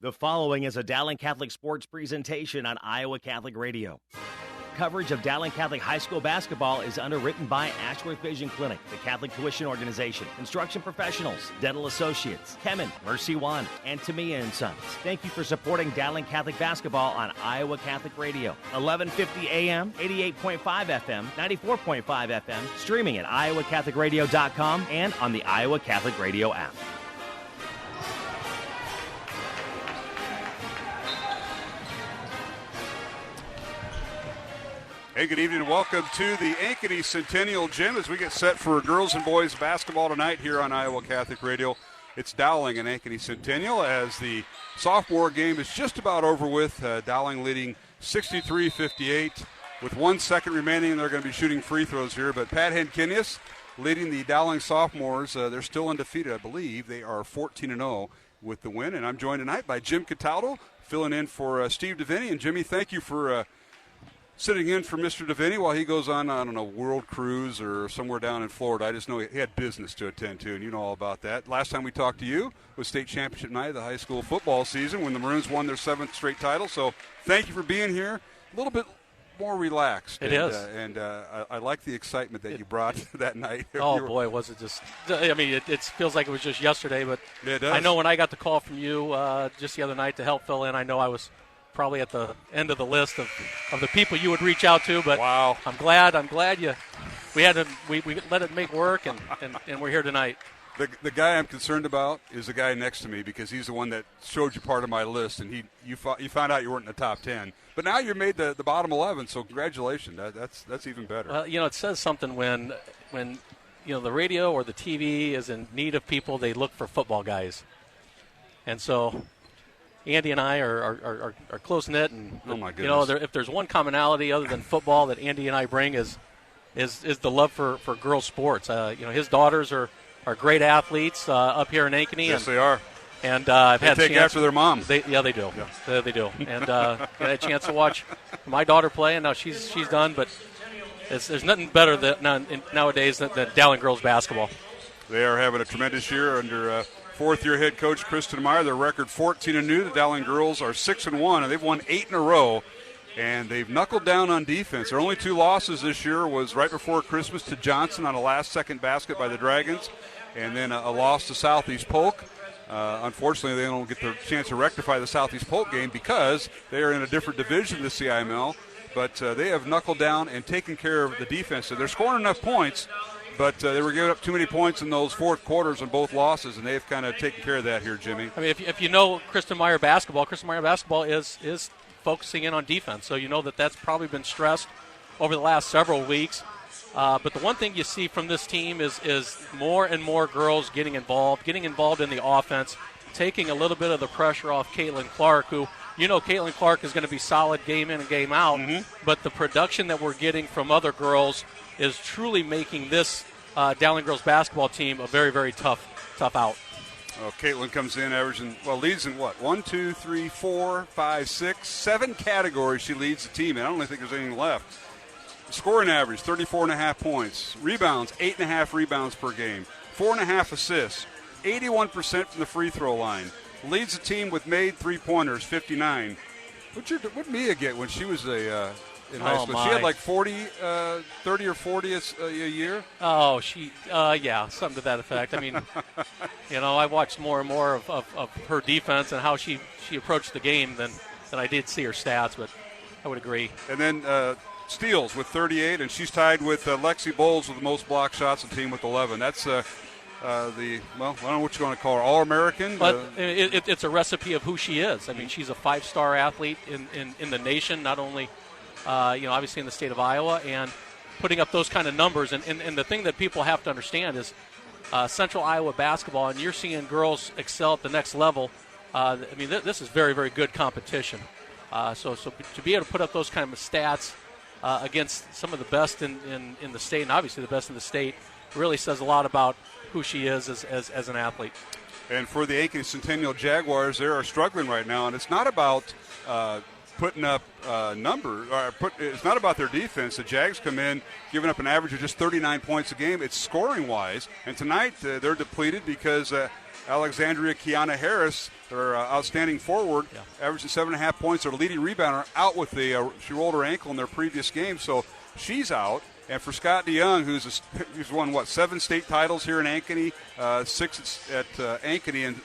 The following is a Dowling Catholic sports presentation on Iowa Catholic Radio. Coverage of Dowling Catholic High School basketball is underwritten by Ashworth Vision Clinic, the Catholic Tuition Organization, Construction Professionals, Dental Associates, Kemen, Mercy One, and Tamia & Sons. Thank you for supporting Dowling Catholic basketball on Iowa Catholic Radio. 1150 AM, 88.5 FM, 94.5 FM, streaming at iowacatholicradio.com and on the Iowa Catholic Radio app. Hey, good evening and welcome to the Ankeny Centennial Gym as we get set for girls and boys basketball tonight here on Iowa Catholic Radio. It's Dowling and Ankeny Centennial as the sophomore game is just about over with. Dowling leading 63-58 with 1 second remaining, and they're going to be shooting free throws here. But Pat Henkinius leading the Dowling sophomores. They're still undefeated, I believe. They are 14-0 with the win. And I'm joined tonight by Jim Cataldo, filling in for Steve DeVinny. And Jimmy, thank you for sitting in for Mr. DeVinny while he goes on, I don't know, world cruise or somewhere down in Florida. I just know he had business to attend to, and you know all about that. Last time we talked to you was state championship night of the high school football season when the Maroons won their 7th straight title. So thank you for being here. A little bit more relaxed. It is. And I like the excitement that you brought that night. Oh, boy, was it just – I mean, it feels like it was just yesterday, but it does. I know when I got the call from you just the other night to help fill in, I know I was – probably at the end of the list of the people you would reach out to, but wow. I'm glad we let it make work, and we're here tonight. The guy I'm concerned about is the guy next to me because he's the one that showed you part of my list, and you found out you weren't in the top 10. But now you're made the bottom 11, so congratulations. That's even better. Well, it says something when the radio or the TV is in need of people, they look for football guys. And so Andy and I are close-knit, and oh my goodness. If there's one commonality other than football that Andy and I bring is the love for girls' sports. His daughters are great athletes up here in Ankeny. Yes, they are. And I've had take after their mom. They do. Yeah. They do. And I had a chance to watch my daughter play, and now she's done. But there's nothing better nowadays than Dowling girls basketball. They are having a tremendous year under fourth-year head coach Kristen Marr. Their record 14-0. The Dowling girls are 6-1, and they've won 8 in a row. And they've knuckled down on defense. Their only 2 losses this year was right before Christmas to Johnson on a last-second basket by the Dragons, and then a loss to Southeast Polk. Unfortunately, they don't get the chance to rectify the Southeast Polk game because they are in a different division, the CIML. But they have knuckled down and taken care of the defense. So they're scoring enough points, but they were giving up too many points in those fourth quarters in both losses, and they've kind of taken care of that here, Jimmy. I mean, if you know Kristen Marr basketball is focusing in on defense. So you know that's probably been stressed over the last several weeks. But the one thing you see from this team is more and more girls getting involved in the offense, taking a little bit of the pressure off Caitlin Clark, who Caitlin Clark is going to be solid game in and game out. Mm-hmm. But the production that we're getting from other girls is truly making this Dowling girls basketball team a very, very tough out. Caitlin comes in averaging, leads in what? 1, 2, 3, 4, 5, 6, 7 categories she leads the team, and I don't think there's anything left. Scoring average, 34.5 points. Rebounds, 8.5 rebounds per game. 4.5 assists. 81% from the free throw line. Leads the team with made three-pointers, 59. What'd Mia get when she was in high school? My. She had like 30 or 40 a year? Oh, something to that effect. I mean, I watched more and more of her defense and how she approached the game than I did see her stats, but I would agree. And then steals with 38, and she's tied with Lexi Bowles with the most block shots, the team with 11. That's I don't know what you're going to call her, All-American. But it's a recipe of who she is. I mean, she's a 5-star athlete in the nation, not only obviously in the state of Iowa, and putting up those kind of numbers. And the thing that people have to understand is Central Iowa basketball, and you're seeing girls excel at the next level. This is very, very good competition. So to be able to put up those kind of stats against some of the best in the state, and obviously the best in the state, really says a lot about who she is as an athlete. And for the Ankeny Centennial Jaguars, they are struggling right now, and it's not about putting up numbers. It's not about their defense. The Jags come in giving up an average of just 39 points a game. It's scoring-wise. And tonight they're depleted because Alexandria Kiana Harris, their outstanding forward, averaging 7.5 points. Their leading rebounder out with she rolled her ankle in their previous game, so she's out. And for Scott DeYoung, who's won 7 state titles here in Ankeny, 6 at Ankeny, and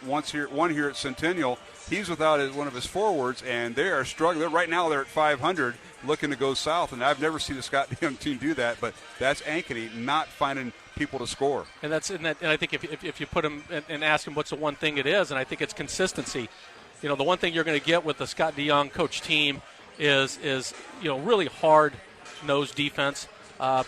one here at Centennial. He's without one of his forwards, and they are struggling. Right now they're at 500, looking to go south. And I've never seen a Scott DeYoung team do that, but that's Ankeny not finding people to score. And I think if you put him and ask him what's the one thing it is, and I think it's consistency. The one thing you're going to get with the Scott DeYoung coach team is really hard-nosed defense.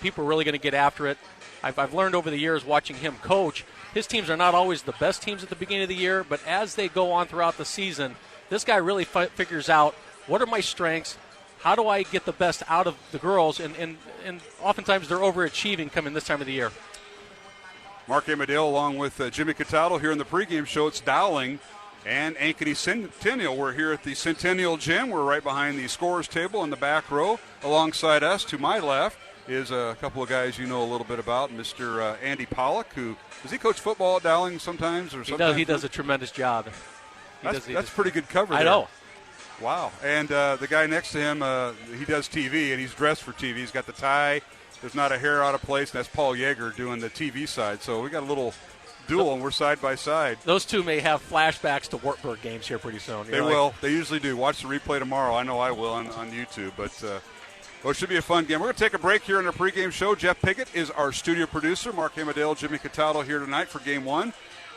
People are really going to get after it. I've learned over the years watching him coach, his teams are not always the best teams at the beginning of the year, but as they go on throughout the season, this guy really figures out what are my strengths, how do I get the best out of the girls, and oftentimes they're overachieving coming this time of the year. Mark Amadale along with Jimmy Cataldo here in the pregame show. It's Dowling and Ankeny Centennial. We're here at the Centennial Gym. We're right behind the scorers table in the back row. Alongside us, to my left, is a couple of guys you know a little bit about. Mr. Andy Pollock, does he coach football at Dowling sometimes? He does a tremendous job. That's pretty good cover there. I know. Wow. And the guy next to him, he does TV, and he's dressed for TV. He's got the tie. There's not a hair out of place, and that's Paul Yeager doing the TV side. So we got a little duel, and we're side by side. Those two may have flashbacks to Wartburg games here pretty soon. They will. They usually do. Watch the replay tomorrow. I know I will on YouTube. But it should be a fun game. We're going to take a break here in our pregame show. Jeff Pickett is our studio producer. Mark Amadale, Jimmy Cataldo here tonight for Game 1.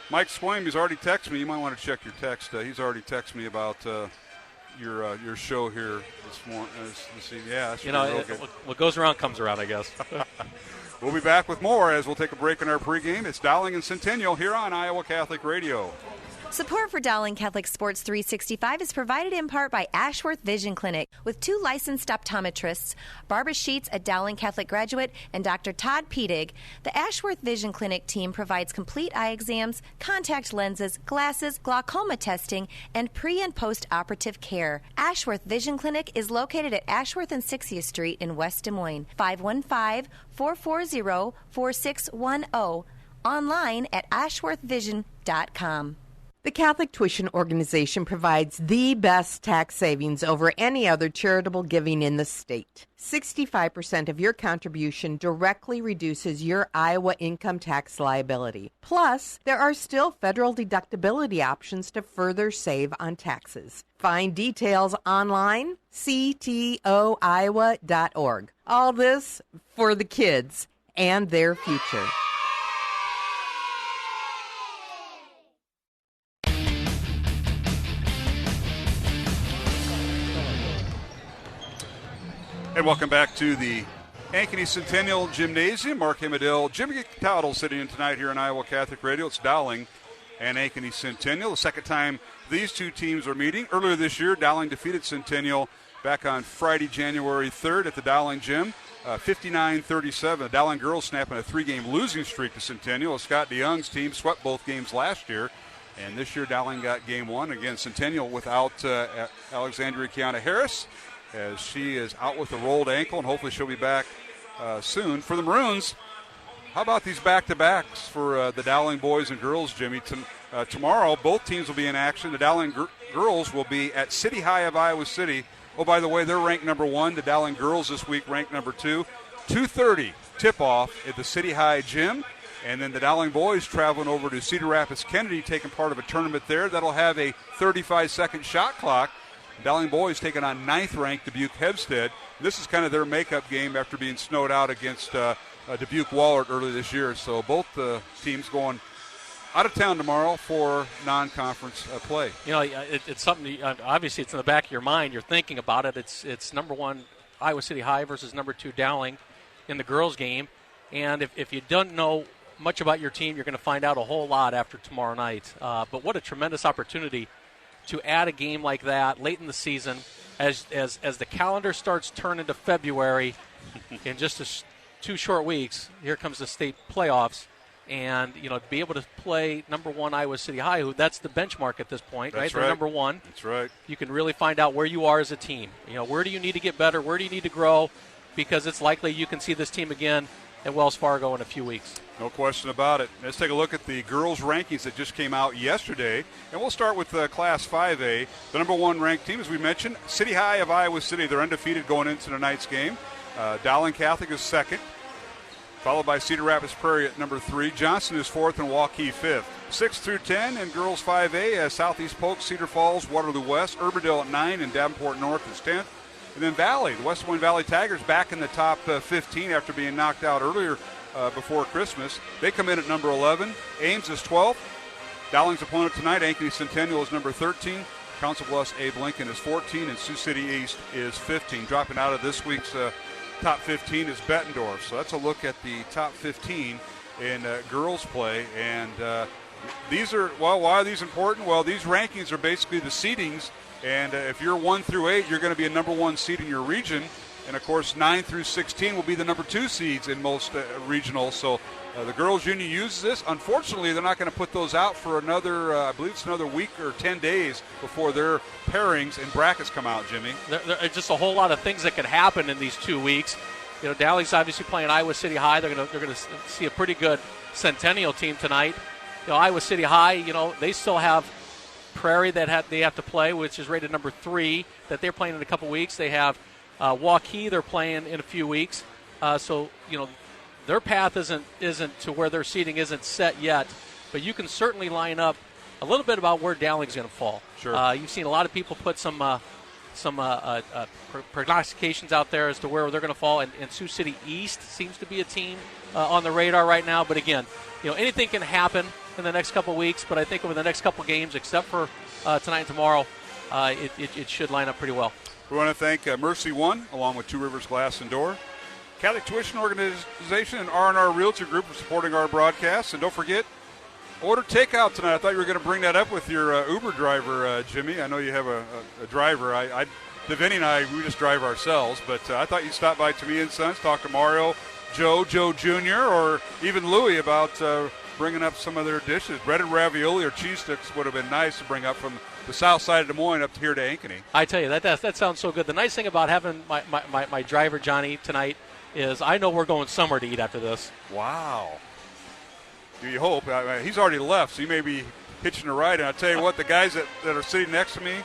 Mike Swaim has already texted me. You might want to check your text. He's already texted me about your show here this morning. This evening. Yeah, that's what goes around comes around, I guess. We'll be back with more as we'll take a break in our pregame. It's Dowling and Centennial here on Iowa Catholic Radio. Support for Dowling Catholic Sports 365 is provided in part by Ashworth Vision Clinic with 2 licensed optometrists, Barbara Sheets, a Dowling Catholic graduate, and Dr. Todd Pedig. The Ashworth Vision Clinic team provides complete eye exams, contact lenses, glasses, glaucoma testing, and pre- and post-operative care. Ashworth Vision Clinic is located at Ashworth and 60th Street in West Des Moines, 515-440-4610, online at ashworthvision.com. The Catholic Tuition Organization provides the best tax savings over any other charitable giving in the state. 65% of your contribution directly reduces your Iowa income tax liability. Plus, there are still federal deductibility options to further save on taxes. Find details online, ctoiowa.org. All this for the kids and their future. And welcome back to the Ankeny Centennial Gymnasium. Mark Amadale, Jimmy Cataldo sitting in tonight here on Iowa Catholic Radio. It's Dowling and Ankeny Centennial. The second time these two teams are meeting. Earlier this year, Dowling defeated Centennial back on Friday, January 3rd at the Dowling Gym, 59-37. The Dowling girls snapping a 3-game losing streak to Centennial. Scott DeYoung's team swept both games last year. And this year, Dowling got game 1. Again, Centennial without Alexandria Kiana Harris, as she is out with a rolled ankle, and hopefully she'll be back soon. For the Maroons, how about these back-to-backs for the Dowling boys and girls, Jimmy? Tomorrow, both teams will be in action. The Dowling girls will be at City High of Iowa City. Oh, by the way, they're ranked number 1. The Dowling girls this week ranked number 2. 2:30 tip-off at the City High gym. And then the Dowling boys traveling over to Cedar Rapids Kennedy, taking part of a tournament there. That'll have a 35-second shot clock. Dowling boys taking on 9th-ranked Dubuque Hebstead. This is kind of their makeup game after being snowed out against Dubuque Wahlert early this year. So both teams going out of town tomorrow for non-conference play. It's something, obviously it's in the back of your mind. You're thinking about it. It's number 1 Iowa City High versus number 2 Dowling in the girls' game. And if you don't know much about your team, you're going to find out a whole lot after tomorrow night. But what a tremendous opportunity to add a game like that late in the season as the calendar starts turning to February in just 2 short weeks. Here comes the state playoffs. And, to be able to play number 1 Iowa City High, who that's the benchmark at this point, That's right? They're number 1. That's right. You can really find out where you are as a team. Where do you need to get better? Where do you need to grow? Because it's likely you can see this team again at Wells Fargo in a few weeks. No question about it. Let's take a look at the girls' rankings that just came out yesterday. And we'll start with Class 5A. The number 1 ranked team, as we mentioned, City High of Iowa City. They're undefeated going into tonight's game. Dowling Catholic is second, followed by Cedar Rapids Prairie at number 3. Johnson is 4th and Waukee 5th. 6 through 10 in girls 5A, Southeast Polk, Cedar Falls, Waterloo West, Urbandale at 9, and Davenport North is 10th. And then Valley, the West Des Moines Valley Tigers back in the top 15 after being knocked out earlier before Christmas. They come in at number 11. Ames is 12th. Dowling's opponent tonight, Ankeny Centennial, is number 13. Council Bluffs Abe Lincoln is 14, and Sioux City East is 15. Dropping out of this week's top 15 is Bettendorf. So that's a look at the top 15 in girls play. And these are, why are these important? Well, these rankings are basically the seedings. And if you're 1 through 8, you're going to be a number 1 seed in your region. And, of course, 9 through 16 will be the number 2 seeds in most regionals. So the girls' union uses this. Unfortunately, they're not going to put those out for another, I believe it's another week or 10 days before their pairings and brackets come out, Jimmy. There are just a whole lot of things that could happen in these 2 weeks. Dowling's obviously playing Iowa City High. They're going to see a pretty good Centennial team tonight. Iowa City High, they still have Prairie that they have to play, which is rated number 3, that they're playing in a couple weeks. They have Waukee they're playing in a few weeks. So their path isn't to where their seeding isn't set yet, but you can certainly line up a little bit about where Dowling's going to fall. Sure. You've seen a lot of people put some prognostications out there as to where they're going to fall, and Sioux City East seems to be a team on the radar right now. But again, anything can happen in the next couple weeks, but I think over the next couple games, except for tonight and tomorrow, it should line up pretty well. We want to thank Mercy One, along with Two Rivers Glass and Door, Catholic Tuition Organization, and R&R Realty Group for supporting our broadcast. And don't forget, order takeout tonight. I thought you were going to bring that up with your Uber driver, Jimmy. I know you have a driver. Vinny and I, we just drive ourselves, but I thought you'd stop by to me and Sons, talk to Mario, Joe Jr., or even Louie about bringing up some of their dishes. Breaded ravioli or cheese sticks would have been nice to bring up from the south side of Des Moines up here to Ankeny. I tell you, that sounds so good. The nice thing about having my driver, Johnny, tonight is I know we're going somewhere to eat after this. Wow. Do you hope? He's already left, so he may be hitching a ride. And I'll tell you what, the guys that are sitting next to me,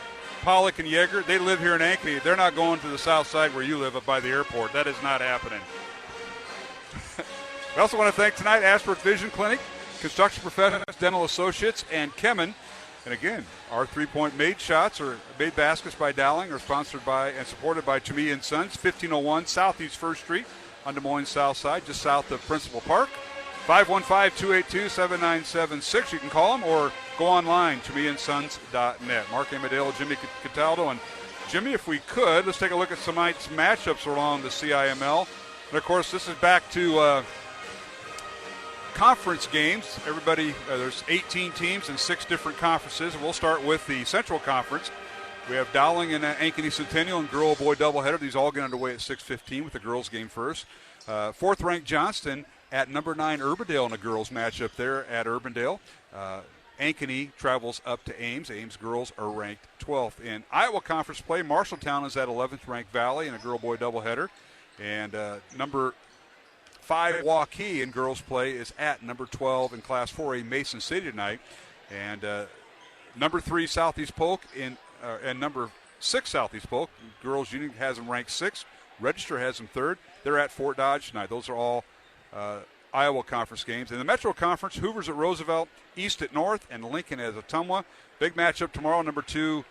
Pollock and Yeager, they live here in Ankeny. They're not going to the south side where you live up by the airport. That is not happening. We also want to thank tonight Ashford Vision Clinic, Construction Professionals, Dental Associates, and Kemen. And again, our three-point made shots or made baskets by Dowling are sponsored by and supported by Toomey & Sons, 1501 Southeast 1st Street on Des Moines South Side, just south of Principal Park. 515-282-7976. You can call them or go online, ToomeyandSons.net. Mark Amadale, Jimmy Cataldo. And Jimmy, if we could, let's take a look at tonight's matchups along the CIML. And, of course, this is back to conference games. Everybody, there's 18 teams in 6 different conferences. And we'll start with the Central Conference. We have Dowling and Ankeny Centennial and girl-boy doubleheader. These all get underway at 6:15 with the girls' game first. 4th-ranked Johnston at number 9 Urbandale in a girls matchup there at Urbandale. Ankeny travels up to Ames. Ames girls are ranked 12th. In Iowa Conference play, Marshalltown is at 11th-ranked Valley in a girl-boy doubleheader. And number 5 Waukee in girls play is at number 12 in Class 4A Mason City tonight. And number 3 Southeast Polk and number 6 Southeast Polk, girls union has them ranked 6th. Register has them 3rd. They're at Fort Dodge tonight. Those are all Iowa Conference games. In the Metro Conference, Hoover's at Roosevelt, East at North, and Lincoln at Ottumwa. Big matchup tomorrow, number 2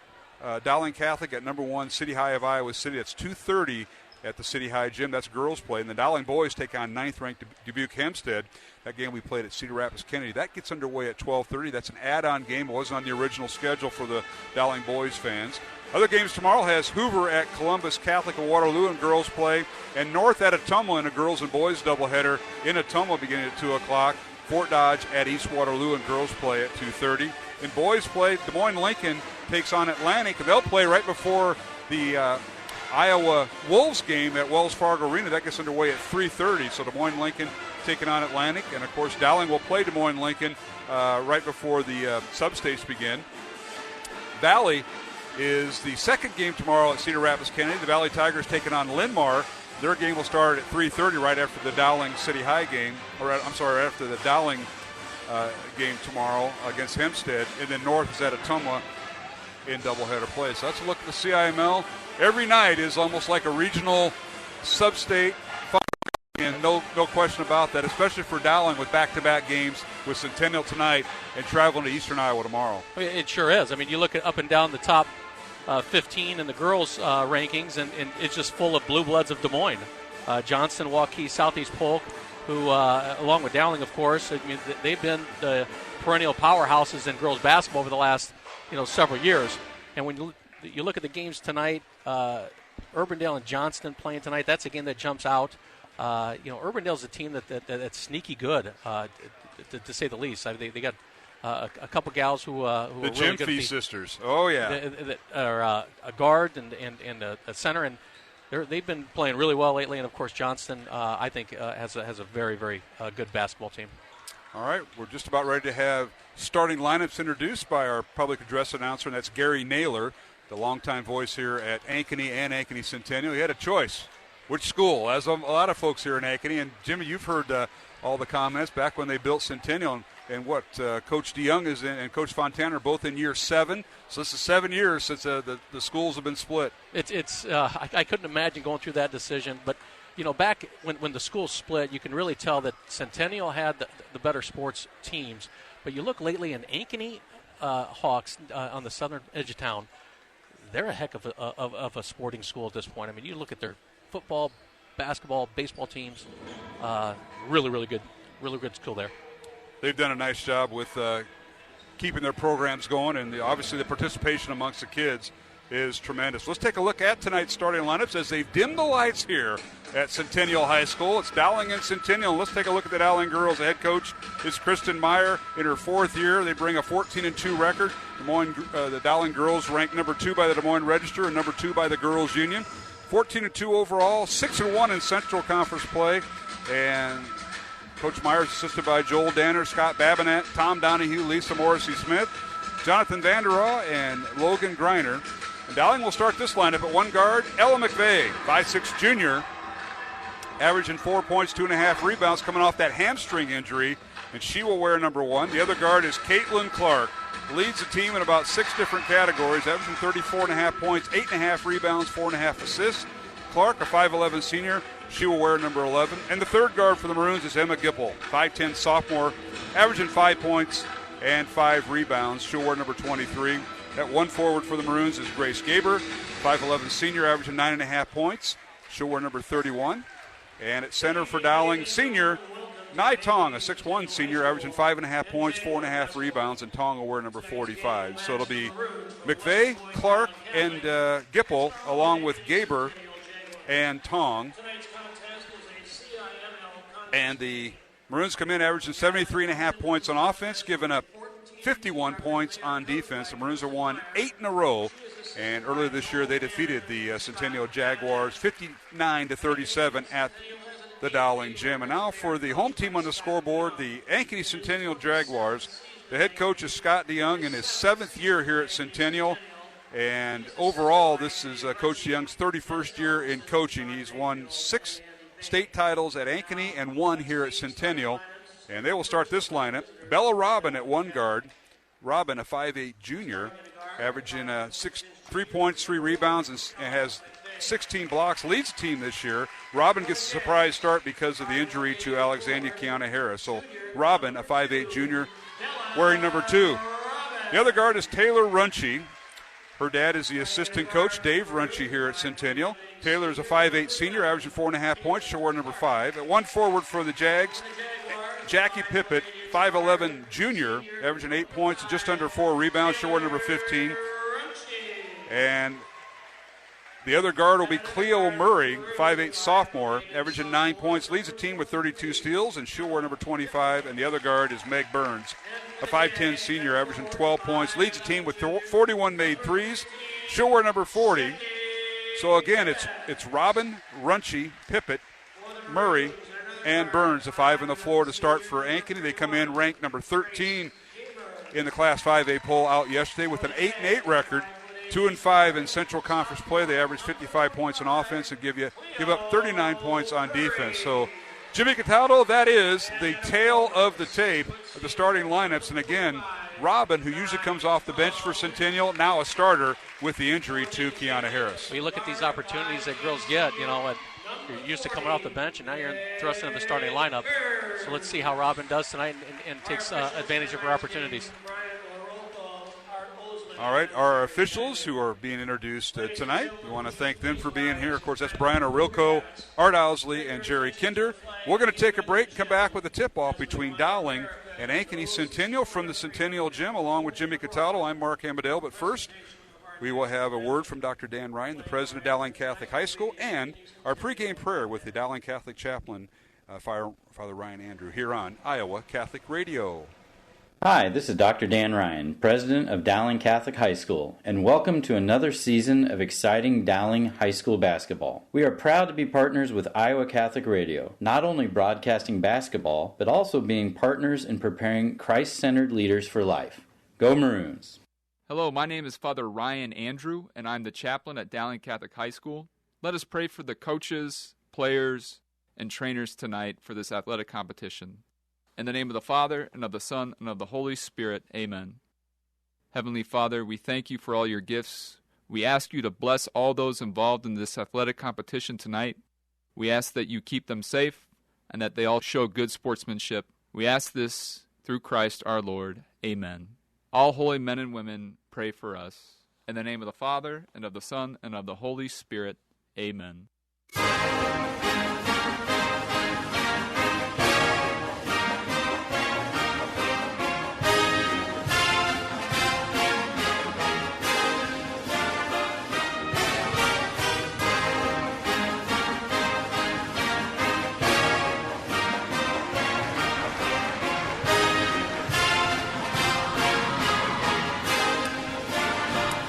Dowling Catholic at number 1 City High of Iowa City. It's 2:30 at the City High Gym. That's girls play. And the Dowling boys take on 9th-ranked Dubuque Hempstead. That game we played at Cedar Rapids Kennedy. That gets underway at 12:30. That's an add-on game. It wasn't on the original schedule for the Dowling boys fans. Other games tomorrow has Hoover at Columbus Catholic of Waterloo in girls play, and North at Ottumwa in a girls and boys doubleheader in Ottumwa beginning at 2 o'clock. Fort Dodge at East Waterloo in girls play at 2:30. In boys play, Des Moines Lincoln takes on Atlantic, and they'll play right before the Iowa Wolves game at Wells Fargo Arena. That gets underway at 3:30. So Des Moines Lincoln taking on Atlantic. And, of course, Dowling will play Des Moines-Lincoln right before the sub-states begin. Valley is the second game tomorrow at Cedar Rapids Kennedy. The Valley Tigers taking on Linn-Mar. Their game will start at 3:30 right after the Dowling City High game, after the Dowling game tomorrow against Hempstead. And then North is at Ottumwa in doubleheader play. So let's look at the CIML. Every night is almost like a regional sub-state, and no question about that, especially for Dowling with back-to-back games with Centennial tonight and traveling to Eastern Iowa tomorrow. It sure is. I mean, you look at up and down the top 15 in the girls' rankings, and it's just full of blue bloods of Des Moines. Johnston, Waukee, Southeast Polk, who, along with Dowling, of course, I mean, they've been the perennial powerhouses in girls basketball over the last several years. And when you look at the games tonight, Urbandale and Johnston playing tonight, that's a game that jumps out. Urbandale's a team that's sneaky good, to say the least. I mean, they got a couple gals who are really good. The Jimfee sisters. Oh, yeah. That are a guard and a center, and they've been playing really well lately. And, of course, Johnston, I think, has a very, very good basketball team. All right, we're just about ready to have starting lineups introduced by our public address announcer, and that's Gary Naylor, the longtime voice here at Ankeny and Ankeny Centennial. He had a choice. Which school? As a lot of folks here in Ankeny. And, Jimmy, you've heard all the comments back when they built Centennial. And what Coach DeYoung is in and Coach Fontana are both in year 7. So this is 7 years since the schools have been split. I couldn't imagine going through that decision. But, back when the schools split, you can really tell that Centennial had the better sports teams. But you look lately in Ankeny Hawks on the southern edge of town, they're a heck of a sporting school at this point. I mean, you look at their football, basketball, baseball teams, really good school there. They've done a nice job with keeping their programs going, and obviously the participation amongst the kids is tremendous. Let's take a look at tonight's starting lineups as they've dimmed the lights here at Centennial High School. It's Dowling and Centennial. Let's take a look at the Dowling girls. The head coach is Kristen Meyer in her 4th year. They bring a 14-2 record. The Dowling girls ranked number 2 by the Des Moines Register and number 2 by the Girls Union. 14-2 overall, 6-1 in Central Conference play, and Coach Myers assisted by Joel Danner, Scott Babinet, Tom Donahue, Lisa Morrissey-Smith, Jonathan Vanderau, and Logan Greiner. And Dowling will start this lineup at one guard, Ella McVeigh, 5'6" junior, averaging 4 points, 2.5 rebounds, coming off that hamstring injury, and she will wear number 1. The other guard is Caitlin Clark. Leads the team in about 6 different categories, averaging 34.5 points, 8.5 rebounds, 4.5 assists. Clark, a 5'11 senior, she will wear number 11. And the third guard for the Maroons is Emma Gipple, 5'10 sophomore, averaging 5 points and 5 rebounds. She'll wear number 23. At one forward for the Maroons is Grace Gaber, 5'11 senior, averaging 9.5 points. She'll wear number 31. And at center for Dowling, senior Nai Tong, a 6'1 senior, averaging 5.5 points, 4.5 rebounds, and Tong will wear number 45. So it'll be McVeigh, Clark, and Gipple, along with Gaber and Tong. And the Maroons come in averaging 73.5 points on offense, giving up 51 points on defense. The Maroons have won 8 in a row, and earlier this year they defeated the Centennial Jaguars 59-37 at the Dowling Gym. And now for the home team on the scoreboard, the Ankeny Centennial Jaguars. The head coach is Scott DeYoung in his 7th year here at Centennial. And overall, this is Coach DeYoung's 31st year in coaching. He's won 6 state titles at Ankeny and 1 here at Centennial. And they will start this lineup. Bella Robin at one guard. Robin, a 5'8 junior, averaging 3 points, 3 rebounds, and has 16 blocks, leads the team this year. Robin gets a surprise start because of the injury to Alexandria Kiana Harris. So Robin, a 5'8 junior, wearing number 2. The other guard is Taylor Runchie. Her dad is the assistant coach, Dave Runchie, here at Centennial. Taylor is a 5'8 senior, averaging 4.5 points. She'll wear number 5. At one forward for the Jags, Jackie Pippett, 5'11 junior, averaging 8 points and just under 4 rebounds. She'll wear number 15. And the other guard will be Cleo Murray, 5'8 sophomore, averaging 9 points, leads the team with 32 steals, and she'll wear number 25. And the other guard is Meg Burns, a 5'10 senior, averaging 12 points, leads the team with 41 made threes. She'll wear number 40. So again, it's Robin, Runchie, Pippett, Murray, and Burns. The 5 on the floor to start for Ankeny. They come in ranked number 13 in the Class 5A poll out yesterday with an 8-8 record. 2-5 in Central Conference play. They average 55 points on offense and give up 39 points on defense. So, Jimmy Cataldo, that is the tail of the tape of the starting lineups. And again, Robin, who usually comes off the bench for Centennial, now a starter with the injury to Kiana Harris. Well, you look at these opportunities that girls get, and you're used to coming off the bench, and now you're thrust into the starting lineup. So let's see how Robin does tonight and takes advantage of her opportunities. All right, our officials who are being introduced tonight, we want to thank them for being here. Of course, that's Brian Orilko, Art Owsley, and Jerry Kinder. We're going to take a break and come back with a tip-off between Dowling and Ankeny Centennial from the Centennial Gym, along with Jimmy Cataldo. I'm Mark Amadale, but first, we will have a word from Dr. Dan Ryan, the president of Dowling Catholic High School, and our pregame prayer with the Dowling Catholic chaplain, Father Ryan Andrew, here on Iowa Catholic Radio. Hi, this is Dr. Dan Ryan, president of Dowling Catholic High School, and welcome to another season of exciting Dowling High School basketball. We are proud to be partners with Iowa Catholic Radio, not only broadcasting basketball, but also being partners in preparing Christ-centered leaders for life. Go Maroons! Hello, my name is Father Ryan Andrew, and I'm the chaplain at Dowling Catholic High School. Let us pray for the coaches, players, and trainers tonight for this athletic competition. In the name of the Father, and of the Son, and of the Holy Spirit, amen. Heavenly Father, we thank you for all your gifts. We ask you to bless all those involved in this athletic competition tonight. We ask that you keep them safe, and that they all show good sportsmanship. We ask this through Christ our Lord, amen. All holy men and women, pray for us. In the name of the Father, and of the Son, and of the Holy Spirit, amen.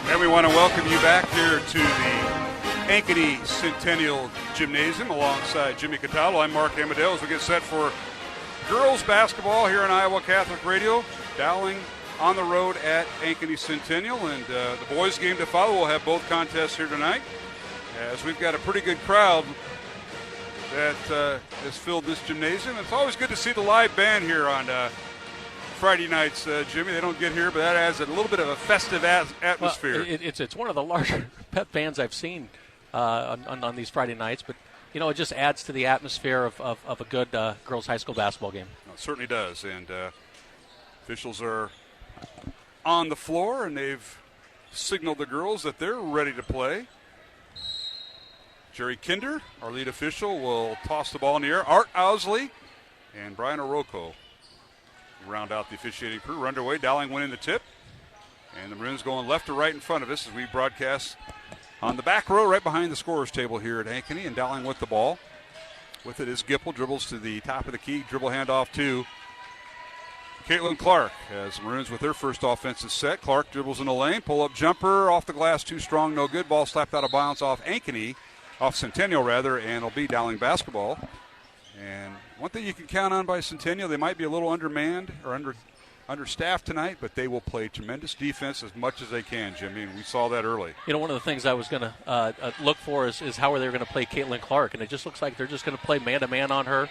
And we want to welcome you back here to the Ankeny Centennial Gymnasium alongside Jimmy Cataldo. I'm Mark Amadale as we get set for girls basketball here on Iowa Catholic Radio. Dowling on the road at Ankeny Centennial, and the boys' game to follow. We'll have both contests here tonight, as we've got a pretty good crowd that has filled this gymnasium. It's always good to see the live band here on Friday nights, Jimmy. They don't get here, but that adds a little bit of a festive atmosphere. Well, it's one of the larger pep bands I've seen on these Friday nights, but it just adds to the atmosphere of a good girls' high school basketball game. It certainly does, and officials are on the floor, and they've signaled the girls that they're ready to play. Jerry Kinder, our lead official, will toss the ball in the air. Art Owsley and Brian Oroko round out the officiating crew. We're underway. Dowling winning the tip, and the Maroons going left to right in front of us as we broadcast on the back row right behind the scorer's table here at Ankeny, and Dowling with the ball. With it is Gipple, dribbles to the top of the key, dribble handoff to Caitlin Clark as the Maroons with their first offensive set. Clark dribbles in the lane, pull-up jumper off the glass, too strong, no good. Ball slapped out of bounds off Ankeny, off Centennial rather, and it'll be Dowling basketball. And one thing you can count on by Centennial, they might be a little undermanned or understaffed tonight, but they will play tremendous defense as much as they can, Jimmy, and we saw that early. One of the things I was going to look for is how are they going to play Caitlin Clark, and it just looks like they're just going to play man-to-man on her,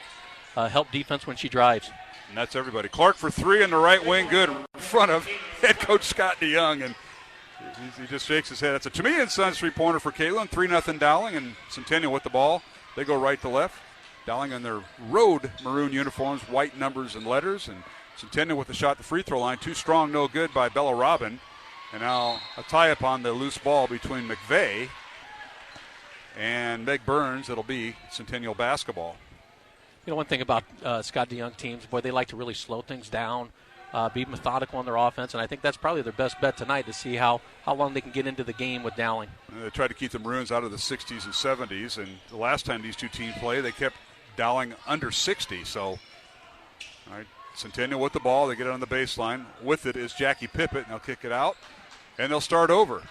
help defense when she drives. And that's everybody. Clark for three in the right wing, good in front of head coach Scott DeYoung, and he just shakes his head. That's a Toomey & Sons three-pointer for Caitlin, 3-0 Dowling, and Centennial with the ball. They go right to left. Dowling in their road maroon uniforms, white numbers and letters, and Centennial with the shot at the free throw line. Too strong, no good by Bella Robin. And now a tie-up on the loose ball between McVeigh and Meg Burns. It'll be Centennial basketball. One thing about Scott DeYoung teams, boy, they like to really slow things down, be methodical on their offense, and I think that's probably their best bet tonight to see how long they can get into the game with Dowling. They tried to keep the Maroons out of the 60s and 70s, and the last time these two teams played, they kept Dowling under 60. So, all right, Centennial with the ball. They get it on the baseline. With it is Jackie Pippett, and they'll kick it out, and they'll start over.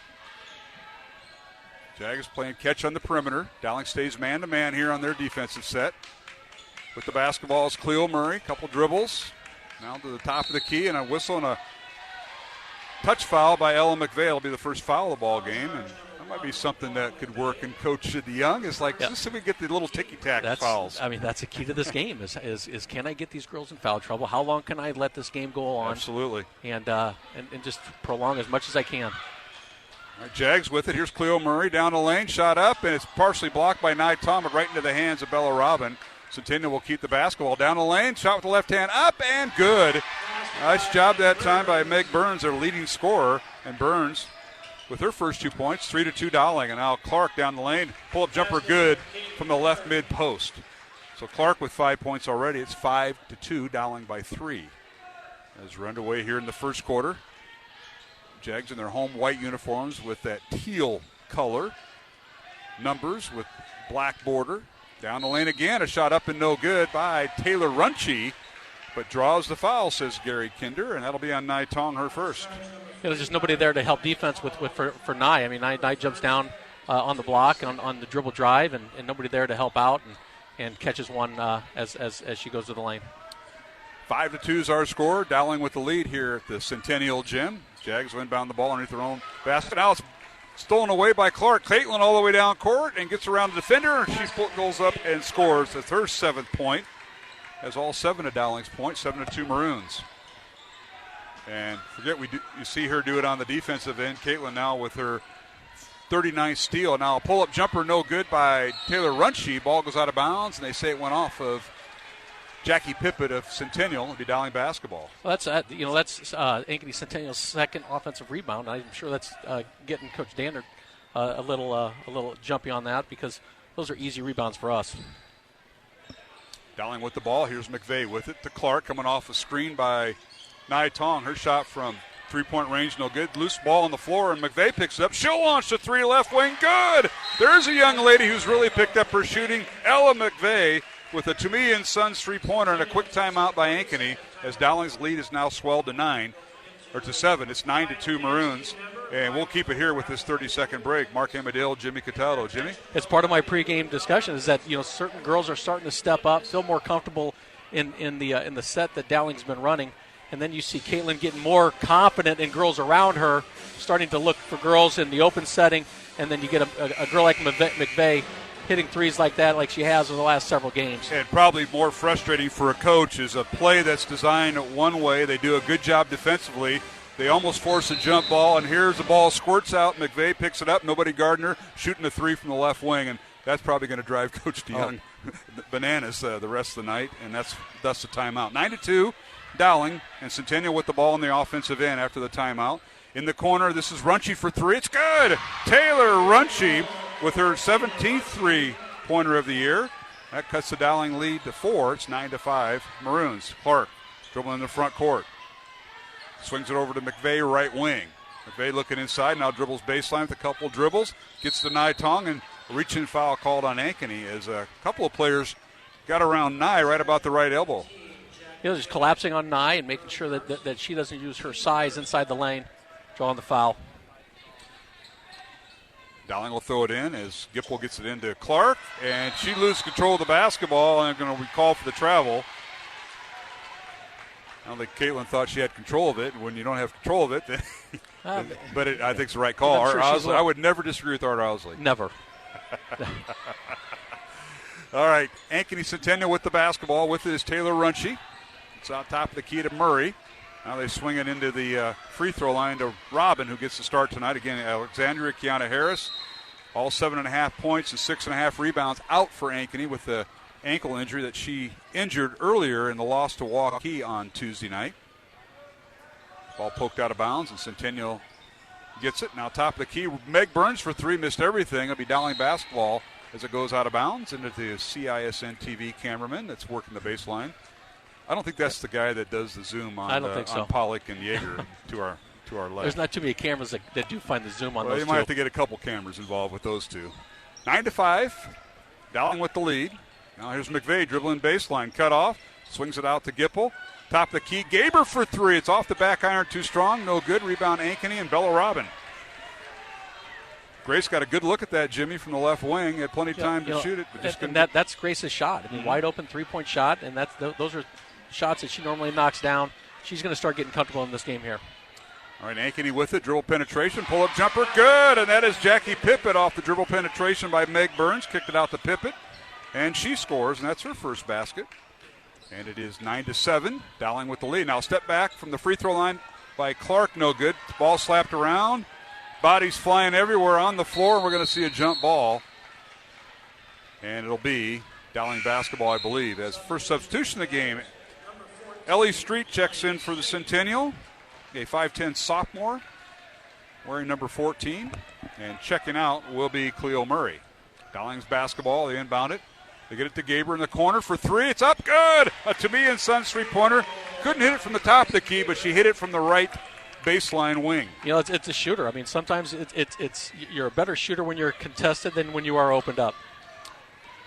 Jags playing catch on the perimeter. Dowling stays man-to-man here on their defensive set. with the basketball is Cleo Murray. Couple dribbles. Now to the top of the key, and a whistle and a touch foul by Ella McVeigh. It'll be the first foul of the ball game, and that might be something that could work in Coach DeYoung. Is like, just so we get the little ticky-tack fouls. I mean, that's the key to this game is can I get these girls in foul trouble? How long can I let this game go on? Absolutely. And just prolong as much as I can. All right, Jags with it. Here's Cleo Murray down the lane, shot up, and it's partially blocked by Nye Tom, but right into the hands of Bella Robin. Centennial will keep the basketball down the lane, shot with the left hand, up and good. Nice job that time by Meg Burns, their leading scorer, and Burns with her first 2 points, 3-2 Dowling, and now Clark down the lane, pull-up jumper good from the left mid post. So Clark with 5 points already. It's 5-2, Dowling by 3. As we're underway here in the first quarter. Jags in their home white uniforms with that teal color. Numbers with black border. Down the lane again, a shot up and no good by Taylor Runchie, but draws the foul, says Gary Kinder, and that'll be on Nye Tong, her first. There's just nobody there to help defense for Nye. I mean, Nye jumps down on the block on the dribble drive, and nobody there to help out and catches one as she goes to the lane. 5-2 is our score. Dowling with the lead here at the Centennial Gym. Jags will inbound the ball underneath their own basket. Now it's stolen away by Clark. Caitlin all the way down court and gets around the defender. She goes up and scores. That's her 7th point. Has all 7 of Dowling's points, 7-2 Maroons. And you see her do it on the defensive end. Caitlin now with her 39th steal. Now a pull-up jumper no good by Taylor Runchie. Ball goes out of bounds, and they say it went off of Jackie Pippett of Centennial. It'll be Dowling basketball. Well, that's Ankeny Centennial's second offensive rebound. I'm sure that's getting Coach Danner a little jumpy on that, because those are easy rebounds for us. Dowling with the ball. Here's McVeigh with it to Clark, coming off a screen by Nye Tong. Her shot from three-point range, no good. Loose ball on the floor, and McVeigh picks it up. She'll launch the three left wing. Good! There's a young lady who's really picked up her shooting. Ella McVeigh with a Toomey & Sons three-pointer and a quick timeout by Ankeny, as Dowling's lead is now swelled to 7. It's 9-2 Maroons. And we'll keep it here with this 30-second break. Mark Amadale, Jimmy Cataldo. Jimmy? It's part of my pregame discussion is that, certain girls are starting to step up, feel more comfortable in the set that Dowling's been running. And then you see Caitlin getting more confident in girls around her, starting to look for girls in the open setting. And then you get a girl like McVeigh hitting threes like that, like she has in the last several games. And probably more frustrating for a coach is a play that's designed one way. They do a good job defensively. They almost force a jump ball, and here's the ball squirts out. McVeigh picks it up. Nobody Gardner shooting a three from the left wing, and that's probably going to drive Coach DeYoung bananas the rest of the night, and that's thus the timeout. 9-2, Dowling, and Centennial with the ball in the offensive end after the timeout. In the corner, this is Runchie for three. It's good! Taylor Runchie with her 17th three-pointer of the year. That cuts the Dowling lead to 4. It's 9-5 Maroons. Clark dribbling in the front court. Swings it over to McVeigh, right wing. McVeigh looking inside, now dribbles baseline with a couple dribbles. Gets to Nye Tong, and a reach-in foul called on Ankeny as a couple of players got around Nye right about the right elbow. Just collapsing on Nye and making sure that she doesn't use her size inside the lane, drawing the foul. Dowling will throw it in as Gipple gets it into Clark, and she loses control of the basketball and going to recall for the travel. I don't think Caitlin thought she had control of it. When you don't have control of it, then but I think it's the right call. Sure I would never disagree with Art Owsley. Never. All right, Ankeny Centennial with the basketball. With it is Taylor Runchie. It's on top of the key to Murray. Now they swing it into the free throw line to Robin, who gets the start tonight. Again, Alexandria Kiana Harris, all 7.5 points and 6.5 rebounds out for Ankeny with the ankle injury that she injured earlier in the loss to Waukee on Tuesday night. Ball poked out of bounds, and Centennial gets it. Now top of the key, Meg Burns for three, missed everything. It'll be Dowling basketball as it goes out of bounds into the CISN TV cameraman that's working the baseline. I don't think that's the guy that does the zoom on, on Pollock and Yeager to our left. There's not too many cameras that do find the zoom on those two. You might have to get a couple cameras involved with those two. 9-5, Dowling with the lead. Now here's McVeigh dribbling baseline, cut off, swings it out to Gipple. Top of the key, Gaber for three. It's off the back iron, too strong, no good. Rebound Ankeny and Bella Robin. Grace got a good look at that, Jimmy, from the left wing. Had plenty of time to shoot it. But just that's Grace's shot. I mean, wide open three-point shot, and those are shots that she normally knocks down. She's going to start getting comfortable in this game here. All right, Ankeny with it. Dribble penetration, pull-up jumper, good. And that is Jackie Pippett off the dribble penetration by Meg Burns. Kicked it out to Pippett, and she scores, and that's her first basket. And it is 9-7. Dowling with the lead. Now step back from the free throw line by Clark, no good. Ball slapped around. Bodies flying everywhere on the floor, and we're going to see a jump ball. And it'll be Dowling basketball, I believe, as first substitution of the game. Ellie Street checks in for the Centennial, a 5'10 sophomore, wearing number 14. And checking out will be Cleo Murray. Dowling's basketball, they inbound it. They get it to Gaber in the corner for three. It's up, good! A Tamia Sons three-pointer. Couldn't hit it from the top of the key, but she hit it from the right baseline wing. You know, it's a shooter. I mean, sometimes it's you're a better shooter when you're contested than when you are opened up.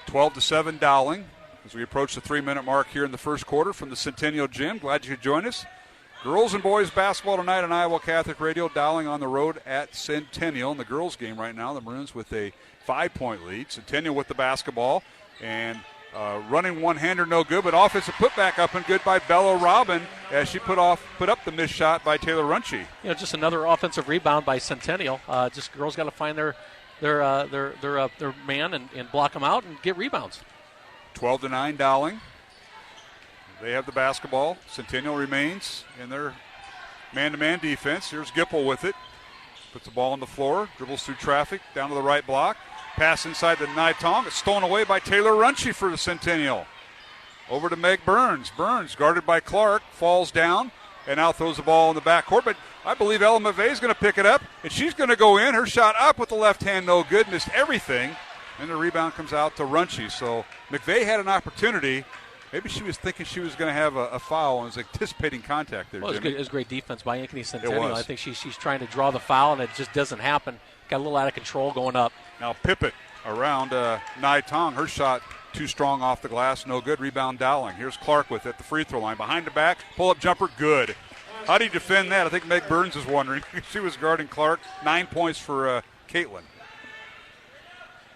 12-7 Dowling as we approach the 3-minute mark here in the first quarter from the Centennial Gym. Glad you could join us. Girls and boys basketball tonight on Iowa Catholic Radio. Dowling on the road at Centennial in the girls game right now. The Maroons with a 5-point lead. Centennial with the basketball and running one-hander, no good, but offensive putback up and good by Bella Robin as she put up the missed shot by Taylor Runchie. You know, just another offensive rebound by Centennial. Just girls got to find their man and block them out and get rebounds. 12-9 Dowling. They have the basketball. Centennial remains in their man-to-man defense. Here's Gipple with it. Puts the ball on the floor, dribbles through traffic, down to the right block. Pass inside the Nitong. It's stolen away by Taylor Runchie for the Centennial. Over to Meg Burns. Burns, guarded by Clark, falls down and now throws the ball in the backcourt. But I believe Ella McVeigh is going to pick it up, and she's going to go in. Her shot up with the left hand, no good, missed everything. And the rebound comes out to Runchie. So McVeigh had an opportunity. Maybe she was thinking she was going to have a foul and was anticipating contact there. Well, it was great defense by Ankeny Centennial. I think she's trying to draw the foul, and it just doesn't happen. Got a little out of control going up. Now Pippett around Nai Tong. Her shot too strong off the glass, no good. Rebound Dowling. Here's Clark with it at the free throw line. Behind the back, pull-up jumper, good. How do you defend that? I think Meg Burns is wondering. She was guarding Clark. 9 points for Caitlin.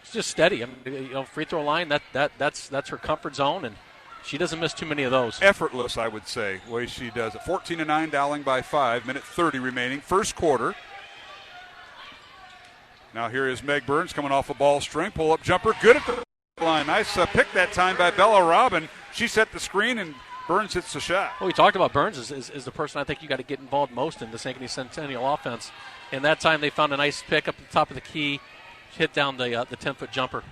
It's just steady. I mean, free throw line, that's her comfort zone, and she doesn't miss too many of those. Effortless, I would say, the way she does it. 14-9, Dowling by 5. Minute 30 remaining. First quarter. Now here is Meg Burns coming off a ball string. Pull-up jumper. Good at the line. Nice pick that time by Bella Robin. She set the screen, and Burns hits the shot. Well, we talked about Burns is the person I think you got to get involved most in this Ankeny Centennial offense. And that time they found a nice pick up at the top of the key. Hit down the 10-foot jumper.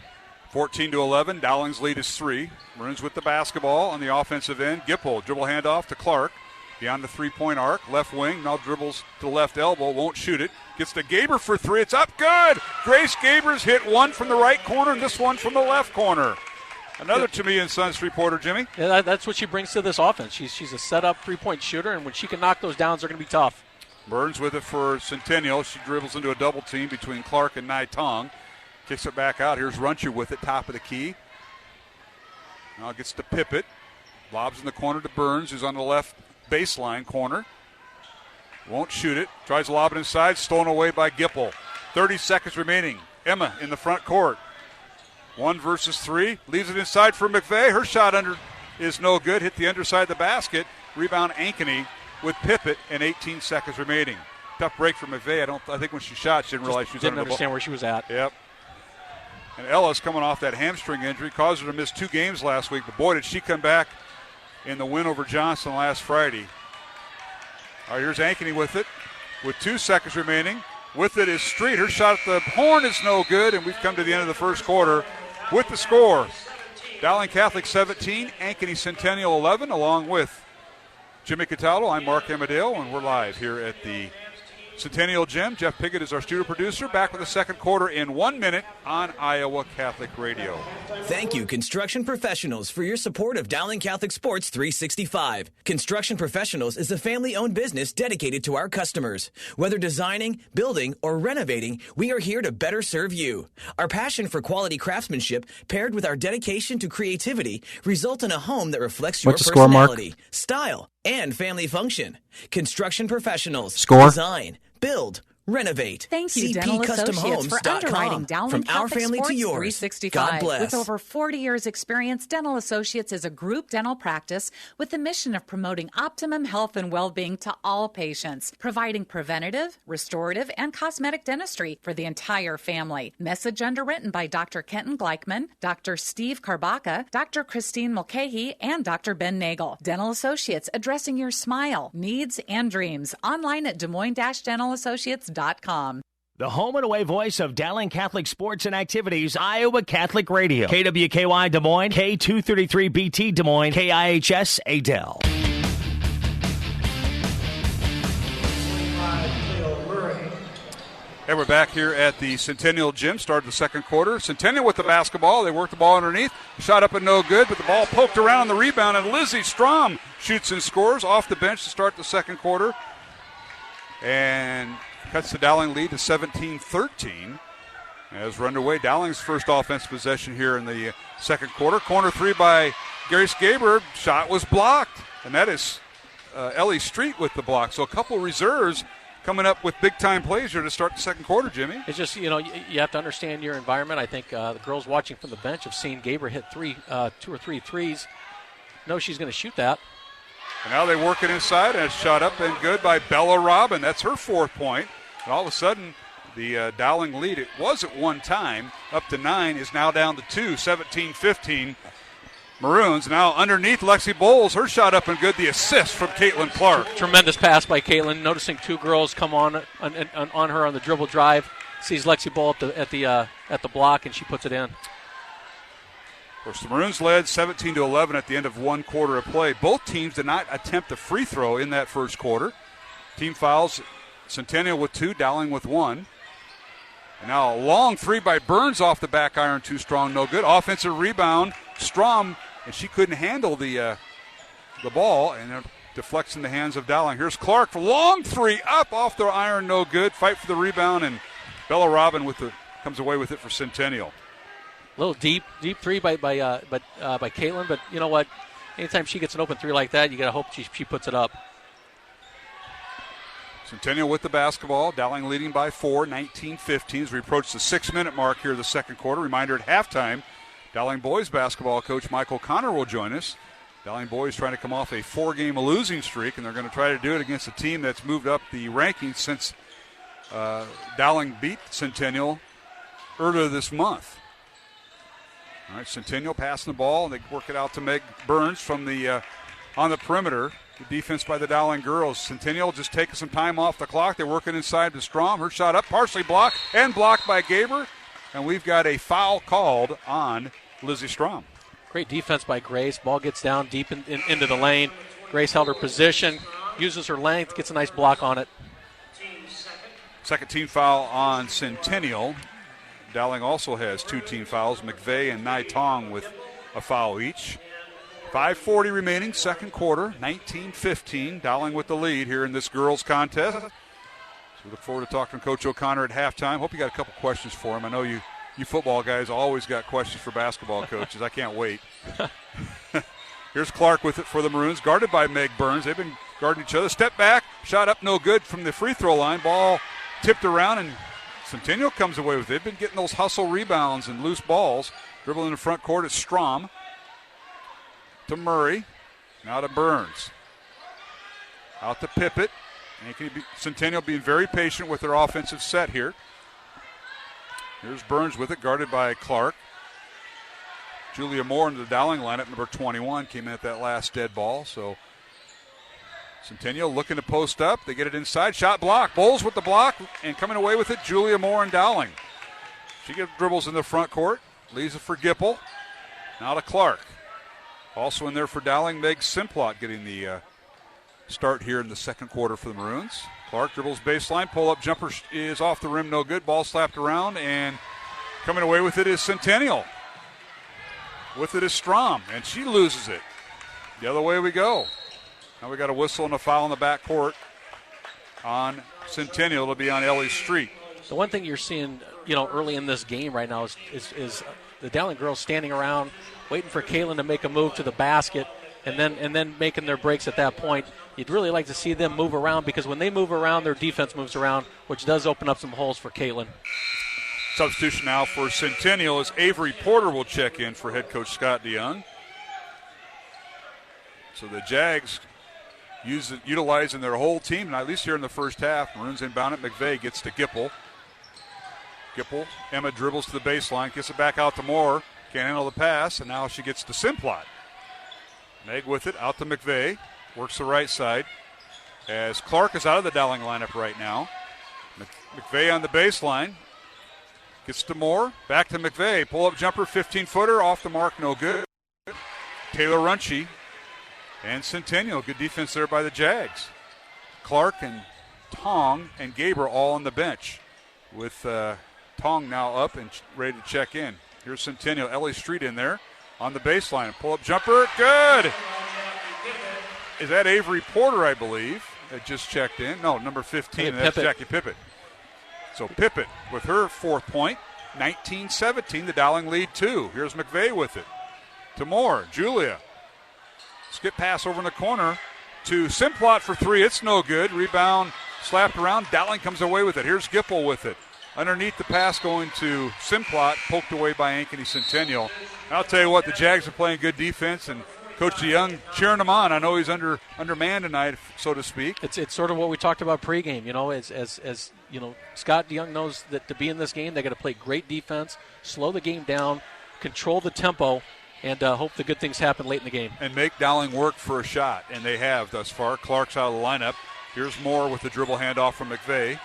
14-11. Dowling's lead is 3. Maroons with the basketball on the offensive end. Gipple, dribble handoff to Clark. Beyond the three-point arc. Left wing, now dribbles to the left elbow. Won't shoot it. Gets to Gaber for 3. It's up, good! Grace Gaber's hit one from the right corner and this one from the left corner. Another to me and Sons three-pointer, Jimmy. Yeah, that's what she brings to this offense. She's a set-up three-point shooter, and when she can knock those down, they're going to be tough. Burns with it for Centennial. She dribbles into a double team between Clark and Nai Tong. Kicks it back out. Here's Runchie with it, top of the key. Now gets to Pippett. Lobs in the corner to Burns, who's on the left baseline corner. Won't shoot it. Tries to lob it inside. Stolen away by Gipple. 30 seconds remaining. Emma in the front court. 1 versus 3. Leaves it inside for McVeigh. Her shot under is no good. Hit the underside of the basket. Rebound Ankeny with Pippett and 18 seconds remaining. Tough break for McVeigh. I think when she shot, she didn't realize she was didn't under the ball. understand where she was at. Yep. And Ella's coming off that hamstring injury. Caused her to miss 2 games last week. But boy, did she come back in the win over Johnson last Friday. All right, here's Ankeny with it with 2 seconds remaining. With it is Street. Her shot at the horn is no good, and we've come to the end of the first quarter with the score. Dowling Catholic 17, Ankeny Centennial 11, along with Jimmy Cataldo. I'm Mark Amadeo, and we're live here at the Centennial Gym. Jeff Piggott is our studio producer. Back with the second quarter in 1 minute on Iowa Catholic Radio. Thank you, Construction Professionals, for your support of Dowling Catholic Sports 365. Construction Professionals is a family-owned business dedicated to our customers. Whether designing, building, or renovating, we are here to better serve you. Our passion for quality craftsmanship, paired with our dedication to creativity, result in a home that reflects your personality, style, and family function. Construction Professionals. Design, build, renovate. Thank you, Dental Associates, for underwriting Dowling From Catholic our family Sports to yours. 365. God bless. With over 40 years' experience, Dental Associates is a group dental practice with the mission of promoting optimum health and well-being to all patients, providing preventative, restorative, and cosmetic dentistry for the entire family. Message underwritten by Dr. Kenton Gleichman, Dr. Steve Karbaka, Dr. Christine Mulcahy, and Dr. Ben Nagel. Dental Associates, addressing your smile, needs, and dreams. Online at DesMoines-DentalAssociates.com. The home and away voice of Dowling Catholic Sports and Activities, Iowa Catholic Radio. KWKY Des Moines, K233BT Des Moines, KIHS Adel. And we're back here at the Centennial Gym. Started the second quarter. Centennial with the basketball. They worked the ball underneath. Shot up and no good, but the ball poked around on the rebound, and Lizzie Strom shoots and scores off the bench to start the second quarter. And cuts the Dowling lead to 17-13. As we're underway, Dowling's first offensive possession here in the second quarter. Corner three by Grace Gaber. Shot was blocked, and that is Ellie Street with the block. So a couple reserves coming up with big-time plays here to start the second quarter, Jimmy. It's just, you have to understand your environment. I think the girls watching from the bench have seen Gaber hit 2 or 3 threes. Know she's going to shoot that. And now they work it inside, and it's shot up and good by Bella Robin. That's her 4th point. And all of a sudden, the Dowling lead, it was at one time, up to 9, is now down to 2, 17-15. Maroons now underneath Lexi Bowles. Her shot up and good. The assist from Caitlin Clark. Tremendous pass by Caitlin. Noticing 2 girls come on her on the dribble drive. Sees Lexi Bowles at the block, and she puts it in. Of course, the Maroons led 17-11 at the end of one quarter of play. Both teams did not attempt a free throw in that first quarter. Team fouls, Centennial with 2, Dowling with 1. And now a long three by Burns off the back iron, too strong, no good. Offensive rebound, Strom, and she couldn't handle the ball, and it deflects in the hands of Dowling. Here's Clark for long three, up off the iron, no good. Fight for the rebound, and Bella Robin comes away with it for Centennial. A little deep three by Caitlin, but you know what? Anytime she gets an open three like that, you got to hope she puts it up. Centennial with the basketball. Dowling leading by 4, 19-15 as we approach the 6-minute mark here of the second quarter. Reminder at halftime, Dowling boys basketball coach Michael Connor will join us. Dowling boys trying to come off a 4-game losing streak, and they're going to try to do it against a team that's moved up the rankings since Dowling beat Centennial earlier this month. All right, Centennial passing the ball, and they work it out to Meg Burns from the on the perimeter. The defense by the Dowling girls. Centennial just taking some time off the clock. They're working inside to Strom. Her shot up, partially blocked, and blocked by Gaber. And we've got a foul called on Lizzie Strom. Great defense by Grace. Ball gets down deep into the lane. Grace held her position, uses her length, gets a nice block on it. Second team foul on Centennial. Dowling also has 2 team fouls. McVeigh and Nai Tong with a foul each. 5:40 remaining, second quarter, 19-15. Dowling with the lead here in this girls' contest. So we look forward to talking to Coach O'Connor at halftime. Hope you got a couple questions for him. I know you football guys always got questions for basketball coaches. I can't wait. Here's Clark with it for the Maroons, guarded by Meg Burns. They've been guarding each other. Step back, shot up no good from the free throw line. Ball tipped around, and Centennial comes away with it. They've been getting those hustle rebounds and loose balls. Dribbling in the front court is Strom. To Murray, now to Burns. Out to Pippett. Centennial being very patient with their offensive set here. Here's Burns with it, guarded by Clark. Julia Moore into the Dowling lineup, number 21, came in at that last dead ball. So Centennial looking to post up. They get it inside. Shot block. Bowles with the block, and coming away with it, Julia Moore and Dowling. She gets dribbles in the front court. Leaves it for Gipple. Now to Clark. Also in there for Dowling, Meg Simplot getting the start here in the second quarter for the Maroons. Clark dribbles baseline, pull-up jumper is off the rim, no good. Ball slapped around, and coming away with it is Centennial. With it is Strom, and she loses it. The other way we go. Now we got a whistle and a foul in the back court on Centennial. It'll be on Ellie Street. The one thing you're seeing, early in this game right now is the Dowling girls standing around, waiting for Caitlin to make a move to the basket, and then making their breaks at that point. You'd really like to see them move around, because when they move around, their defense moves around, which does open up some holes for Caitlin. Substitution now for Centennial as Avery Porter will check in for head coach Scott DeYoung. So the Jags utilizing their whole team, and at least here in the first half. Maroons inbound it. McVeigh gets to Gipple. Emma dribbles to the baseline, gets it back out to Moore. Can't handle the pass, and now she gets to Simplot. Meg with it, out to McVeigh. Works the right side as Clark is out of the Dowling lineup right now. McVeigh on the baseline. Gets to Moore. Back to McVeigh. Pull-up jumper, 15-footer. Off the mark, no good. Taylor Runchie and Centennial. Good defense there by the Jags. Clark and Tong and Gaber all on the bench, with Tong now up and ready to check in. Here's Centennial. Ellie Street in there on the baseline. Pull-up jumper. Good. Is that Avery Porter, I believe, that just checked in? No, number 15. That's Jackie Pippett. So Pippett with her fourth point. 19-17, the Dowling lead 2. Here's McVeigh with it. To Moore. Julia. Skip pass over in the corner to Simplot for 3. It's no good. Rebound slapped around. Dowling comes away with it. Here's Gipple with it. Underneath the pass going to Simplot, poked away by Ankeny Centennial. I'll tell you what, the Jags are playing good defense, and Coach DeYoung cheering him on. I know he's undermanned tonight, so to speak. It's sort of what we talked about pregame. As you know, Scott DeYoung knows that to be in this game, they got to play great defense, slow the game down, control the tempo, and hope the good things happen late in the game. And make Dowling work for a shot, and they have thus far. Clark's out of the lineup. Here's Moore with the dribble handoff from McVeigh.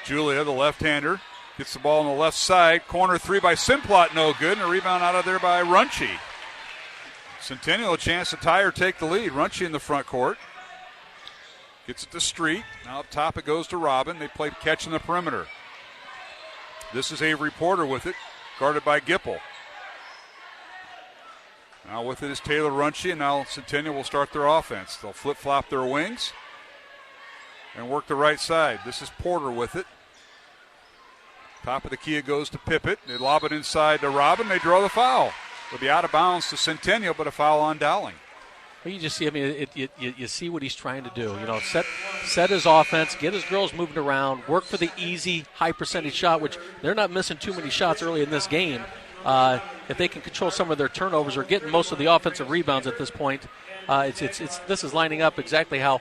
Julia, the left-hander, gets the ball on the left side. Corner 3 by Simplot, no good, and a rebound out of there by Runchie. Centennial a chance to tie or take the lead. Runchie in the front court. Gets it to Street. Now up top it goes to Robin. They play catch in the perimeter. This is Avery Porter with it, guarded by Gipple. Now with it is Taylor Runchie, and now Centennial will start their offense. They'll flip-flop their wings and work the right side. This is Porter with it. Top of the key it goes to Pippett. They lob it inside to Robin. They draw the foul. It'll be out of bounds to Centennial, but a foul on Dowling. Well, you just see, you see what he's trying to do. Set his offense, get his girls moving around, work for the easy, high-percentage shot, which they're not missing too many shots early in this game. If they can control some of their turnovers or getting most of the offensive rebounds at this point, this is lining up exactly how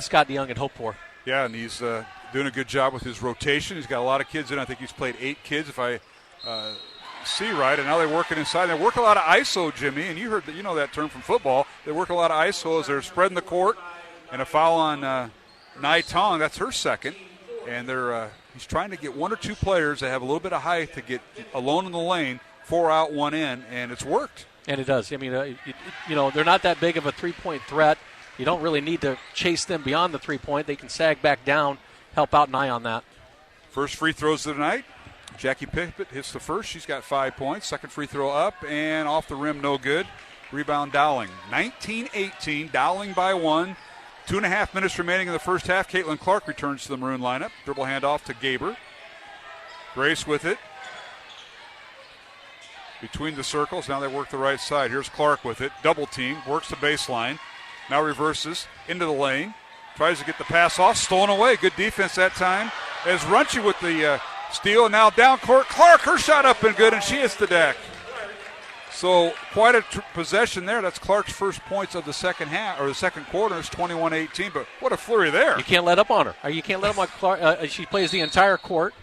Scott DeYoung had hoped for. Yeah, and he's doing a good job with his rotation. He's got a lot of kids in. I think he's played 8 kids, if I see right, and now they're working inside. They work a lot of ISO, Jimmy, and you know that term from football. They work a lot of ISO as they're spreading the court, and a foul on Nai Tong. That's her second, and he's trying to get 1 or 2 players that have a little bit of height to get alone in the lane, 4 out, 1 in, and it's worked. And it does. I mean, they're not that big of a three-point threat. You don't really need to chase them beyond the three-point. They can sag back down, help out Nye on that. First free throws of the night. Jackie Pippett hits the first. She's got 5 points. Second free throw up and off the rim, no good. Rebound Dowling. 19-18, Dowling by 1. 2.5 minutes remaining in the first half. Caitlin Clark returns to the Maroon lineup. Dribble handoff to Gaber. Grace with it. Between the circles. Now they work the right side. Here's Clark with it. Double team. Works the baseline. Now reverses into the lane. Tries to get the pass off. Stolen away. Good defense that time. As Runchie with the steal. Now down court. Clark, her shot up and good, and she hits the deck. So quite a possession there. That's Clark's first points of the second half, or the second quarter. It's 21-18, but what a flurry there. You can't let up on her. You can't let up on Clark. She plays the entire court.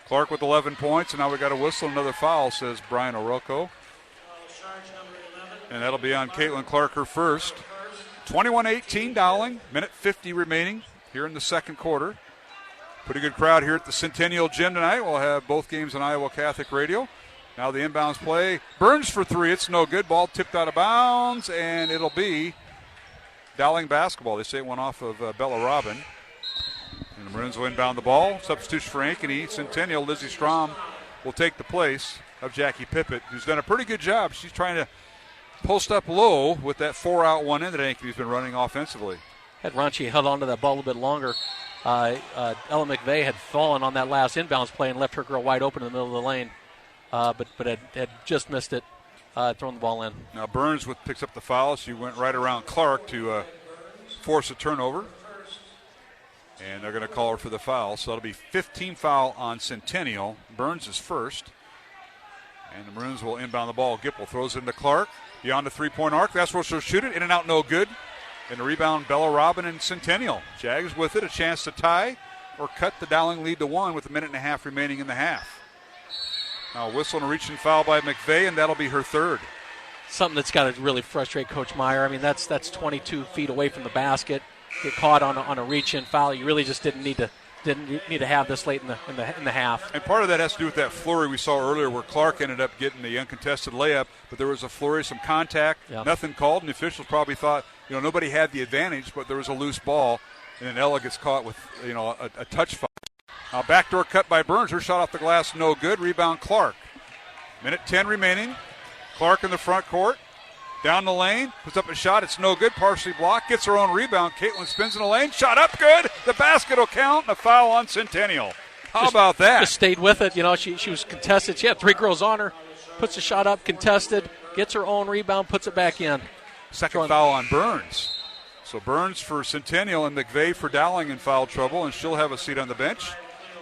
Clark with 11 points, and now we got to whistle another foul, says Brian Orelko. And that'll be on Caitlin Clark, her first. 21-18 Dowling, minute 50 remaining here in the second quarter. Pretty good crowd here at the Centennial Gym tonight. We'll have both games on Iowa Catholic Radio. Now the inbounds play. Burns for 3. It's no good. Ball tipped out of bounds, and it'll be Dowling basketball. They say it went off of Bella Robin. And the Maroons will inbound the ball. Substitution for Ankeny. Centennial, Lizzie Strom will take the place of Jackie Pippett, who's done a pretty good job. She's trying to post up low with that 4 out, 1 in that Ankeny's been running offensively. Had Ranchi held on to that ball a little bit longer. Ella McVeigh had fallen on that last inbounds play and left her girl wide open in the middle of the lane, but had just missed it throwing the ball in. Now Burns picks up the foul. She went right around Clark to force a turnover. And they're going to call her for the foul. So it'll be 15 foul on Centennial. Burns is first. And the Maroons will inbound the ball. Gipple throws it into Clark. Beyond the three-point arc. That's where she'll shoot it. In and out, no good. And the rebound, Bella Robin and Centennial. Jags with it. A chance to tie or cut the Dowling lead to 1 with a minute and a half remaining in the half. Now a whistle and a reaching foul by McVeigh, and that'll be her third. Something that's got to really frustrate Coach Meyer. I mean, that's 22 feet away from the basket. Get caught on a reach-in foul. You really just didn't need to have this late in the half. And part of that has to do with that flurry we saw earlier where Clark ended up getting the uncontested layup, but there was a flurry, some contact, nothing called, and the officials probably thought, nobody had the advantage, but there was a loose ball, and then Ella gets caught with, a touch foul. Now backdoor cut by Burns. Her shot off the glass, no good. Rebound Clark. Minute 10 remaining. Clark in the front court. Down the lane, puts up a shot. It's no good. Partially blocked. Gets her own rebound. Caitlin spins in the lane. Shot up good. The basket will count. And a foul on Centennial. How about that? Just stayed with it. She was contested. She had 3 girls on her. Puts the shot up, contested. Gets her own rebound, puts it back in. Second foul on Burns. So Burns for Centennial and McVeigh for Dowling in foul trouble, and she'll have a seat on the bench.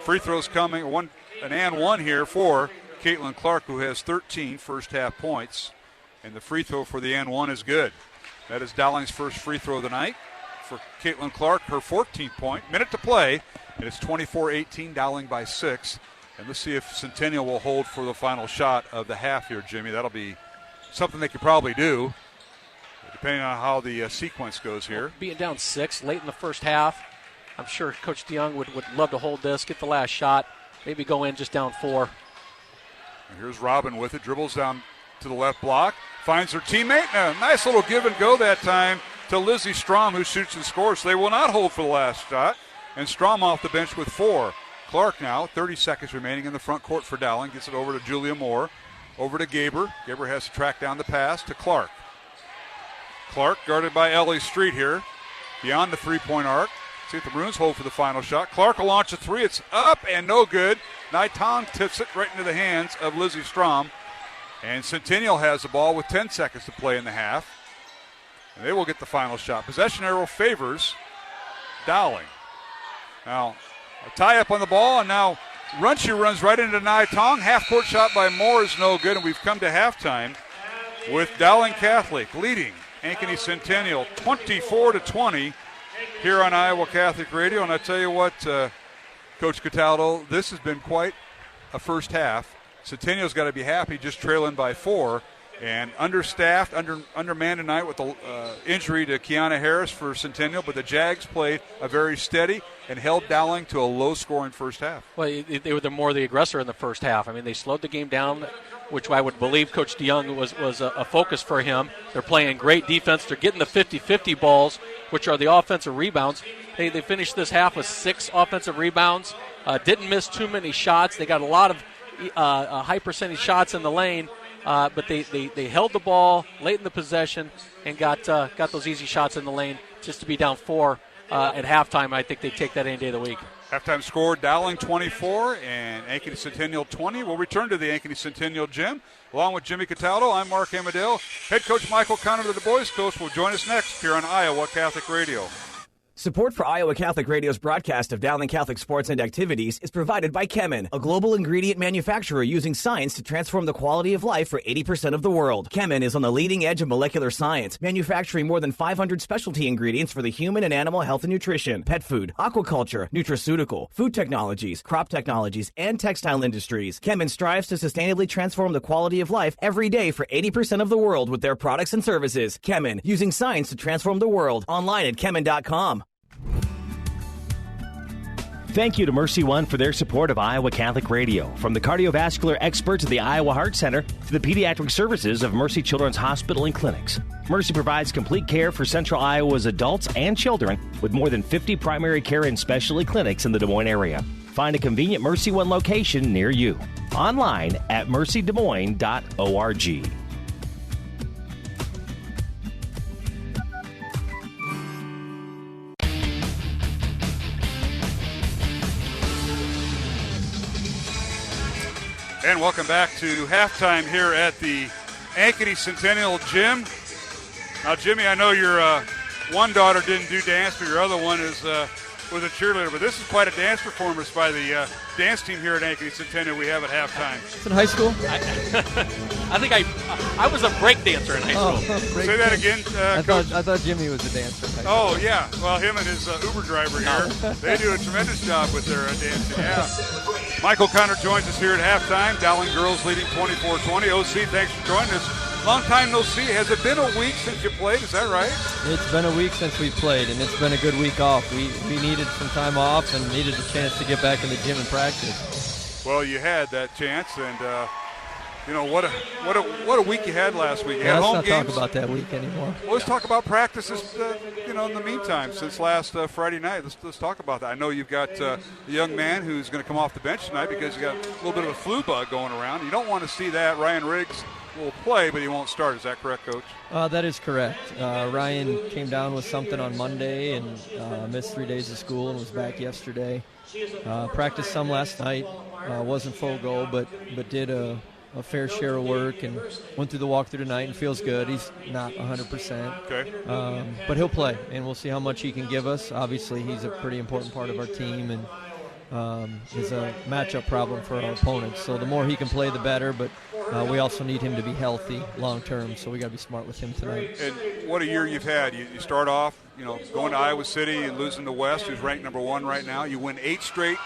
Free throws coming. An and one here for Caitlin Clark, who has 13 first half points. And the free throw for the and one is good. That is Dowling's first free throw of the night. For Caitlin Clark, her 14th point. Minute to play, and it's 24-18, Dowling by 6. And let's see if Centennial will hold for the final shot of the half here, Jimmy. That'll be something they could probably do, depending on how the sequence goes here. Being down 6 late in the first half, I'm sure Coach DeYoung would love to hold this, get the last shot, maybe go in just down 4. And here's Robin with it, dribbles down to the left block, finds her teammate, and a nice little give and go that time to Lizzie Strom, who shoots and scores. So they will not hold for the last shot, and Strom off the bench with 4. Clark now, 30 seconds remaining in the front court for Dowling, gets it over to Julia Moore, over to Gaber. Gaber has to track down the pass to Clark. Clark guarded by Ellie Street here, beyond the three-point arc. See if the Maroons hold for the final shot. Clark will launch a 3. It's up and no good. Naitong tips it right into the hands of Lizzie Strom. And Centennial has the ball with 10 seconds to play in the half. And they will get the final shot. Possession arrow favors Dowling. Now, a tie-up on the ball, and now Runchie runs right into Naitong. Half-court shot by Moore is no good, and we've come to halftime with Dowling Catholic leading Ankeny Centennial 24-20 here on Iowa Catholic Radio. And I tell you what, Coach Cataldo, this has been quite a first half. Centennial's got to be happy just trailing by 4. And understaffed, undermanned tonight with the injury to Kiana Harris for Centennial, but the Jags played a very steady and held Dowling to a low-scoring first half. Well, they were more the aggressor in the first half. I mean, they slowed the game down, which I would believe Coach DeYoung was a focus for him. They're playing great defense. They're getting the 50-50 balls, which are the offensive rebounds. They finished this half with 6 offensive rebounds. Didn't miss too many shots. They got a lot of high percentage shots in the lane. But they held the ball late in the possession and got those easy shots in the lane just to be down 4 at halftime. I think they take that any day of the week. Halftime score, Dowling 24 and Ankeny Centennial 20. We'll return to the Ankeny Centennial gym. Along with Jimmy Cataldo, I'm Mark Amadale. Head coach Michael Connor, the boys coach, will join us next here on Iowa Catholic Radio. Support for Iowa Catholic Radio's broadcast of Dowling Catholic sports and activities is provided by Kemin, a global ingredient manufacturer using science to transform the quality of life for 80% of the world. Kemin is on the leading edge of molecular science, manufacturing more than 500 specialty ingredients for the human and animal health and nutrition, pet food, aquaculture, nutraceutical, food technologies, crop technologies, and textile industries. Kemin strives to sustainably transform the quality of life every day for 80% of the world with their products and services. Kemin, using science to transform the world. Online at Kemin.com. Thank you to Mercy One for their support of Iowa Catholic Radio. From the cardiovascular experts of the Iowa Heart Center to the pediatric services of Mercy Children's Hospital and Clinics, Mercy provides complete care for Central Iowa's adults and children with more than 50 primary care and specialty clinics in the Des Moines area. Find a convenient Mercy One location near you. Online at mercydesmoines.org. And welcome back to halftime here at the Ankeny Centennial Gym. Now, Jimmy, I know your one daughter didn't do dance, but your other one was a cheerleader. But this is quite a dance performance by the dance team here at Ankeny Centennial we have at halftime. It's in high school? I think I was a break dancer in high school. Say that again, Coach. I thought Jimmy was a dancer in high school. Oh, yeah. Well, him and his Uber driver here, they do a tremendous job with their dancing. Yeah. Michael Connor joins us here at halftime. Dowling girls leading 24-20. OC, thanks for joining us. Long time no see. Has it been a week since you played? Is that right? It's been a week since we played, and it's been a good week off. We needed some time off and needed a chance to get back in the gym and practice. Well, you had that chance, and what a week you had last week. You had let's home not games. talk about that week anymore. Well, let's talk about practices. In the meantime, since last Friday night, let's talk about that. I know you've got a young man who's going to come off the bench tonight because you got a little bit of a flu bug going around. You don't want to see that. Ryan Riggs will play, but he won't start. Is that correct, Coach? That is correct. Ryan came down with something on Monday and missed 3 days of school and was back yesterday. Practiced some last night. Wasn't full go, but did a fair share of work and went through the walkthrough tonight and feels good. He's not 100%. Okay. But he'll play, and we'll see how much he can give us. Obviously, he's a pretty important part of our team and is a matchup problem for our opponents. So the more he can play, the better, but we also need him to be healthy long term, so we got to be smart with him tonight. And what a year you've had. You start off, going to Iowa City and losing to West, who's ranked number 1 right now. You win 8 straight,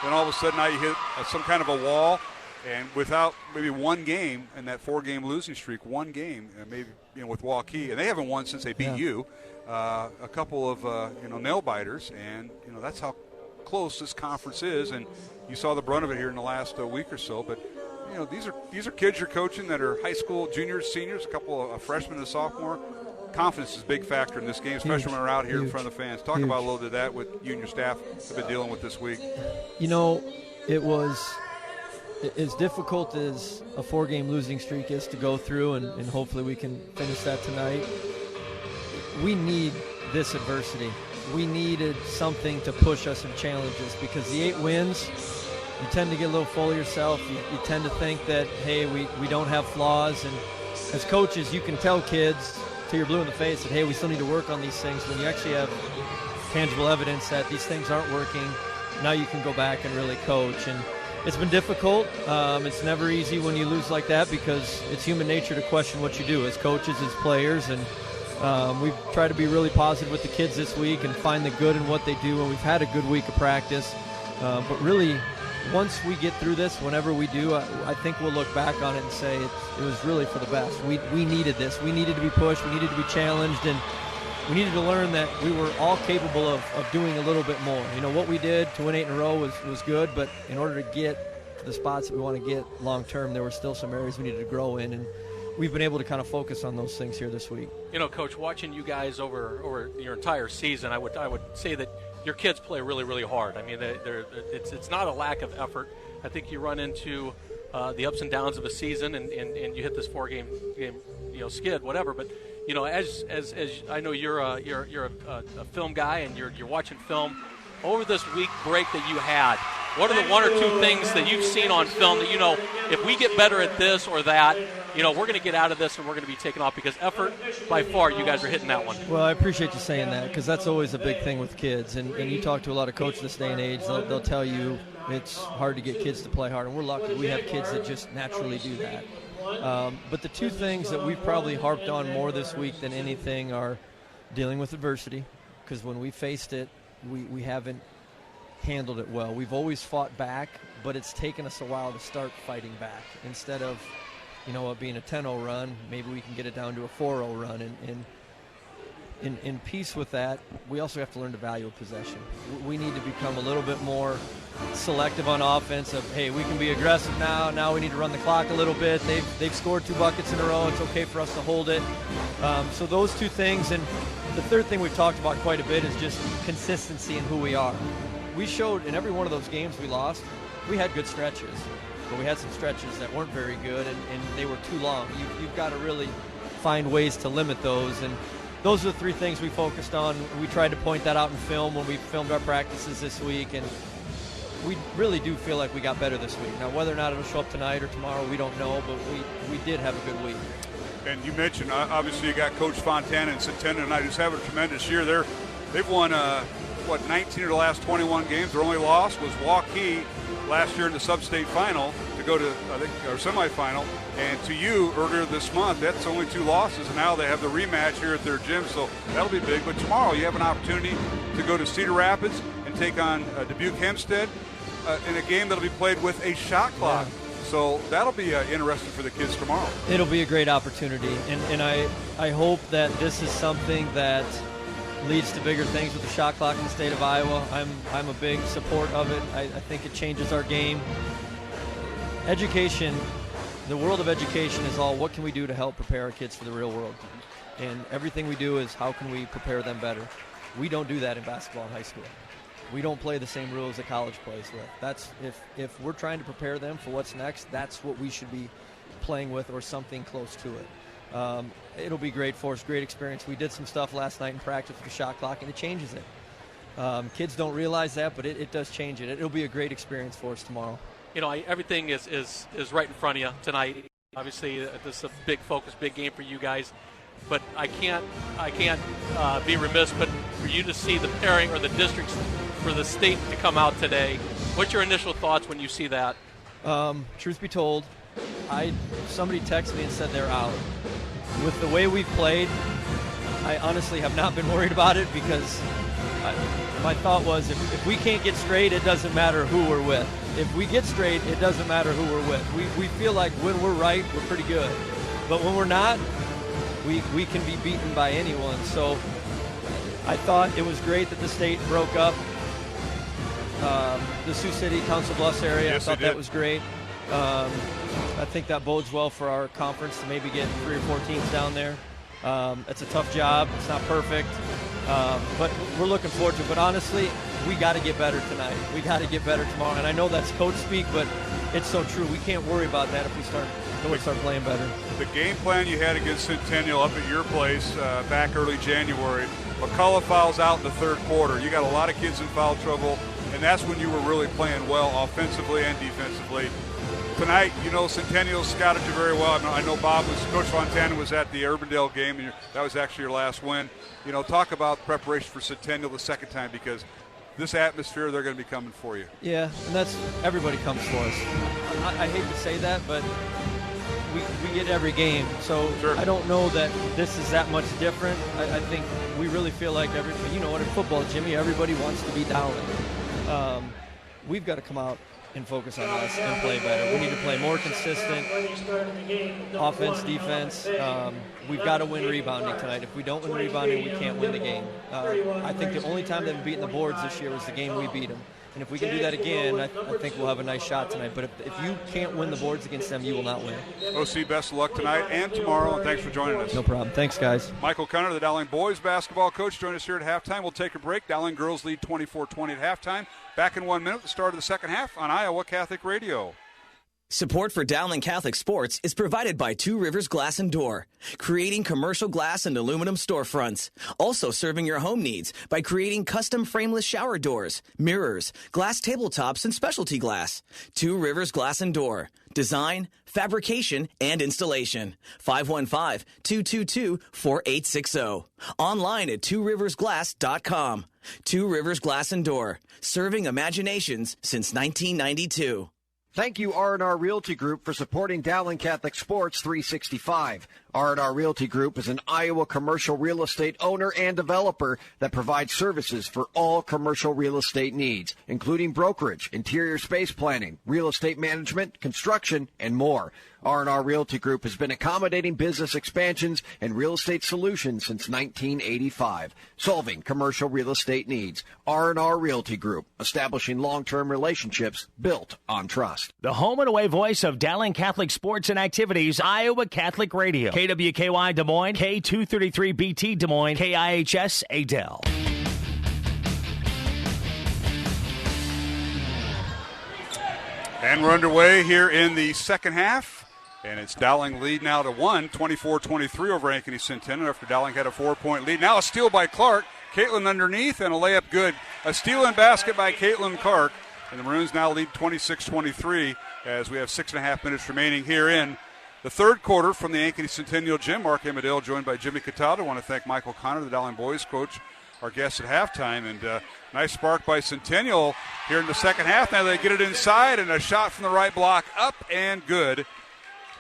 then all of a sudden now you hit some kind of a wall, and without maybe one game in that 4-game losing streak, one game, maybe with Waukee, and they haven't won since they beat you. A couple of nail biters, and that's how close this conference is, and you saw the brunt of it here in the last week or so. But these are kids you're coaching that are high school juniors, seniors, a couple of freshmen and a sophomore. Confidence is a big factor in this game, especially when we're out here in front of the fans. Talk about a little bit of that with you and your staff have been dealing with this week. It was as difficult as a 4-game losing streak is to go through, and hopefully we can finish that tonight. We need this adversity. We needed something to push us and challenge us, because the 8 wins, you tend to get a little full of yourself. You tend to think that, hey, we don't have flaws. And as coaches, you can tell kids till you're blue in the face that, hey, we still need to work on these things. When you actually have tangible evidence that these things aren't working, now you can go back and really coach. And it's been difficult. It's never easy when you lose like that, because it's human nature to question what you do as coaches, as players. And we've tried to be really positive with the kids this week and find the good in what they do, and we've had a good week of practice. But really, once we get through this, whenever we do, I think we'll look back on it and say it was really for the best. We needed this. We needed to be pushed. We needed to be challenged, and we needed to learn that we were all capable of doing a little bit more. What we did to win 8 in a row was good, but in order to get to the spots that we want to get long term, there were still some areas we needed to grow in, and we've been able to kind of focus on those things here this week. Coach, watching you guys over your entire season, I would say that your kids play really, really hard. I mean, it's not a lack of effort. I think you run into the ups and downs of a season, and you hit this 4-game skid, whatever. But as I know you're a film guy, and you're watching film. Over this week break that you had, what are the 1 or 2 things that you've seen on film that if we get better at this or that, we're going to get out of this and we're going to be taken off? Because effort, by far, you guys are hitting that one. Well, I appreciate you saying that, because that's always a big thing with kids. And you talk to a lot of coaches this day and age, they'll tell you it's hard to get kids to play hard. And we're lucky. We have kids that just naturally do that. But the 2 things that we've probably harped on more this week than anything are dealing with adversity, because when we faced it, we haven't handled it well. We've always fought back, but it's taken us a while to start fighting back. Instead of, it being a 10-0 run, maybe we can get it down to a 4-0 run. And in peace with that, we also have to learn to value possession. We need to become a little bit more selective on offense of, hey, we can be aggressive now we need to run the clock a little bit. They've scored 2 buckets in a row. It's okay for us to hold it. So those 2 things. And the third thing we've talked about quite a bit is just consistency in who we are. We showed in every one of those games we lost, we had good stretches, but we had some stretches that weren't very good, and they were too long. You've got to really find ways to limit those, and those are the 3 things we focused on. We tried to point that out in film when we filmed our practices this week, and we really do feel like we got better this week. Now, whether or not it'll show up tonight or tomorrow, we don't know, but we did have a good week. And you mentioned, obviously, you got Coach Fontana and Centennial tonight, who's having a tremendous year. They've won, 19 of the last 21 games. Their only loss was Waukee last year in the sub-state final to go to, I think, our semifinal. And to you, earlier this month, that's only 2 losses, and now they have the rematch here at their gym, so that'll be big. But tomorrow you have an opportunity to go to Cedar Rapids and take on Dubuque Hempstead in a game that'll be played with a shot clock. Yeah. So that'll be interesting for the kids tomorrow. It'll be a great opportunity, and I hope that this is something that leads to bigger things with the shot clock in the state of Iowa. I'm a big support of it. I think it changes our game. Education, the world of education is all what can we do to help prepare our kids for the real world. And everything we do is how can we prepare them better. We don't do that in basketball in high school. We don't play the same rules that college plays with. That's if we're trying to prepare them for what's next, that's what we should be playing with or something close to it. It'll be great for us, great experience. We did some stuff last night in practice with the shot clock, and it changes it. Kids don't realize that, but it does change it. It'll be a great experience for us tomorrow. You know, everything is right in front of you tonight. Obviously, this is a big focus, big game for you guys. But I can't be remiss, but for you to see the pairing or the districts for the state to come out today. What's your initial thoughts when you see that? Truth be told, somebody texted me and said they're out. With the way we've played, I honestly have not been worried about it because my thought was if we can't get straight, it doesn't matter who we're with. If we get straight, it doesn't matter who we're with. We feel like when we're right, we're pretty good. But when we're not, we can be beaten by anyone. So I thought it was great that the state broke up the Sioux City, Council Bluffs area. Yes, I thought that was great. I think that bodes well for our conference to maybe get 3 or 4 teams down there. It's a tough job. It's not perfect. But we're looking forward to it. But honestly, we got to get better tonight. We got to get better tomorrow. And I know that's coach speak, but it's so true. We can't worry about that if we start playing better. The game plan you had against Centennial up at your place back early January, McCullough fouls out in the third quarter. You got a lot of kids in foul trouble, and that's when you were really playing well offensively and defensively. Tonight, you know, Centennial scouted you very well. I know Coach Fontana was at the Urbandale game, and that was actually your last win. You know, talk about preparation for Centennial the second time, because this atmosphere, they're going to be coming for you. Yeah, and everybody comes for us. I hate to say that, but we get every game. So sure. I don't know that this is that much different. I think we really feel like you know what, in football, Jimmy, everybody wants to be Dowling. We've got to come out and focus on us and play better. We need to play more consistent offense, defense. We've got to win rebounding tonight. If we don't win rebounding, we can't win the game. I think the only time they've beaten the boards this year was the game we beat them. And if we can do that again, I think we'll have a nice shot tonight. But if you can't win the boards against them, you will not win. OC, best of luck tonight and tomorrow, and thanks for joining us. No problem. Thanks, guys. Michael Cunner, the Dowling boys basketball coach, joined us here at halftime. We'll take a break. Dowling girls lead 24-20 at halftime. Back in 1 minute, the start of the second half on Iowa Catholic Radio. Support for Dowling Catholic Sports is provided by Two Rivers Glass and Door, creating commercial glass and aluminum storefronts. Also serving your home needs by creating custom frameless shower doors, mirrors, glass tabletops, and specialty glass. Two Rivers Glass and Door. Design, fabrication, and installation. 515-222-4860. Online at tworiversglass.com. Two Rivers Glass and Door. Serving imaginations since 1992. Thank you, R&R Realty Group, for supporting Dowling Catholic Sports 365. R&R Realty Group is an Iowa commercial real estate owner and developer that provides services for all commercial real estate needs, including brokerage, interior space planning, real estate management, construction, and more. R&R Realty Group has been accommodating business expansions and real estate solutions since 1985, solving commercial real estate needs. R&R Realty Group, establishing long-term relationships built on trust. The home and away voice of Dowling Catholic Sports and Activities, Iowa Catholic Radio. KWKY Des Moines, K233BT Des Moines, KIHS Adel. And we're underway here in the second half. And it's Dowling lead now to 24-23 over Ankeny Centennial after Dowling had a 4-point lead. Now a steal by Clark. Caitlin underneath and a layup good. A steal and basket by Caitlin Clark. And the Maroons now lead 26-23 as we have 6.5 minutes remaining here in The third quarter from the Ankeny Centennial Gym. Mark Amadale joined by Jimmy Cataldo. I want to thank Michael Connor, the Dowling boys coach, our guest at halftime. And nice spark by Centennial here in the second half. Now they get it inside, and a shot from the right block up and good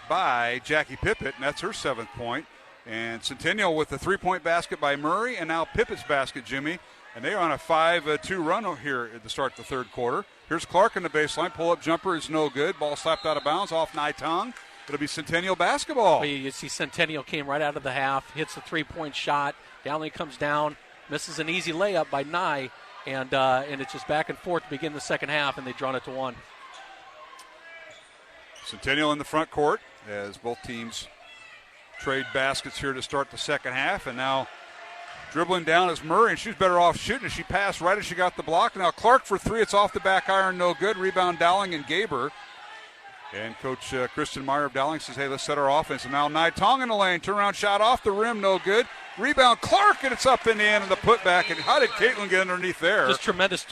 by Jackie Pippett, and that's her 7th point. And Centennial with the 3-point basket by Murray, and now Pippett's basket, Jimmy. And they are on a 5-2 run here at the start of the third quarter. Here's Clark in the baseline. Pull-up jumper is no good. Ball slapped out of bounds off Naitong. It'll be Centennial basketball. You see Centennial came right out of the half, hits a 3-point shot. Dowling comes down, misses an easy layup by Nye, and it's just back and forth to begin the second half, and they've drawn it to 1. Centennial in the front court as both teams trade baskets here to start the second half. And now dribbling down is Murray, and she's better off shooting. She passed right as she got the block. Now Clark for 3. It's off the back iron, no good. Rebound Dowling and Gaber. And Coach Kristen Meyer of Dowling says, hey, let's set our offense. And now Naitong in the lane. Turnaround shot off the rim, no good. Rebound Clark, and it's up in the end of the putback. And how did Caitlin get underneath there? Just tremendous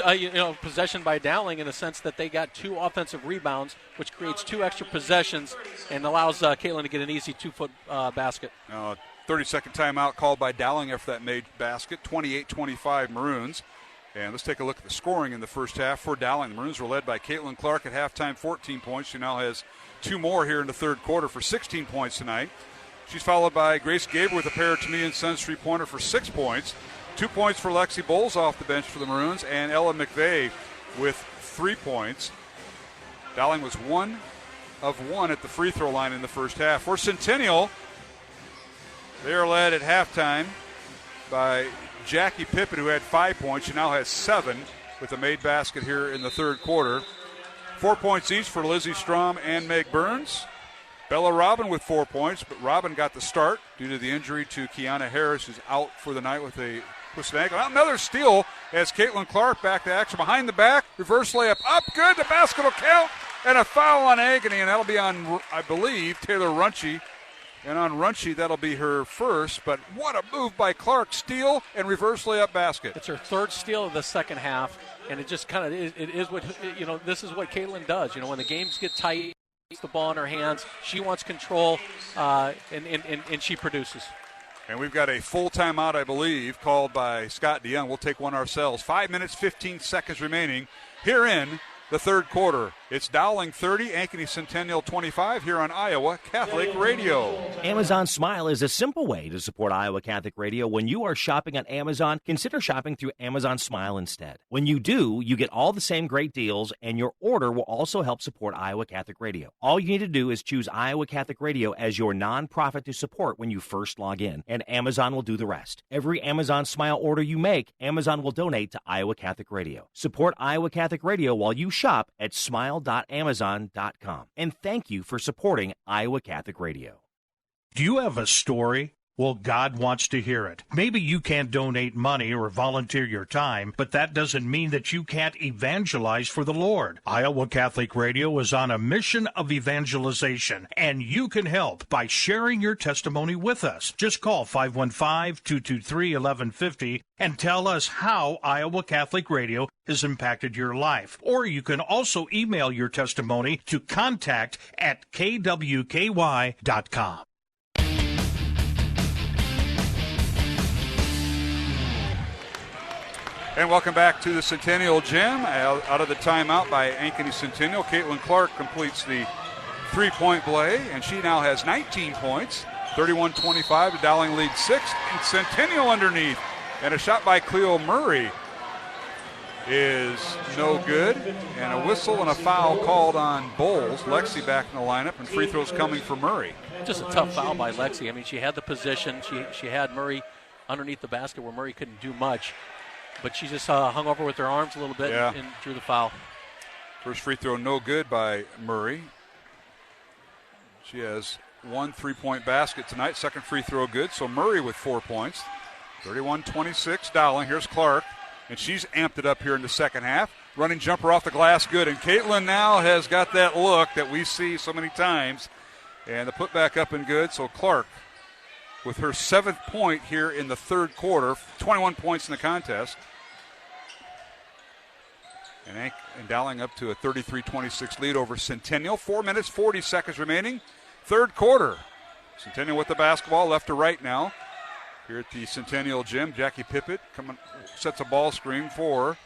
possession by Dowling in the sense that they got 2 offensive rebounds, which creates 2 extra possessions and allows Caitlin to get an easy 2-foot basket. 30-second timeout called by Dowling after that made basket. 28-25 Maroons. And let's take a look at the scoring in the first half for Dowling. The Maroons were led by Caitlin Clark at halftime, 14 points. She now has 2 more here in the third quarter for 16 points tonight. She's followed by Grace Gaber with a pair of Tamiya and Sons 3-pointer for 6 points. 2 points for Lexi Bowles off the bench for the Maroons, and Ella McVeigh with 3 points. Dowling was 1 of 1 at the free throw line in the first half. For Centennial, they are led at halftime by Jackie Pippett, who had 5 points. She now has 7 with a made basket here in the third quarter. 4 points each for Lizzie Strom and Meg Burns. Bella Robin with 4 points, but Robin got the start due to the injury to Kiana Harris, who's out for the night with a twisted ankle. Another steal as Caitlin Clark back to action behind the back. Reverse layup up, good. The basket will count, and a foul on Ankeny, and that'll be on, I believe, Taylor Runchie. And on Runchie, that'll be her first. But what a move by Clark. Steal and reverse layup basket. It's her 3rd steal of the second half, and it just kind of it is what, this is what Caitlin does. When the games get tight, the ball in her hands, she wants control, and she produces. And we've got a full timeout, I believe, called by Scott DeYoung. We'll take one ourselves. 5 minutes, 15 seconds remaining here in the third quarter. It's Dowling 30, Ankeny Centennial 25 here on Iowa Catholic Radio. Amazon Smile is a simple way to support Iowa Catholic Radio. When you are shopping on Amazon, consider shopping through Amazon Smile instead. When you do, you get all the same great deals, and your order will also help support Iowa Catholic Radio. All you need to do is choose Iowa Catholic Radio as your nonprofit to support when you first log in, and Amazon will do the rest. Every Amazon Smile order you make, Amazon will donate to Iowa Catholic Radio. Support Iowa Catholic Radio while you shop at smile.amazon.com. And thank you for supporting Iowa Catholic Radio. Do you have a story? Well, God wants to hear it. Maybe you can't donate money or volunteer your time, but that doesn't mean that you can't evangelize for the Lord. Iowa Catholic Radio is on a mission of evangelization, and you can help by sharing your testimony with us. Just call 515-223-1150 and tell us how Iowa Catholic Radio has impacted your life. Or you can also email your testimony to contact@kwky.com. And welcome back to the Centennial Gym. Out of the timeout by Ankeny Centennial, Caitlin Clark completes the three-point play, and she now has 19 points. 31-25, the Dowling leads 6, and Centennial underneath. And a shot by Cleo Murray is no good, and a whistle and a foul called on Bowles. Lexi back in the lineup, and free throws coming for Murray. Just a tough foul by Lexi. I mean, she had the position. She had Murray underneath the basket where Murray couldn't do much. But she just hung over with her arms a little bit and drew the foul. First free throw no good by Murray. She has 1 3-point basket tonight. Second free throw good. So Murray with 4 points. 31-26 Dowling. Here's Clark. And she's amped it up here in the second half. Running jumper off the glass good. And Caitlin now has got that look that we see so many times. And the putback up and good. So Clark with her 7th point here in the third quarter, 21 points in the contest. And Dowling up to a 33-26 lead over Centennial. 4 minutes, 40 seconds remaining. third quarter. Centennial with the basketball, left to right now. Here at the Centennial Gym, Jackie Pippett sets a ball screen for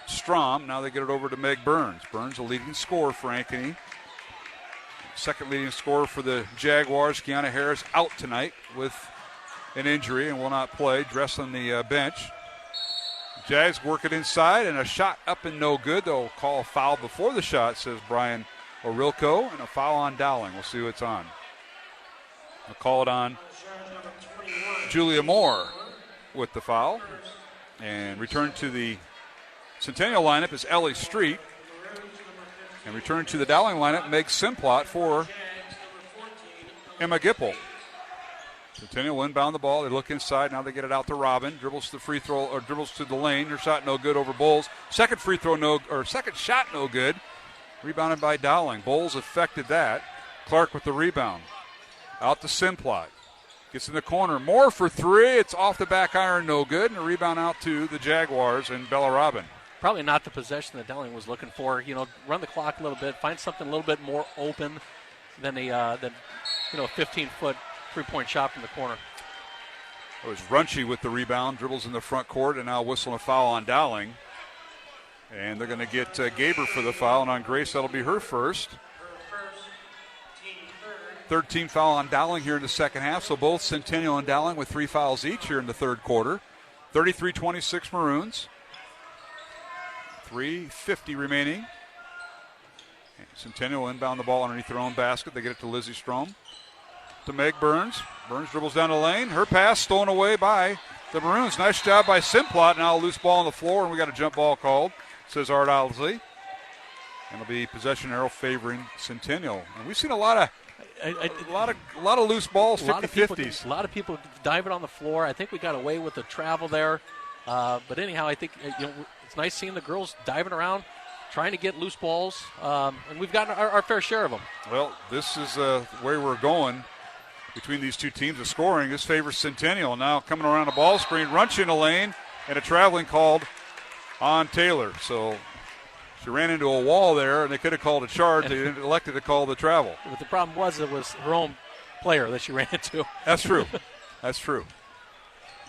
Strom. Now they get it over to Meg Burns. Burns, a leading scorer for Ankeny. Second leading scorer for the Jaguars. Kiana Harris out tonight with an injury and will not play. Dressed on the bench. Jags work it inside, and a shot up and no good. They'll call a foul before the shot, says Brian Orilko, and a foul on Dowling. We'll see who it's on. They'll call it on Julia Moore with the foul. And return to the Centennial lineup is Ellie Street. And return to the Dowling lineup, Meg Simplot for Emma Gipple. Centennial inbound the ball. They look inside. Now they get it out to Robin. Dribbles to the free throw, or dribbles to the lane. Her shot no good over Bowles. Second shot no good. Rebounded by Dowling. Bowles affected that. Clark with the rebound. Out to Simplot. Gets in the corner. Moore for three. It's off the back iron, no good. And a rebound out to the Jaguars and Bella Robin. Probably not the possession that Dowling was looking for. Run the clock a little bit. Find something a little bit more open than a 15-foot three-point shot from the corner. It was Runchy with the rebound. Dribbles in the front court and now whistling a foul on Dowling. And they're going to get Gaber for the foul. And on Grace, that'll be her first. Third team foul on Dowling here in the second half. So both Centennial and Dowling with 3 fouls each here in the third quarter. 33-26 Maroons. 3:50 remaining. Centennial inbound the ball underneath their own basket. They get it to Lizzie Strom. To Meg Burns. Burns dribbles down the lane. Her pass stolen away by the Maroons. Nice job by Simplot. Now a loose ball on the floor, and we got a jump ball called, says Art Owsley. And it'll be possession arrow favoring Centennial. And we've seen a lot of loose balls, 50-50s. A lot of people diving on the floor. I think we got away with the travel there. But anyhow, I think it's nice seeing the girls diving around, trying to get loose balls. And we've gotten our fair share of them. Well, this is where we're going between these two teams. The scoring, this favors Centennial. Now coming around the ball screen, Runch in the lane, and a traveling called on Taylor. So she ran into a wall there, and they could have called a charge. They elected to call the travel. But the problem was it was her own player that she ran into. That's true. That's true.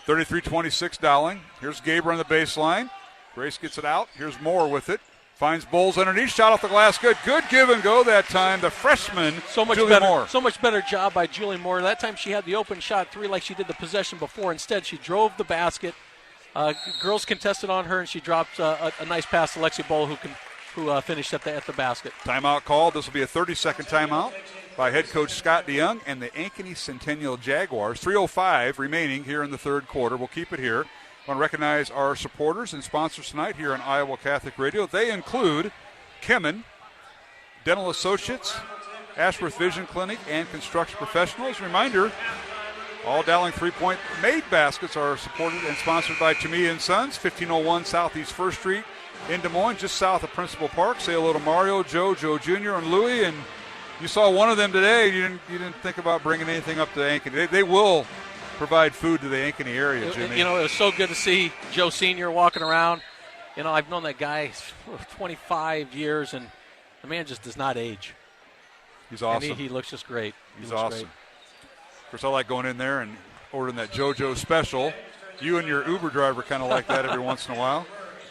33-26 Dowling. Here's Gaber on the baseline. Grace gets it out. Here's Moore with it. Finds Bowles underneath. Shot off the glass. Good give and go that time. The freshman, Julie Moore. So much better job by Julie Moore. That time she had the open shot three like she did the possession before. Instead, she drove the basket. Girls contested on her, and she dropped a nice pass to Lexi Bowl, who finished at the basket. Timeout called. This will be a 30-second timeout by head coach Scott DeYoung and the Ankeny Centennial Jaguars. 3:05 remaining here in the third quarter. We'll keep it here. I want to recognize our supporters and sponsors tonight here on Iowa Catholic Radio. They include Kemen, Dental Associates, Ashworth Vision Clinic, and Construction Professionals. Reminder, all Dowling three-point made baskets are supported and sponsored by Toomey & Sons, 1501 Southeast 1st Street in Des Moines, just south of Principal Park. Say hello to Mario, Joe Jr., and Louie. And you saw one of them today. You didn't think about bringing anything up to Ankeny. They will provide food to the Ankeny area, Jimmy. It was so good to see Joe Sr. walking around. I've known that guy for 25 years, and the man just does not age. He's awesome. And he looks just great. He's awesome. Of course, I like going in there and ordering that JoJo special. You and your Uber driver kind of like that every once in a while.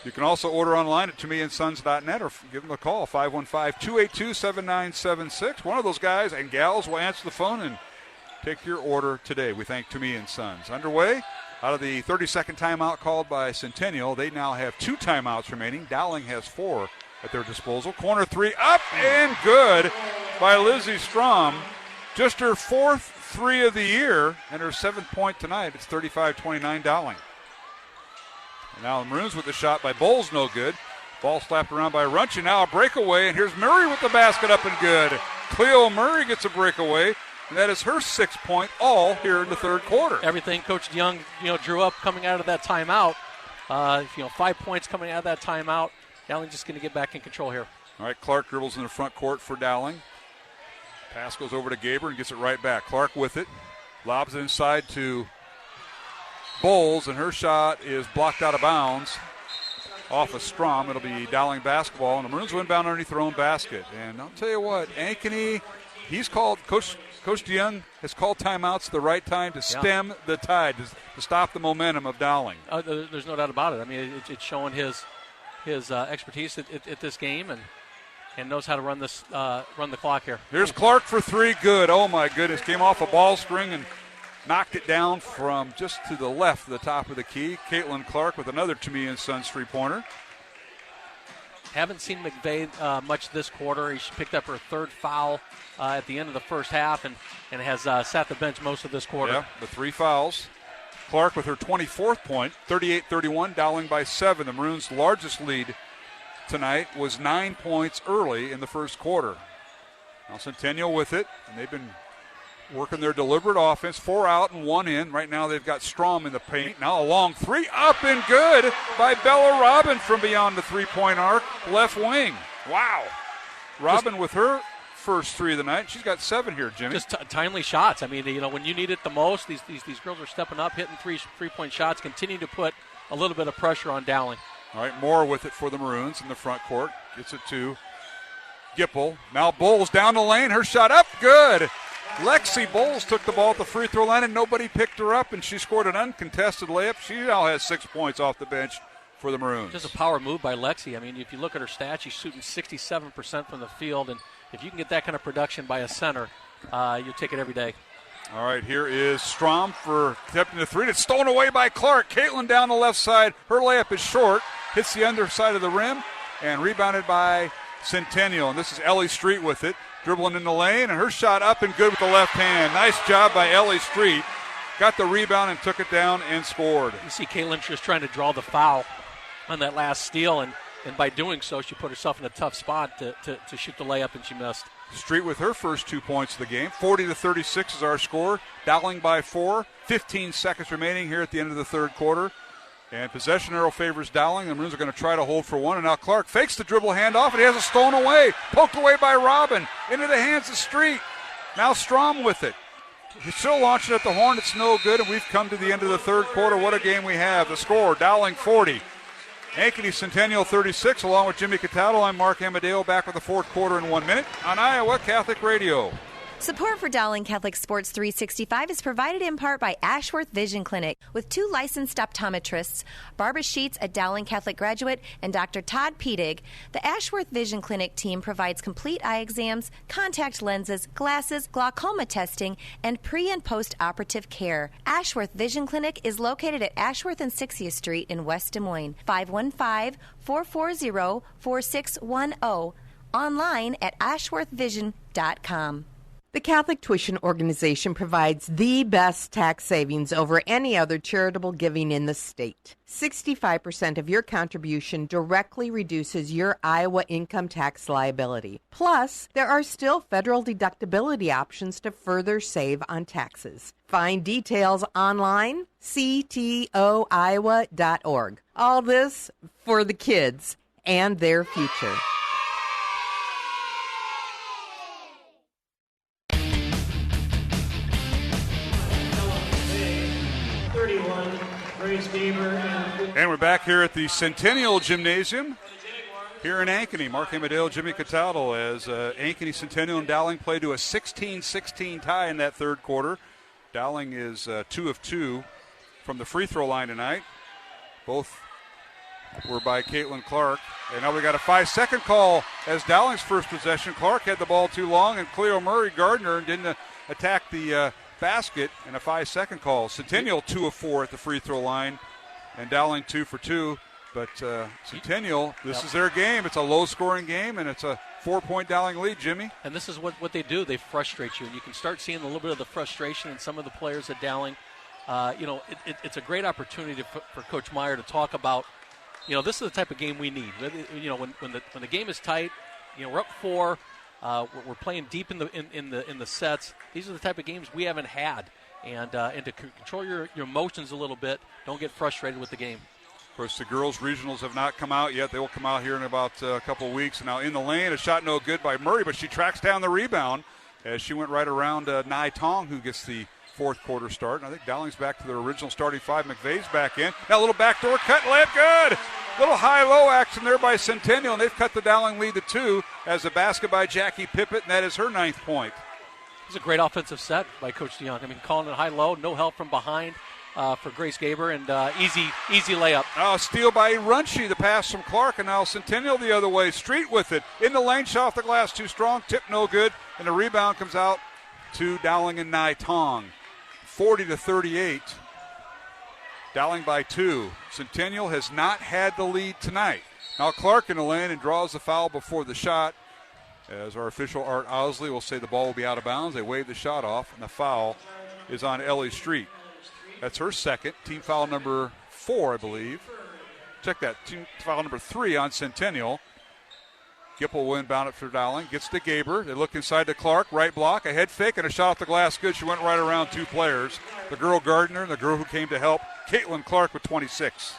You can also order online at tomeandsons.net or give them a call, 515-282-7976. One of those guys and gals will answer the phone and take your order today. We thank Toomey & Sons. Underway, out of the 30-second timeout called by Centennial, they now have 2 timeouts remaining. Dowling has 4 at their disposal. Corner 3 up and good by Lizzie Strom. Just her 4th 3 of the year and her 7th point tonight. It's 35-29 Dowling. And now the Maroons with the shot by Bowles, no good. Ball slapped around by Runch, and now a breakaway. And here's Murray with the basket up and good. Cleo Murray gets a breakaway. And that is her 6th point all here in the third quarter. Everything Coach DeYoung, drew up coming out of that timeout. 5 points coming out of that timeout. Dowling just going to get back in control here. All right, Clark dribbles in the front court for Dowling. Pass goes over to Gaber and gets it right back. Clark with it. Lobs it inside to Bowles, and her shot is blocked out of bounds off of Strom. It'll be Dowling basketball, and the Maroons will inbound underneath their own basket. And I'll tell you what, Ankeny he's called, Coach DeYoung has called timeouts the right time to stem the tide, to stop the momentum of Dowling. There's no doubt about it. I mean, it's showing his expertise at this game and knows how to run the clock here. Here's Clark for three. Good. Oh, my goodness. Came off a ball screen and knocked it down from just to the left, the top of the key. Caitlin Clark with another Toomey & Sons three-pointer. Haven't seen McVeigh much this quarter. He picked up her third foul at the end of the first half and has sat the bench most of this quarter. Yeah, the 3 fouls. Clark with her 24th point, 38-31, Dowling by 7. The Maroons' largest lead tonight was 9 points early in the first quarter. Now Centennial with it, and they've been working their deliberate offense. 4 out and 1 in. Right now they've got Strom in the paint. Now a long 3 up and good by Bella Robin from beyond the three-point arc, left wing. Wow. Robin with her first 3 of the night. She's got 7 here, Jimmy. Just timely shots. I mean, when you need it the most, these girls are stepping up, hitting three-point shots, continue to put a little bit of pressure on Dowling. All right, Moore with it for the Maroons in the front court. Gets it to Gipple. Now Bowles down the lane. Her shot up. Good. Lexi Bowles took the ball at the free throw line, and nobody picked her up, and she scored an uncontested layup. She now has 6 points off the bench for the Maroons. Just a power move by Lexi. I mean, if you look at her stats, she's shooting 67% from the field, and if you can get that kind of production by a center, you'll take it every day. All right, here is Strom for attempting the 3. It's stolen away by Clark. Caitlin down the left side. Her layup is short, hits the underside of the rim, and rebounded by Centennial. And this is Ellie Street with it. Dribbling in the lane, and her shot up and good with the left hand. Nice job by Ellie Street. Got the rebound and took it down and scored. You see Caitlin just trying to draw the foul on that last steal, and by doing so, she put herself in a tough spot to shoot the layup, and she missed. Street with her first 2 points of the game. 40-36 is our score. Dowling by 4. 15 seconds remaining here at the end of the third quarter. And possession arrow favors Dowling. The Maroons are going to try to hold for 1. And now Clark fakes the dribble handoff, and he has it stolen away. Poked away by Robin. Into the hands of Street. Now Strom with it. He's still launching at the horn. It's no good, and we've come to the end of the third quarter. What a game we have. The score, Dowling 40. Ankeny Centennial 36, along with Jimmy Cataldo. I'm Mark Amadeo, back with the fourth quarter in 1 minute on Iowa Catholic Radio. Support for Dowling Catholic Sports 365 is provided in part by Ashworth Vision Clinic with 2 licensed optometrists, Barbara Sheets, a Dowling Catholic graduate, and Dr. Todd Pedig. The Ashworth Vision Clinic team provides complete eye exams, contact lenses, glasses, glaucoma testing, and pre- and post-operative care. Ashworth Vision Clinic is located at Ashworth and 60th Street in West Des Moines. 515-440-4610. Online at ashworthvision.com. The Catholic Tuition Organization provides the best tax savings over any other charitable giving in the state. 65% of your contribution directly reduces your Iowa income tax liability. Plus, there are still federal deductibility options to further save on taxes. Find details online, ctoiowa.org. All this for the kids and their future. And we're back here at the Centennial Gymnasium here in Ankeny. Mark Amadeo, Jimmy Cataldo, as Ankeny, Centennial, and Dowling play to a 16-16 tie in that third quarter. Dowling is 2 of 2 from the free throw line tonight. Both were by Caitlin Clark. And now we got a 5-second call as Dowling's first possession. Clark had the ball too long, and Cleo Murray Gardner didn't attack the basket, and a 5-second call. Centennial 2 of 4 at the free throw line, and Dowling 2 for 2. But Centennial, this is their game. It's a low-scoring game, and it's a 4-point Dowling lead, Jimmy. And this is what they do. They frustrate you, and you can start seeing a little bit of the frustration in some of the players at Dowling. It's a great opportunity for Coach Meyer to talk about, this is the type of game we need. When the game is tight, we're up 4. We're playing deep in the sets. These are the type of games we haven't had, and to control your emotions a little bit. Don't get frustrated with the game. Of course, the girls' regionals have not come out yet. They will come out here in about a couple weeks. Now in the lane, a shot no good by Murray, but she tracks down the rebound as she went right around Nai Tong, who gets the fourth quarter start. And I think Dowling's back to their original starting 5. McVeigh's back in. Now a little backdoor cut, layup good. Little high-low action there by Centennial, and they've cut the Dowling lead to 2 as a basket by Jackie Pippett, and that is her 9th point. It was a great offensive set by Coach DeYoung. I mean, calling it high-low, no help from behind for Grace Gaber, and easy layup. Steal by Runchi, the pass from Clark, and now Centennial the other way. Street with it. In the lane, shot off the glass, too strong. Tip no good, and the rebound comes out to Dowling and Nai Tong. 40-38. Dowling by 2. Centennial has not had the lead tonight. Now Clark in the lane and draws the foul before the shot. As our official Art Owsley will say the ball will be out of bounds. They wave the shot off, and the foul is on Ellie Street. That's her second. Team foul number 4, I believe. Check that. Team foul number 3 on Centennial. Gipple will inbound it for Dowling. Gets to Gaber. They look inside to Clark. Right block. A head fake and a shot off the glass. Good. She went right around 2 players. The girl Gardner and the girl who came to help, Caitlin Clark, with 26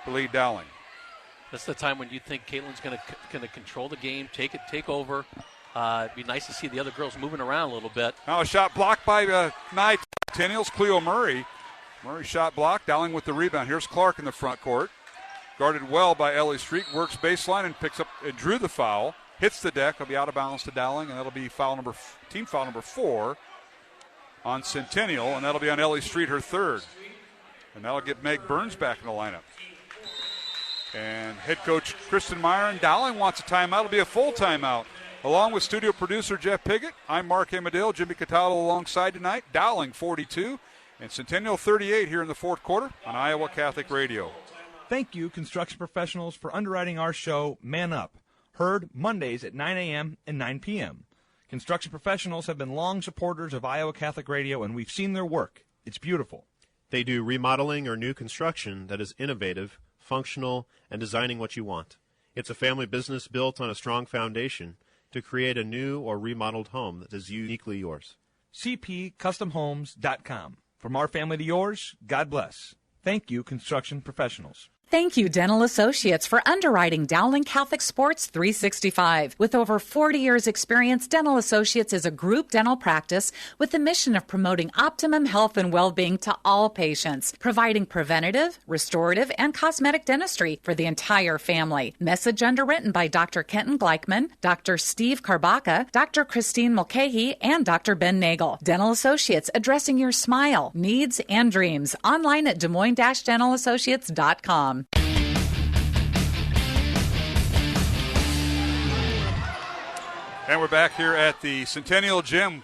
to lead Dowling. That's the time when you think Caitlin's going to control the game, take over. It'd be nice to see the other girls moving around a little bit. Now a shot blocked by Nye Centennial's Cleo Murray. Murray shot blocked. Dowling with the rebound. Here's Clark in the front court. Guarded well by Ellie Street. Works baseline and picks up and drew the foul. Hits the deck. It'll be out of bounds to Dowling, and that'll be team foul number 4 on Centennial, and that'll be on Ellie Street, her 3rd. And that'll get Meg Burns back in the lineup. And head coach Kristen Meyer and Dowling wants a timeout. It'll be a full timeout. Along with studio producer Jeff Piggott, I'm Mark Amadale, Jimmy Cataldo alongside tonight. Dowling 42 and Centennial 38 here in the 4th quarter on Iowa Catholic Radio. Thank you, construction professionals, for underwriting our show, Man Up, heard Mondays at 9 a.m. and 9 p.m. Construction professionals have been long supporters of Iowa Catholic Radio, and we've seen their work. It's beautiful. They do remodeling or new construction that is innovative, functional, and designing what you want. It's a family business built on a strong foundation to create a new or remodeled home that is uniquely yours. cpcustomhomes.com. From our family to yours, God bless. Thank you, construction professionals. Thank you, Dental Associates, for underwriting Dowling Catholic Sports 365. With over 40 years' experience, Dental Associates is a group dental practice with the mission of promoting optimum health and well-being to all patients, providing preventative, restorative, and cosmetic dentistry for the entire family. Message underwritten by Dr. Kenton Gleichman, Dr. Steve Karbaka, Dr. Christine Mulcahy, and Dr. Ben Nagel. Dental Associates, addressing your smile, needs, and dreams. Online at DesMoines-DentalAssociates.com. And we're back here at the Centennial Gym.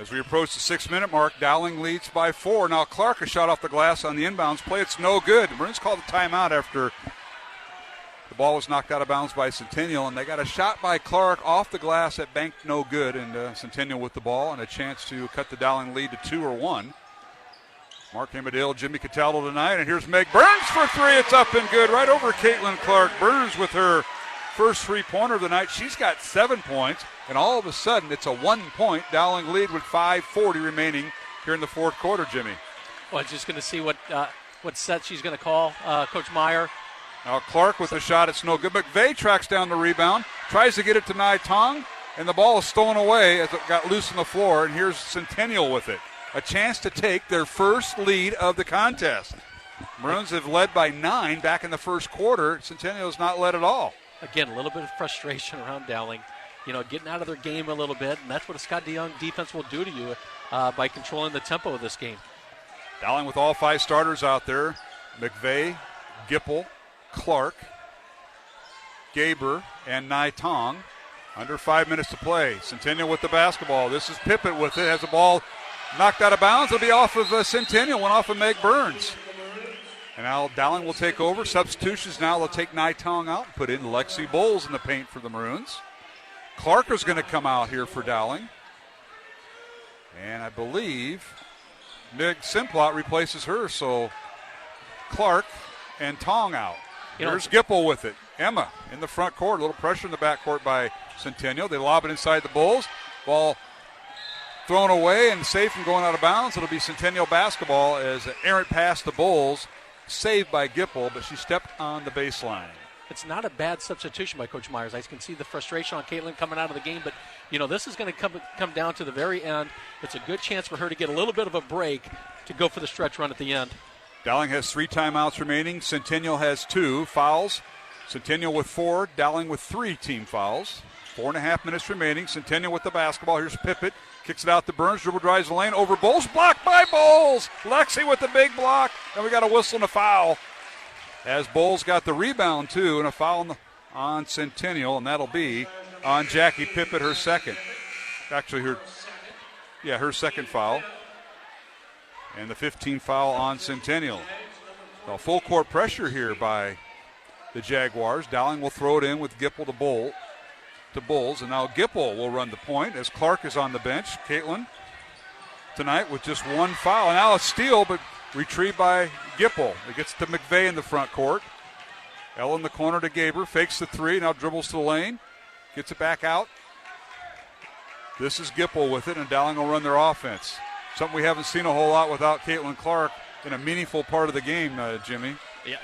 As we approach the 6-minute mark, Dowling leads by 4. Now Clark, a shot off the glass on the inbounds play. It's no good. The Maroons called a timeout after the ball was knocked out of bounds by Centennial, and they got a shot by Clark off the glass that banked no good, and Centennial with the ball and a chance to cut the Dowling lead to 2 or 1. Mark Amadale, Jimmy Cataldo tonight, and here's Meg Burns for 3. It's up and good right over Caitlin Clark. Burns with her first 3-pointer of the night. She's got 7 points, and all of a sudden it's a 1-point Dowling lead with 5:40 remaining here in the 4th quarter, Jimmy. Well, just going to see what set she's going to call, Coach Meyer. Now Clark with the shot. It's no good. McVeigh tracks down the rebound, tries to get it to Nai Tong, and the ball is stolen away as it got loose on the floor, and here's Centennial with it. A chance to take their first lead of the contest. Maroons have led by 9 back in the first quarter. Centennial has not led at all. Again, a little bit of frustration around Dowling, getting out of their game a little bit, and that's what a Scott DeYoung defense will do to you by controlling the tempo of this game. Dowling with all 5 starters out there. McVeigh, Gipple, Clark, Gaber, and Nai Tong. Under 5 minutes to play. Centennial with the basketball. This is Pippett with it. Has the ball knocked out of bounds. It'll be off of Centennial. Went off of Meg Burns. And now Dowling will take over. Substitutions now. They'll take Nai Tong out and put in Lexi Bowles in the paint for the Maroons. Clark is going to come out here for Dowling. And I believe Meg Simplot replaces her. So Clark and Tong out. Here's Gipple with it. Emma in the front court. A little pressure in the back court by Centennial. They lob it inside the Bulls. Ball thrown away and safe from going out of bounds. It'll be Centennial basketball as an errant pass to Bowles. Saved by Gipple, but she stepped on the baseline. It's not a bad substitution by Coach Myers. I can see the frustration on Caitlin coming out of the game, but this is going to come down to the very end. It's a good chance for her to get a little bit of a break to go for the stretch run at the end. Dowling has 3 timeouts remaining. Centennial has 2 fouls. Centennial with 4, Dowling with 3 team fouls. 4.5 minutes remaining. Centennial with the basketball. Here's Pippett. Kicks it out to Burns. Dribble drives the lane. Over Bowles. Blocked by Bowles. Lexi with the big block. And we got a whistle and a foul. As Bowles got the rebound, too, and a foul on Centennial. And that'll be on Jackie Pippett, her second. Actually, her second foul. And the 15th foul on Centennial. Well, full court pressure here by the Jaguars. Dowling will throw it in with Gipple to Bowles, and now Gipple will run the point as Clark is on the bench. Caitlin tonight with just one foul. And now a steal, but retrieved by Gipple. It gets to McVeigh in the front court. Ella in the corner to Gaber, fakes the three, now dribbles to the lane, gets it back out. This is Gipple with it, and Dowling will run their offense. Something we haven't seen a whole lot without Caitlin Clark in a meaningful part of the game, Jimmy.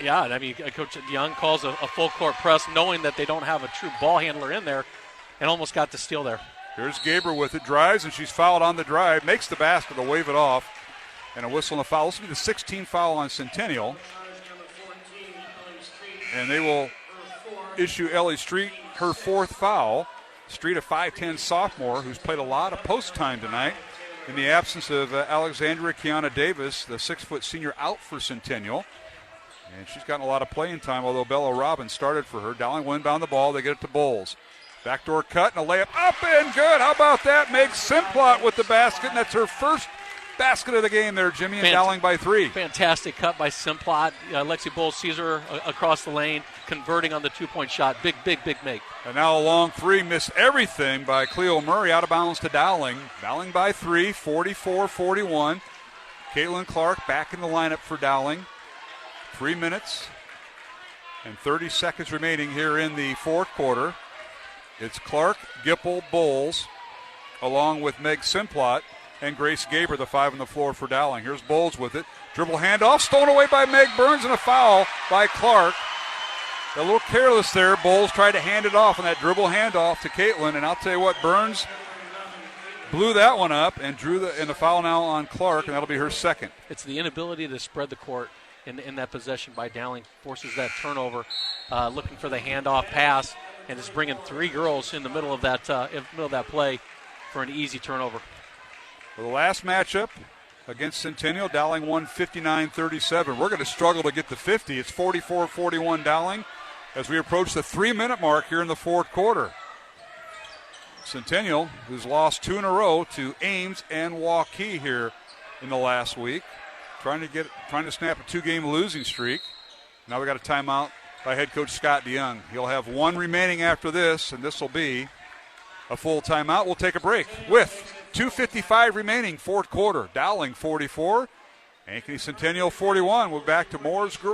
Yeah, I mean, Coach Young calls a full court press knowing that they don't have a true ball handler in there, and almost got the steal there. Here's Gaber with it, drives, and she's fouled on the drive, makes the basket to wave it off, and a whistle and a foul. This will be the 16th foul on Centennial. And they will issue Ellie Street her fourth foul. Street, a 5'10 sophomore who's played a lot of post time tonight. In the absence of Alexandria Kiana Davis, the 6-foot senior, out for Centennial. And she's gotten a lot of playing time, although Bella Robbins started for her. Dowling will inbound the ball. They get it to Bowles. Backdoor cut and a layup up and good. How about that? Meg Simplot with the basket, and that's her first basket of the game there, Jimmy, and Dowling by 3. Fantastic cut by Simplot. Lexi Bowles sees her across the lane, converting on the two-point shot. Big make. And now a long three, missed everything by Cleo Murray, out of bounds to Dowling. Dowling by 3, 44-41. Caitlin Clark back in the lineup for Dowling. 3 minutes and 30 seconds remaining here in the fourth quarter. It's Clark, Gipple, Bowles, along with Meg Simplot and Grace Gaber, the 5 on the floor for Dowling. Here's Bowles with it. Dribble handoff, stolen away by Meg Burns, and a foul by Clark. A little careless there. Bowles tried to hand it off on that dribble handoff to Caitlin, and I'll tell you what, Burns blew that one up and drew the foul now on Clark, and that'll be her second. It's the inability to spread the court in that possession by Dowling. Forces that turnover, looking for the handoff pass, and is bringing 3 girls in the middle of that play for an easy turnover. For the last matchup against Centennial, Dowling won 59-37. We're going to struggle to get to 50. It's 44-41 Dowling as we approach the 3-minute mark here in the fourth quarter. Centennial, who's lost 2 in a row to Ames and Waukee here in the last week, trying to snap a 2-game losing streak. Now we got a timeout by head coach Scott DeYoung. He'll have 1 remaining after this, and this will be a full timeout. We'll take a break with 2:55 remaining, fourth quarter. Dowling 44, Ankeny Centennial 41. We're back to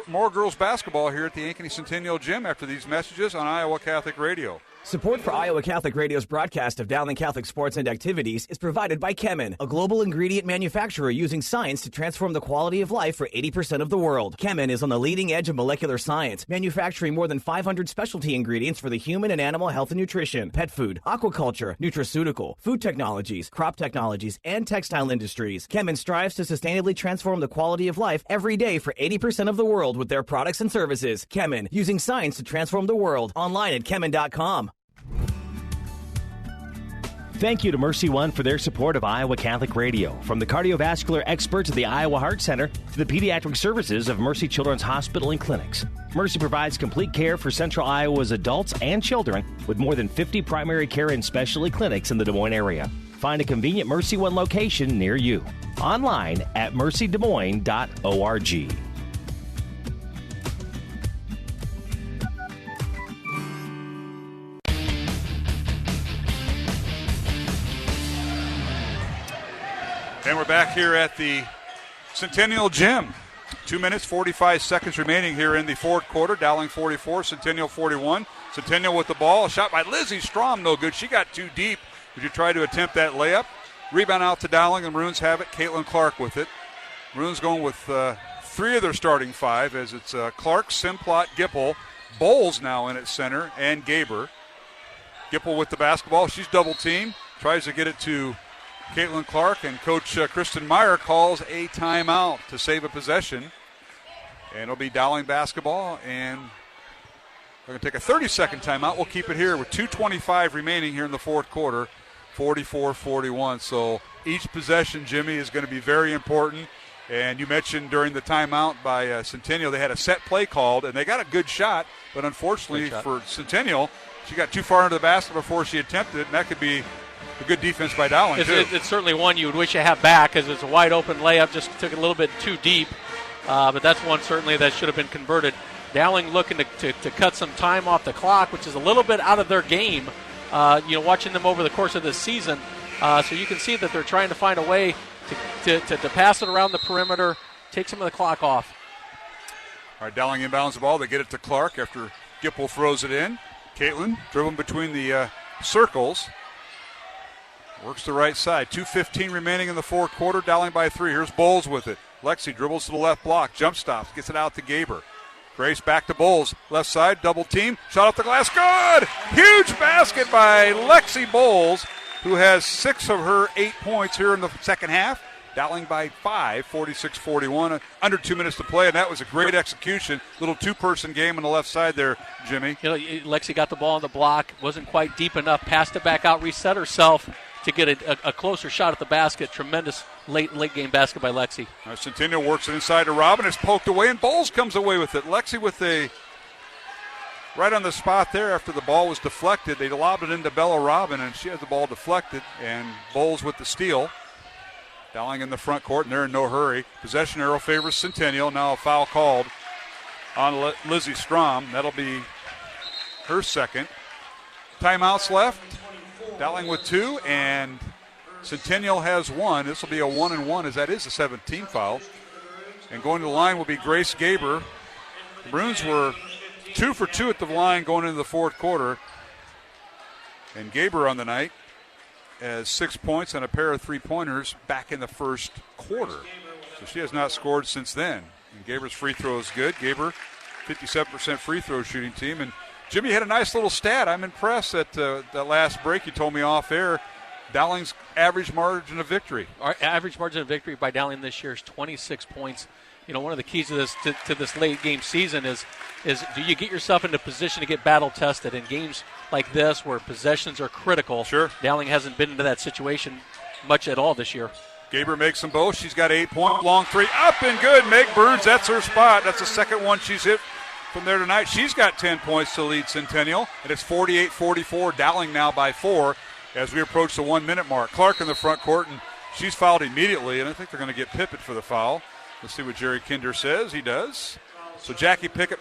more girls basketball here at the Ankeny Centennial Gym after these messages on Iowa Catholic Radio. Support for Iowa Catholic Radio's broadcast of Dowling Catholic sports and activities is provided by Chemin, a global ingredient manufacturer using science to transform the quality of life for 80% of the world. Chemin is on the leading edge of molecular science, manufacturing more than 500 specialty ingredients for the human and animal health and nutrition, pet food, aquaculture, nutraceutical, food technologies, crop technologies, and textile industries. Chemin strives to sustainably transform the quality of life every day for 80% of the world with their products and services. Chemin, using science to transform the world. Online at chemin.com. Thank you to Mercy One for their support of Iowa Catholic Radio. From the cardiovascular experts at the Iowa Heart Center to the pediatric services of Mercy Children's Hospital and Clinics, Mercy provides complete care for Central Iowa's adults and children with more than 50 primary care and specialty clinics in the Des Moines area. Find a convenient Mercy One location near you. Online at mercydesmoines.org. And we're back here at the Centennial Gym. 2 minutes, 45 seconds remaining here in the fourth quarter. Dowling 44, Centennial 41. Centennial with the ball. A shot by Lizzie Strom, no good. She got too deep. Did you try to attempt that layup? Rebound out to Dowling, and Maroons have it. Caitlin Clark with it. Maroons going with 3 of their starting 5 as it's Clark, Simplot, Gipple. Bowles now in at center, and Gaber. Gipple with the basketball. She's double-teamed. Tries to get it to Caitlin Clark, and Coach Kristen Meyer calls a timeout to save a possession. And it'll be Dowling basketball, and we're going to take a 30-second timeout. We'll keep it here with 2:25 remaining here in the fourth quarter. 44-41. So each possession, Jimmy, is going to be very important. And you mentioned during the timeout by Centennial, they had a set play called, and they got a good shot. But unfortunately for Centennial, she got too far into the basket before she attempted it, and that could be a good defense by Dowling, too. It's certainly one you would wish you had back, because it's a wide-open layup, just took it a little bit too deep. But that's one certainly that should have been converted. Dowling looking to cut some time off the clock, which is a little bit out of their game, watching them over the course of this season. So you can see that they're trying to find a way to pass it around the perimeter, take some of the clock off. All right, Dowling inbounds the ball. They get it to Clark after Gipple throws it in. Caitlin dribbling between the circles. Works the right side. 2:15 remaining in the fourth quarter. Dowling by 3. Here's Bowles with it. Lexi dribbles to the left block. Jump stops. Gets it out to Gaber. Grace back to Bowles. Left side. Double team. Shot off the glass. Good! Huge basket by Lexi Bowles, who has 6 of her 8 points here in the second half. Dowling by 5, 46-41. Under 2 minutes to play, and that was a great execution. Little two-person game on the left side there, Jimmy. Lexi got the ball on the block. Wasn't quite deep enough. Passed it back out. Reset herself to get a closer shot at the basket. Tremendous late game basket by Lexi. Centennial works it inside to Robin. It's poked away, and Bowles comes away with it. Lexi with right on the spot there after the ball was deflected. They lobbed it into Bella Robin, and she has the ball deflected, and Bowles with the steal. Dowling in the front court, and they're in no hurry. Possession arrow favors Centennial. Now a foul called on Lizzie Strom. That'll be her second. Timeouts left. Dowling with 2, and Centennial has 1. This will be a 1-and-1, as that is a 17th foul. And going to the line will be Grace Gaber. The Bruins were 2 for 2 at the line going into the fourth quarter. And Gaber on the night has 6 points and a pair of three-pointers back in the first quarter. So she has not scored since then. And Gaber's free throw is good. Gaber, 57% free throw shooting team. And Jimmy had a nice little stat. I'm impressed at that last break you told me off air. Dowling's average margin of victory. Our average margin of victory by Dowling this year is 26 points. One of the keys to this late game season is do you get yourself into position to get battle tested in games like this where possessions are critical? Sure. Dowling hasn't been into that situation much at all this year. Gaber makes them both. She's got 8 points. Long three. Up and good. Meg Burns, that's her spot. That's the second one she's hit from there tonight. She's got 10 points to lead Centennial, and it's 48-44. Dowling now by 4 as we approach the 1 minute mark. Clark in the front court, and she's fouled immediately, and I think they're going to get Pippett for the foul. Let's see what Jerry Kinder says. He does. So Jackie Pippett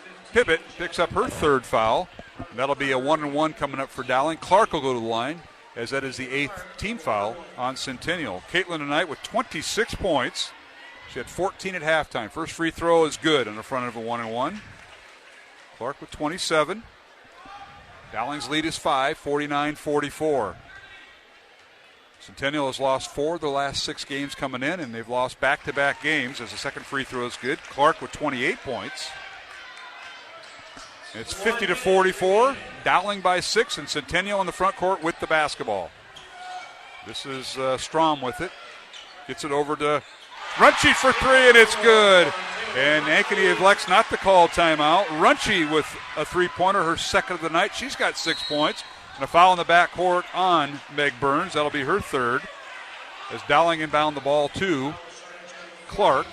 picks up her third foul. And that'll be a 1-and-1 coming up for Dowling. Clark will go to the line, as that is the 8th team foul on Centennial. Caitlin tonight with 26 points. She had 14 at halftime. First free throw is good on the front of a 1-and-1. Clark with 27. Dowling's lead is 5, 49-44. Centennial has lost 4 of the last 6 games coming in, and they've lost back-to-back games as the second free throw is good. Clark with 28 points. It's 50-44. Dowling by 6, and Centennial in the front court with the basketball. This is Strom with it. Gets it over to Runchi for 3, and it's good. And Ankeny elects not to call timeout. Runchi with a three-pointer, her second of the night. She's got 6 points. And a foul in the backcourt on Meg Burns. That'll be her third. As Dowling inbound the ball to Clark.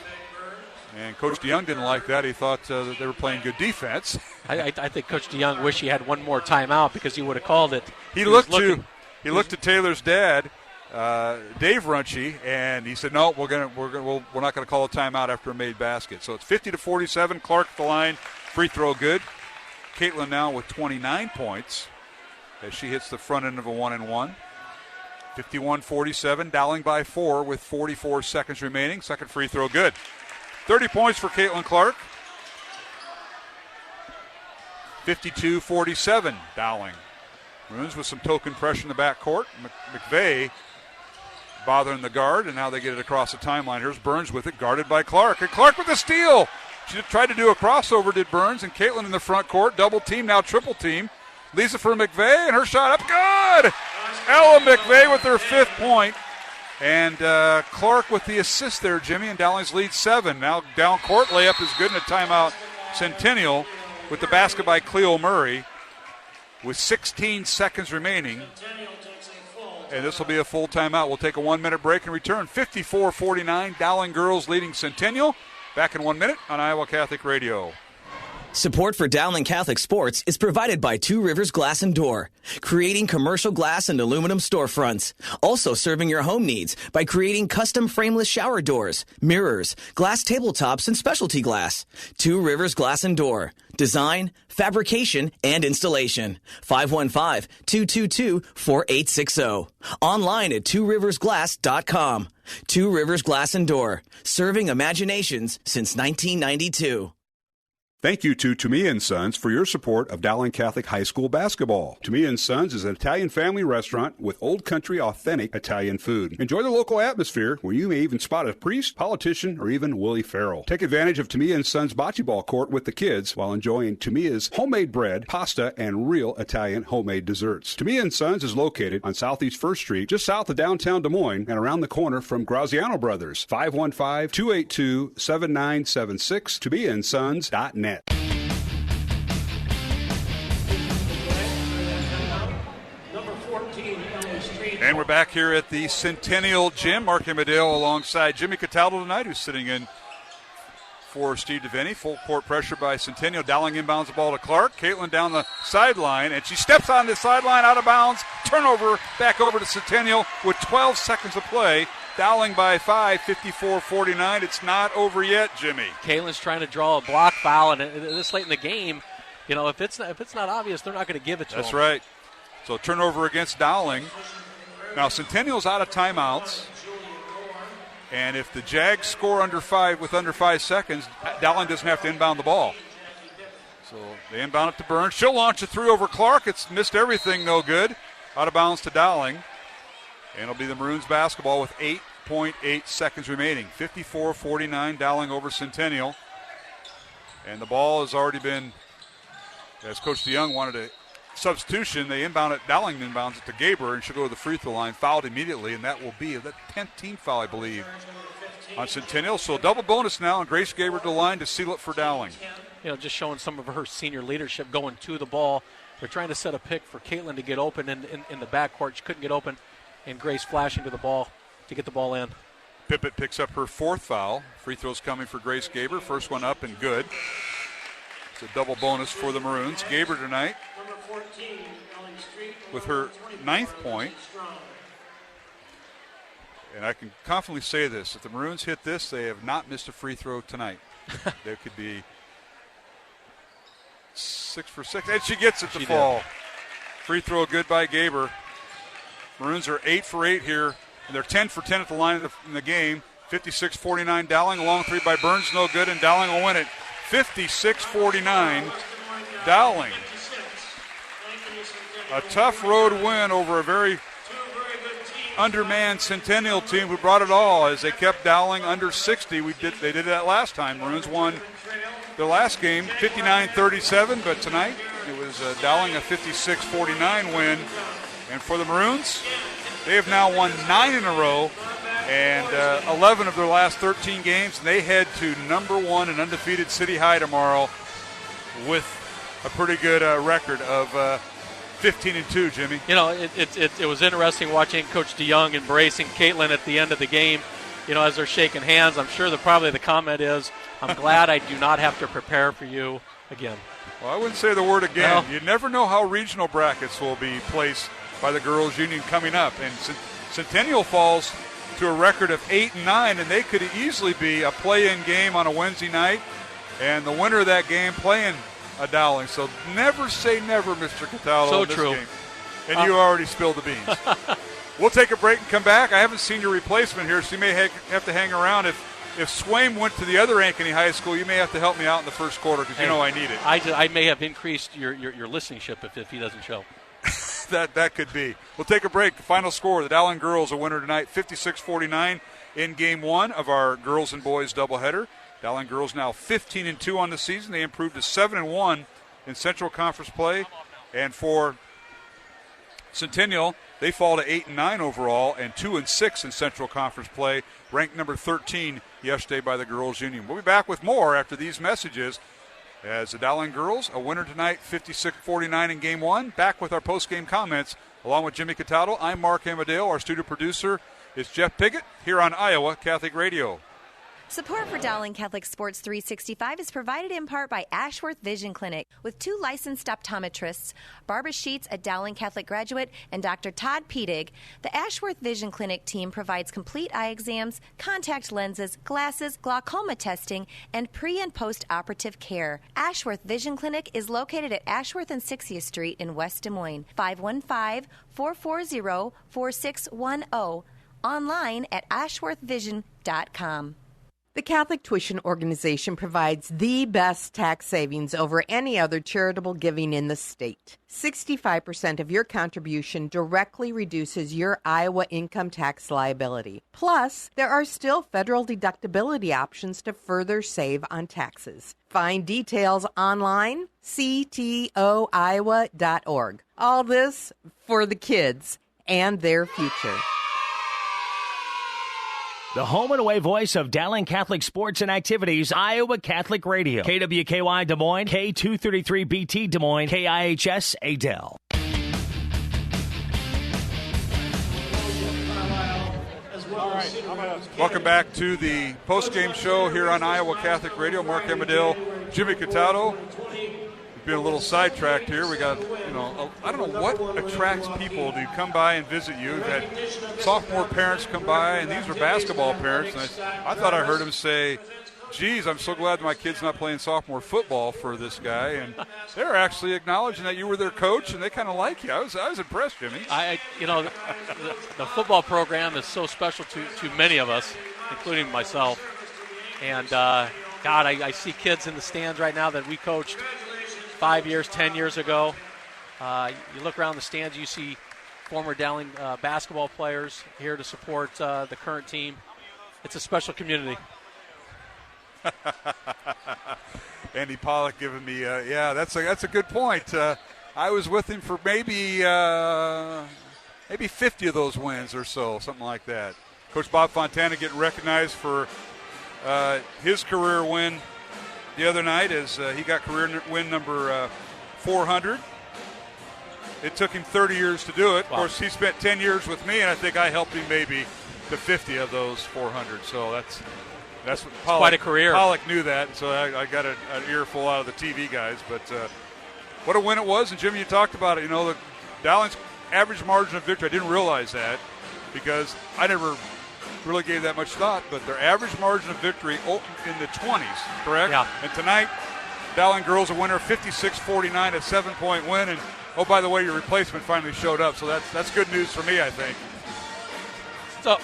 And Coach DeYoung didn't like that. He thought that they were playing good defense. I think Coach DeYoung wished he had one more timeout because he would have called it. He looked to Taylor's dad, Dave Runchi, and he said, "No, we're not going to call a timeout after a made basket." So it's 50-47. Clark at the line, free throw good. Caitlin now with 29 points as she hits the front end of a 1-and-1. 51-47. Dowling by 4 with 44 seconds remaining. Second free throw good. 30 points for Caitlin Clark. 52-47. Dowling. Bruins with some token pressure in the backcourt. McVeigh bothering the guard, and now they get it across the timeline. Here's Burns with it, guarded by Clark. And Clark with the steal. She tried to do a crossover, did Burns, and Caitlin in the front court. Double team, now triple team. Lisa for McVeigh, and her shot up. Good! Ella McVeigh with her 5th point. And Clark with the assist there, Jimmy, and Dowling's lead 7. Now down court, layup is good, and a timeout. Centennial with the basket by Cleo Murray with 16 seconds remaining. And this will be a full timeout. We'll take a 1-minute break and return. 54-49, Dowling girls leading Centennial. Back in 1 minute on Iowa Catholic Radio. Support for Dowling Catholic Sports is provided by Two Rivers Glass and Door, creating commercial glass and aluminum storefronts. Also serving your home needs by creating custom frameless shower doors, mirrors, glass tabletops, and specialty glass. Two Rivers Glass and Door. Design, fabrication, and installation. 515-222-4860. Online at tworiversglass.com. Two Rivers Glass and Door. Serving imaginations since 1992. Thank you to Toomey & Sons for your support of Dowling Catholic High School basketball. Toomey & Sons is an Italian family restaurant with old country authentic Italian food. Enjoy the local atmosphere where you may even spot a priest, politician, or even Willie Farrell. Take advantage of Toomey & Sons bocce ball court with the kids while enjoying Toomey's homemade bread, pasta, and real Italian homemade desserts. Toomey & Sons is located on Southeast 1st Street, just south of downtown Des Moines and around the corner from Graziano Brothers. 515-282-7976, ToomeyandSons.net. And we're back here at the Centennial Gym. Mark Amadeo alongside Jimmy Cataldo tonight, who's sitting in for Steve DeVinny. Full court pressure by Centennial. Dowling inbounds the ball to Clark. Caitlin down the sideline, and she steps on the sideline out of bounds. Turnover back over to Centennial with 12 seconds of play. Dowling by 5, 54-49. It's not over yet, Jimmy. Caitlin's trying to draw a block foul, and this late in the game, you know, if it's not obvious, they're not going to give it to them. That's right. So turnover against Dowling. Now Centennial's out of timeouts, and if the Jags score under 5 seconds, Dowling doesn't have to inbound the ball. So they inbound it to Burns. She'll launch a three over Clark. It's missed everything, no good. Out of bounds to Dowling. And it'll be the Maroons basketball with 8.8 seconds remaining. 54-49, Dowling over Centennial. And the ball has already been, as Coach DeYoung wanted a substitution, they inbound it. Dowling inbounds it to Gaber, and she'll go to the free throw line, fouled immediately, and that will be the 10th team foul, I believe, on Centennial. So a double bonus now, and Grace Gaber to the line to seal it for Dowling. You know, just showing some of her senior leadership going to the ball. They're trying to set a pick for Caitlin to get open in the backcourt. She couldn't get open. And Grace flashing to the ball to get the ball in. Pippett picks up her 4th foul. Free throws coming for Grace Gaber. First one up and good. It's a double bonus for the Maroons. Gaber tonight with her 9th point. And I can confidently say this. If the Maroons hit this, they have not missed a free throw tonight. They could be 6 for 6. And she gets it to fall. Free throw good by Gaber. Maroons are 8 for 8 here, and they're 10 for 10 at the line in the game. 56-49 Dowling. A long three by Burns, no good, and Dowling will win it. 56-49 Dowling. A tough road win over a very undermanned Centennial team who brought it all as they kept Dowling under 60. They did that last time. Maroons won their last game 59-37, but tonight it was Dowling a 56-49 win. And for the Maroons, they have now won 9 in a row and 11 of their last 13 games. And they head to number 1 and undefeated City High tomorrow with a pretty good record of 15-2, Jimmy. You know, it was interesting watching Coach DeYoung embracing Caitlin at the end of the game, you know, as they're shaking hands. I'm sure probably the comment is, I'm glad I do not have to prepare for you again. Well, I wouldn't say the word again. You never know how regional brackets will be placed by the girls' union coming up. And Centennial falls to a record of 8-9, and they could easily be a play-in game on a Wednesday night, and the winner of that game playing a Dowling. So never say never, Mr. Cataldo. So in this true. Game. And you already spilled the beans. We'll take a break and come back. I haven't seen your replacement here, so you may have to hang around. If Swaim went to the other Ankeny High School, you may have to help me out in the first quarter because you know I need it. I may have increased your listenership if he doesn't show. That could be. We'll take a break. The final score, the Dowling girls are winner tonight, 56-49 in Game 1 of our girls and boys doubleheader. Dowling girls now 15-2 on the season. They improved to 7-1 in Central Conference play. And for Centennial, they fall to 8-9 overall and 2-6 in Central Conference play, ranked number 13 yesterday by the Girls Union. We'll be back with more after these messages as the Dowling girls, a winner tonight, 56-49 in Game 1. Back with our post-game comments Along with Jimmy Cataldo, I'm Mark Amadale. Our studio producer is Jeff Piggott here on Iowa Catholic Radio. Support for Dowling Catholic Sports 365 is provided in part by Ashworth Vision Clinic with 2 licensed optometrists, Barbara Sheets, a Dowling Catholic graduate, and Dr. Todd Pedig. The Ashworth Vision Clinic team provides complete eye exams, contact lenses, glasses, glaucoma testing, and pre- and post-operative care. Ashworth Vision Clinic is located at Ashworth and 60th Street in West Des Moines, 515-440-4610, online at ashworthvision.com. The Catholic Tuition Organization provides the best tax savings over any other charitable giving in the state. 65% of your contribution directly reduces your Iowa income tax liability. Plus, there are still federal deductibility options to further save on taxes. Find details online, ctoiowa.org. All this for the kids and their future. The home and away voice of Dowling Catholic sports and activities, Iowa Catholic Radio. KWKY Des Moines, K233BT Des Moines, KIHS Adel. Welcome back to the post-game show here on Iowa Catholic Radio. Mark Amadale, Jimmy Cataldo. We've been a little sidetracked here. We got, I don't know what attracts people to come by and visit you. We've had sophomore parents come by, and these are basketball parents. And I thought I heard him say, geez, I'm so glad my kid's not playing sophomore football for this guy. And they're actually acknowledging that you were their coach, and they kind of like you. I was impressed, Jimmy. The football program is so special to many of us, including myself. And, God, I see kids in the stands right now that we coached 5 years, 10 years ago. You look around the stands, you see former Dowling basketball players here to support the current team. It's a special community. Andy Pollock giving me, that's a good point. I was with him for maybe 50 of those wins or so, something like that. Coach Bob Fontana getting recognized for his career win the other night as he got career win number 400. It took him 30 years to do it. Wow. Of course, he spent 10 years with me, and I think I helped him maybe to 50 of those 400. So that's what Pollock, quite a career. Pollock knew that, so I got an earful out of the TV guys. But what a win it was. And, Jimmy, you talked about it. The Dowling's average margin of victory, I didn't realize that because I never really gave that much thought, but their average margin of victory in the 20s, correct? Yeah. And tonight, Dowling girls a winner 56-49, a 7-point win. And, oh, by the way, your replacement finally showed up, so that's good news for me, I think. So,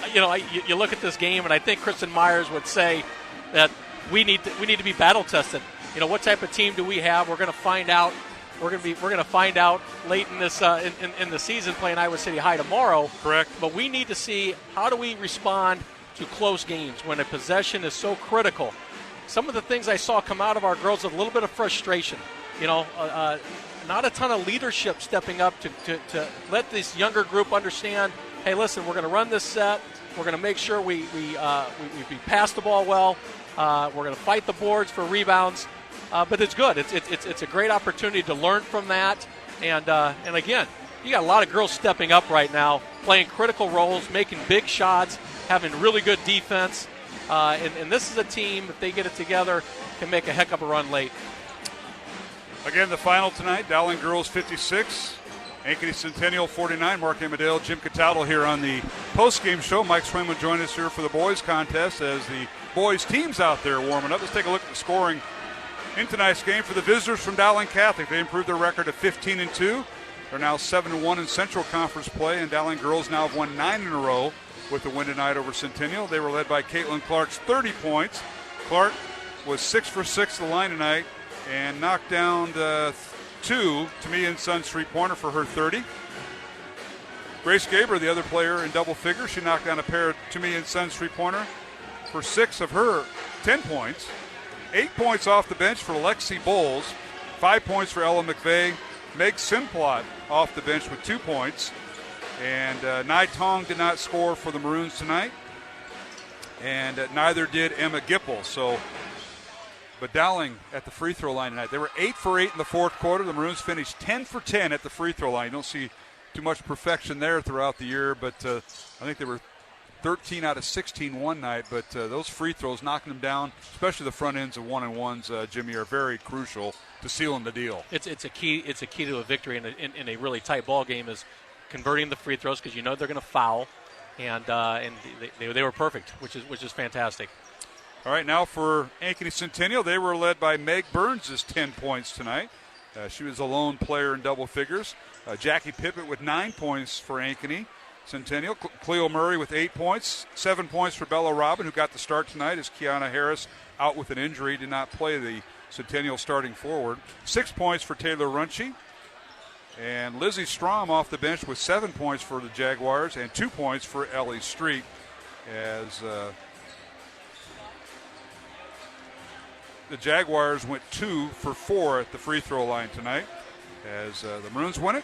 you look at this game, and I think Kristen Myers would say that we need to be battle tested. What type of team do we have? We're going to find out. We're going to find out late in this in the season, playing Iowa City High tomorrow. Correct. But we need to see how do we respond to close games when a possession is so critical. Some of the things I saw come out of our girls, a little bit of frustration. Not a ton of leadership stepping up to let this younger group understand. Hey, listen, we're going to run this set. We're going to make sure we pass the ball well. We're going to fight the boards for rebounds. But it's good. It's a great opportunity to learn from that. And again, you got a lot of girls stepping up right now, playing critical roles, making big shots, having really good defense. And this is a team, if they get it together, can make a heck of a run late. Again, the final tonight, Dowling girls 56, Ankeny Centennial 49. Mark Amadale, Jim Cataldo here on the post-game show. Mike Swim will join us here for the boys contest as the boys teams out there warming up. Let's take a look at the scoring in tonight's game for the visitors from Dowling Catholic. They improved their record to 15-2. They're now 7-1 in Central Conference play, and Dowling girls now have won 9 in a row with the win tonight over Centennial. They were led by Caitlin Clark's 30 points. Clark was 6 for 6 the line tonight and knocked down 2 Tamia and Sons three-pointer for her 30. Grace Gaber, the other player in double figures, she knocked down a pair of Tamia and Sons three-pointer for 6 of her 10 points. 8 points off the bench for Lexi Bowles. 5 points for Ella McVeigh. Meg Simplot off the bench with 2 points. And Nai Tong did not score for the Maroons tonight. And neither did Emma Gipple. But Dowling at the free throw line tonight. They were 8 for 8 in the fourth quarter. The Maroons finished 10 for 10 at the free throw line. You don't see too much perfection there throughout the year, but I think they were 13 out of 16 one night, but those free throws, knocking them down, especially the front ends of one-on-ones, Jimmy, are very crucial to sealing the deal. It's a key to a victory in a really tight ball game is converting the free throws, because you know they're going to foul, and they were perfect, which is fantastic. All right, now for Ankeny Centennial, they were led by Meg Burns' 10 points tonight. She was a lone player in double figures. Jackie Pippett with 9 points for Ankeny Centennial. Cleo Murray with 8 points. 7 points for Bella Robin, who got the start tonight, as Kiana Harris, out with an injury, did not play the Centennial starting forward. 6 points for Taylor Runchie. And Lizzie Strom off the bench with 7 points for the Jaguars and 2 points for Ellie Street, as the Jaguars went 2 for 4 at the free throw line tonight, as the Maroons win it.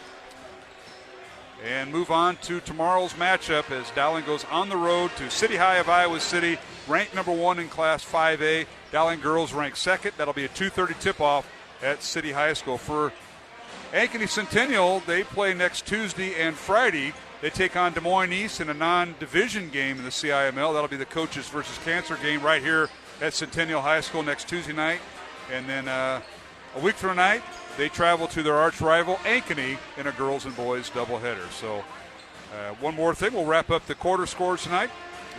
And move on to tomorrow's matchup as Dowling goes on the road to City High of Iowa City, ranked number 1 in Class 5A. Dowling girls ranked 2nd. That'll be a 2:30 tip-off at City High School. For Ankeny Centennial, they play next Tuesday and Friday. They take on Des Moines East in a non-division game in the CIML. That'll be the Coaches versus Cancer game right here at Centennial High School next Tuesday night. And then a week from tonight, they travel to their arch rival, Ankeny, in a girls and boys doubleheader. So one more thing. We'll wrap up the quarter scores tonight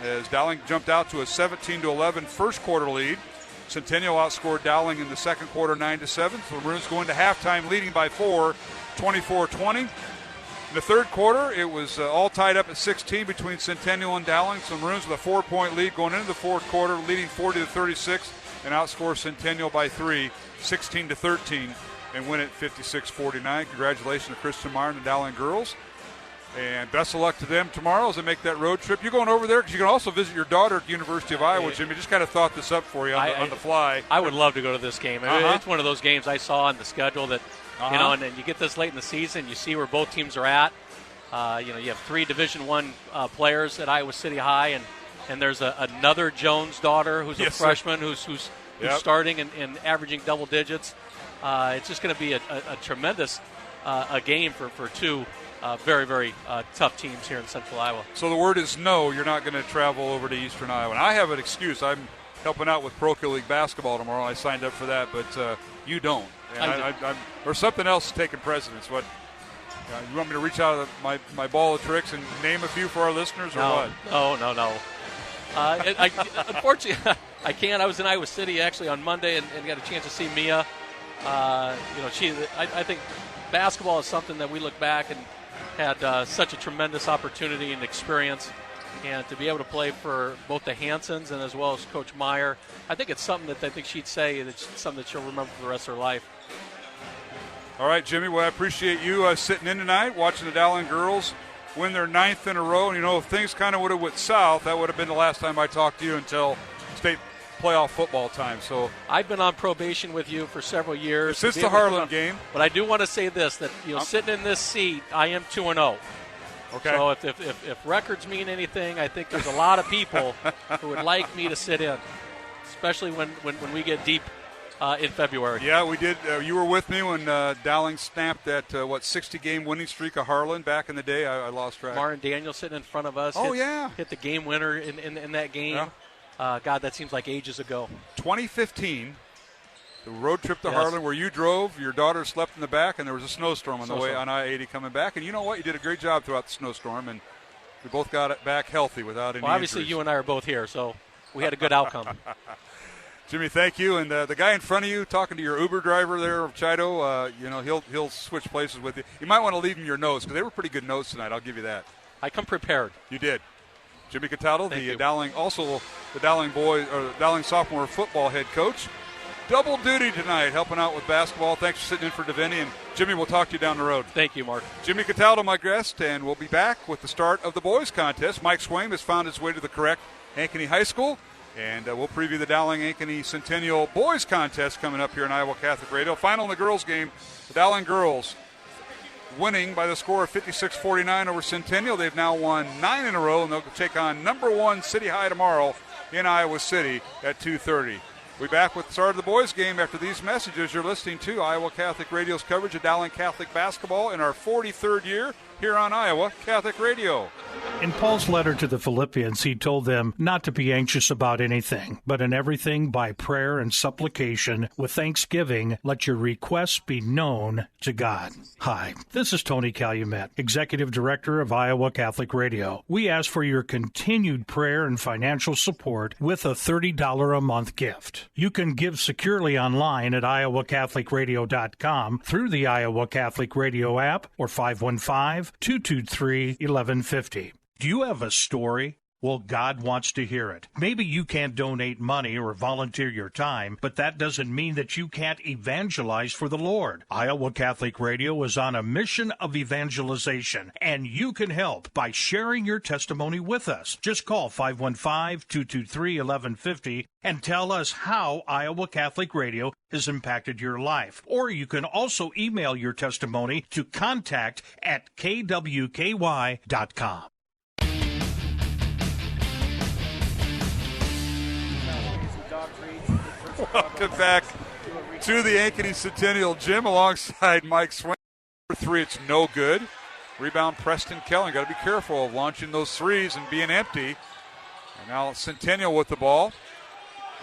as Dowling jumped out to a 17-11 first quarter lead. Centennial outscored Dowling in the second quarter 9-7. So the Maroons go into halftime leading by 4, 24-20. In the third quarter, it was all tied up at 16 between Centennial and Dowling. So the Maroons with a 4-point lead going into the fourth quarter, leading 40-36, and outscore Centennial by 3, 16-13, and win it 56-49. Congratulations to Kristen Marr and the Dowling girls. And best of luck to them tomorrow as they make that road trip. You're going over there because you can also visit your daughter at the University of Iowa, Jimmy. Just kind of thought this up for you on the fly. I would love to go to this game. It's one of those games I saw on the schedule that, and then you get this late in the season, you see where both teams are at. You have 3 Division I players at Iowa City High, and there's another Jones daughter who's a freshman who's starting and averaging double digits. It's just going to be a tremendous game for 2 very, very tough teams here in Central Iowa. So the word is no, you're not going to travel over to Eastern Iowa. And I have an excuse. I'm helping out with Parochial League basketball tomorrow. I signed up for that, but you don't. And or something else is taking precedence. What? You want me to reach out of my ball of tricks and name a few for our listeners, or what? No. Unfortunately, I can't. I was in Iowa City actually on Monday and got a chance to see Mia. I think basketball is something that we look back and had such a tremendous opportunity and experience, and to be able to play for both the Hansons and as well as Coach Meyer, I think it's something that I think she'd say it's something that she'll remember for the rest of her life. All right, Jimmy, well, I appreciate you sitting in tonight, watching the Dowling girls win their 9th in a row. And, if things kind of would have went south, that would have been the last time I talked to you until state playoff football time. So I've been on probation with you for several years. Since the Harlan game. But I do want to say this, that sitting in this seat, I am 2-0. Okay. So if records mean anything, I think there's a lot of people who would like me to sit in, especially when we get deep in February. Yeah, we did. You were with me when Dowling snapped that 60-game winning streak of Harlan back in the day. I lost track. Marr and Daniel sitting in front of us. Hit the game winner in that game. Yeah. God, that seems like ages ago. 2015, the road trip to Harlan where you drove, your daughter slept in the back, and there was a snowstorm on the way on I-80 coming back. And you know what? You did a great job throughout the snowstorm, and we both got it back healthy without any obviously injuries. You and I are both here, so we had a good outcome. Jimmy, thank you. And the guy in front of you, talking to your Uber driver there, Chido, he'll switch places with you. You might want to leave him your notes because they were pretty good notes tonight. I'll give you that. I come prepared. You did. Jimmy Cataldo, the Dowling boys or the Dowling sophomore football head coach. Double duty tonight, helping out with basketball. Thanks for sitting in for Deviney. And Jimmy, we'll talk to you down the road. Thank you, Mark. Jimmy Cataldo, my guest, and we'll be back with the start of the boys contest. Mike Swaim has found his way to the correct Ankeny High School. And we'll preview the Dowling Ankeny Centennial Boys Contest coming up here on Iowa Catholic Radio. Final in the girls' game, the Dowling girls winning by the score of 56-49 over Centennial. They've now won 9 in a row, and they'll take on number 1 City High tomorrow in Iowa City at 2:30. We'll be back with the start of the boys' game after these messages. You're listening to Iowa Catholic Radio's coverage of Dowling Catholic basketball in our 43rd year here on Iowa Catholic Radio. In Paul's letter to the Philippians, he told them not to be anxious about anything, but in everything by prayer and supplication with thanksgiving, let your requests be known to God. Hi, this is Tony Calumet, Executive Director of Iowa Catholic Radio. We ask for your continued prayer and financial support with a $30 a month gift. You can give securely online at iowacatholicradio.com through the Iowa Catholic Radio app or 515-223-1150. Do you have a story? Well, God wants to hear it. Maybe you can't donate money or volunteer your time, but that doesn't mean that you can't evangelize for the Lord. Iowa Catholic Radio is on a mission of evangelization, and you can help by sharing your testimony with us. Just call 515-223-1150 and tell us how Iowa Catholic Radio has impacted your life. Or you can also email your testimony to contact@kwky.com. Welcome back to the Ankeny Centennial Gym alongside Mike Swain. For three, it's no good. Rebound, Preston Kellen. Got to be careful of launching those threes and being empty. And now Centennial with the ball.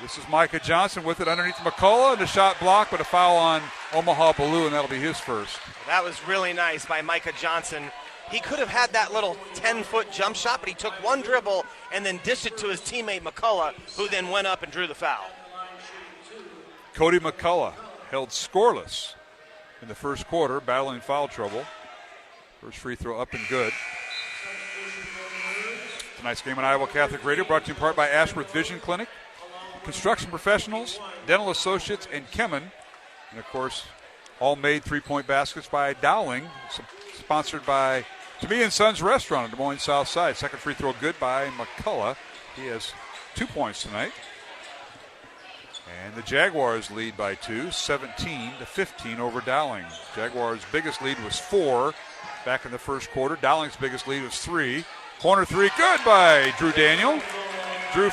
This is Micah Johnson with it underneath McCullough. And a shot blocked, but a foul on Omaha Ballou, and that'll be his first. That was really nice by Micah Johnson. He could have had that little 10-foot jump shot, but he took one dribble and then dished it to his teammate McCullough, who then went up and drew the foul. Cody McCullough held scoreless in the first quarter, battling foul trouble. First free throw up and good. Tonight's game on Iowa Catholic Radio brought to you in part by Ashworth Vision Clinic, Construction Professionals, Dental Associates, and Kemen. And, of course, all made three-point baskets by Dowling, sponsored by To Me and Sons Restaurant on Des Moines South Side. Second free throw good by McCullough. He has 2 points tonight. And the Jaguars lead by 2, 17-15 over Dowling. Jaguars' biggest lead was 4 back in the first quarter. Dowling's biggest lead was 3. Corner three, good by Drew Daniel. Drew,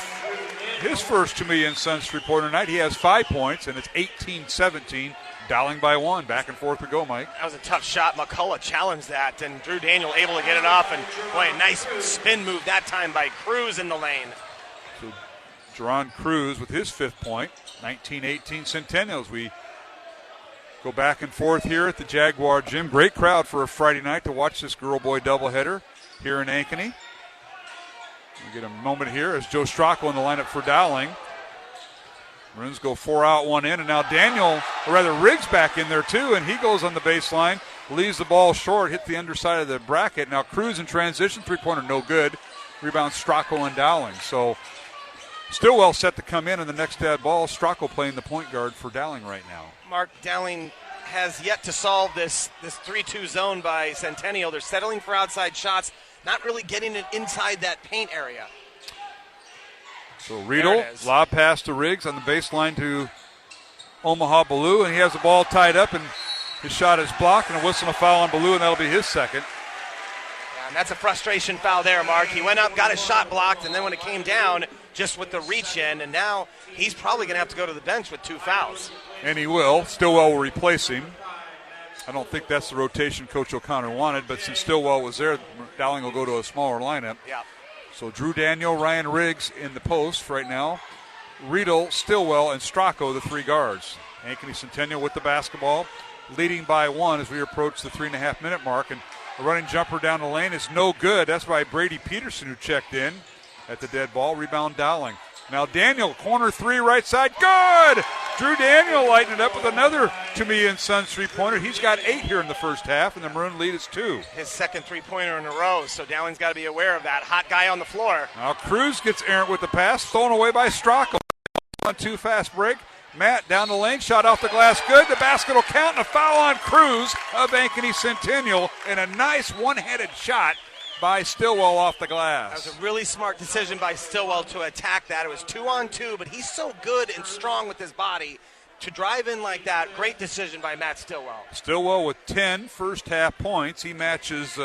his first To Me and Sons three-pointer tonight. He has 5 points, and it's 18-17. Dowling by 1. Back and forth we go, Mike. That was a tough shot. McCullough challenged that, and Drew Daniel able to get it off. And, boy, a nice spin move that time by Cruz in the lane. So Jerron Cruz with his 5th point. 19-18 Centennials. We go back and forth here at the Jaguar Gym. Great crowd for a Friday night to watch this girl-boy doubleheader here in Ankeny. We get a moment here as Joe Stracco in the lineup for Dowling. Maroons go 4 out, 1 in, and now Riggs back in there too, and he goes on the baseline, leaves the ball short, hit the underside of the bracket. Now Cruz in transition, three-pointer no good. Rebound Stracco and Dowling. So Stillwell set to come in the next dead ball. Stracco playing the point guard for Dowling right now. Mark, Dowling has yet to solve this 3-2 zone by Centennial. They're settling for outside shots, not really getting it inside that paint area. So Riedel, lob pass to Riggs on the baseline to Omaha Ballou, and he has the ball tied up, and his shot is blocked, and a whistle and a foul on Ballou, and that'll be his second. Yeah, and that's a frustration foul there, Mark. He went up, got his shot blocked, and then when it came down, just with the reach in, and now he's probably going to have to go to the bench with 2 fouls. And he will. Stillwell will replace him. I don't think that's the rotation Coach O'Connor wanted, but since Stillwell was there, Dowling will go to a smaller lineup. Yeah. So Drew Daniel, Ryan Riggs in the post right now. Riedel, Stillwell, and Stracco, the 3 guards. Ankeny Centennial with the basketball, leading by 1 as we approach the 3.5-minute mark. And a running jumper down the lane is no good. That's by Brady Peterson, who checked in at the dead ball. Rebound Dowling. Now Daniel, corner 3, right side, good! Drew Daniel lighting it up with another To Me and Sons three-pointer. He's got 8 here in the first half, and the Maroon lead is 2. His second three-pointer in a row, so Dowling's got to be aware of that. Hot guy on the floor. Now Cruz gets errant with the pass, thrown away by Stracco. 1-2 fast break. Matt down the lane, shot off the glass, good. The basket will count, and a foul on Cruz of Ankeny Centennial, and a nice one-handed shot by Stillwell off the glass. That was a really smart decision by Stillwell to attack that. It was 2-on-2, but he's so good and strong with his body to drive in like that. Great decision by Matt Stillwell. Stillwell with 10 first-half points. He matches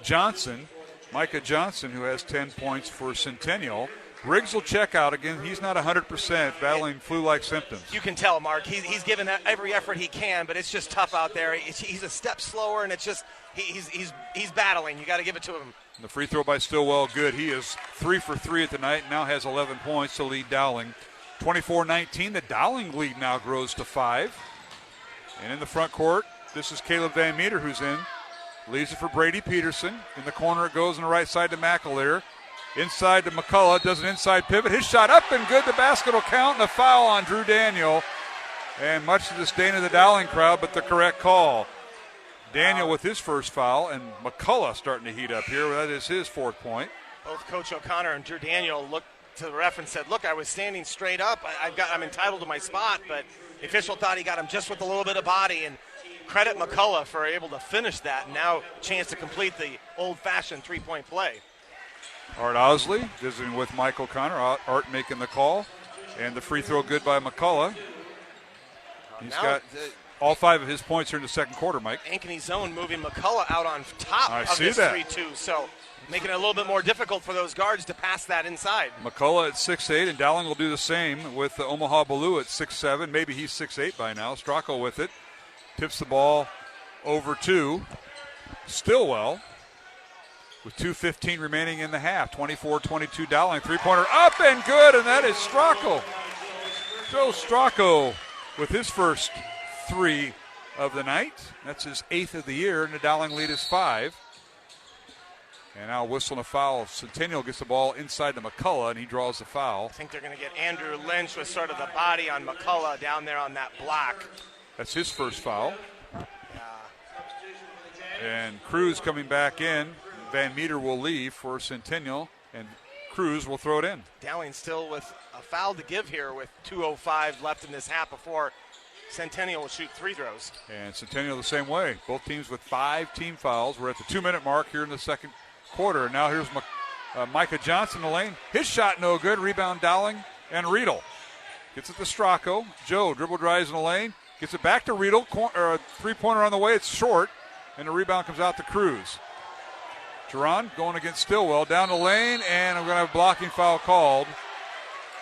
Johnson, Micah Johnson, who has 10 points for Centennial. Riggs will check out again. He's not 100%, battling flu-like symptoms. You can tell, Mark. He's given every effort he can, but it's just tough out there. He's a step slower, and it's just he's battling. You got to give it to him. The free throw by Stillwell, good. He is 3 for 3 at the night and now has 11 points to lead Dowling. 24-19, the Dowling lead now grows to 5. And in the front court, this is Caleb Van Meter who's in. Leaves it for Brady Peterson. In the corner it goes on the right side to McAleer. Inside to McCullough, does an inside pivot. His shot up and good. The basket will count, and a foul on Drew Daniel. And much to the disdain of the Dowling crowd, but the correct call. Daniel with his first foul, and McCullough starting to heat up here. That is his 4th point. Both Coach O'Connor and Drew Daniel looked to the ref and said, look, I was standing straight up. I'm entitled to my spot, but the official thought he got him just with a little bit of body. And credit McCullough for able to finish that. And now chance to complete the old-fashioned three-point play. Art Osley visiting with Mike O'Connor. Art making the call. And the free throw good by McCullough. He's got all 5 of his points here in the second quarter, Mike. Ankeny zone moving McCullough out on top of this 3-2. So making it a little bit more difficult for those guards to pass that inside. McCullough at 6'8", and Dowling will do the same with Omaha Ballou at 6'7". Maybe he's 6'8" by now. Stracco with it. Tips the ball over to Stillwell with 2:15 remaining in the half. 24-22 Dowling. Three-pointer up and good, and that is Stracco. Joe Stracco with his first 3 of the night. That's his 8th of the year, and the Dowling lead is 5. And now whistling a foul. Centennial gets the ball inside to McCullough, and he draws the foul. I think they're going to get Andrew Lynch with sort of the body on McCullough down there on that block. That's his first foul. And Cruz coming back in. Van Meter will leave for Centennial, and Cruz will throw it in. Dowling still with a foul to give here with 2:05 left in this half before Centennial will shoot 3 throws. And Centennial the same way. Both teams with 5 team fouls. We're at the 2-minute mark here in the second quarter. Now here's Micah Johnson in the lane. His shot no good. Rebound Dowling and Riedel. Gets it to Stracco. Joe dribble drives in the lane. Gets it back to Riedel. Three-pointer on the way. It's short. And the rebound comes out to Cruz. Geron going against Stillwell. Down the lane. And I'm going to have a blocking foul called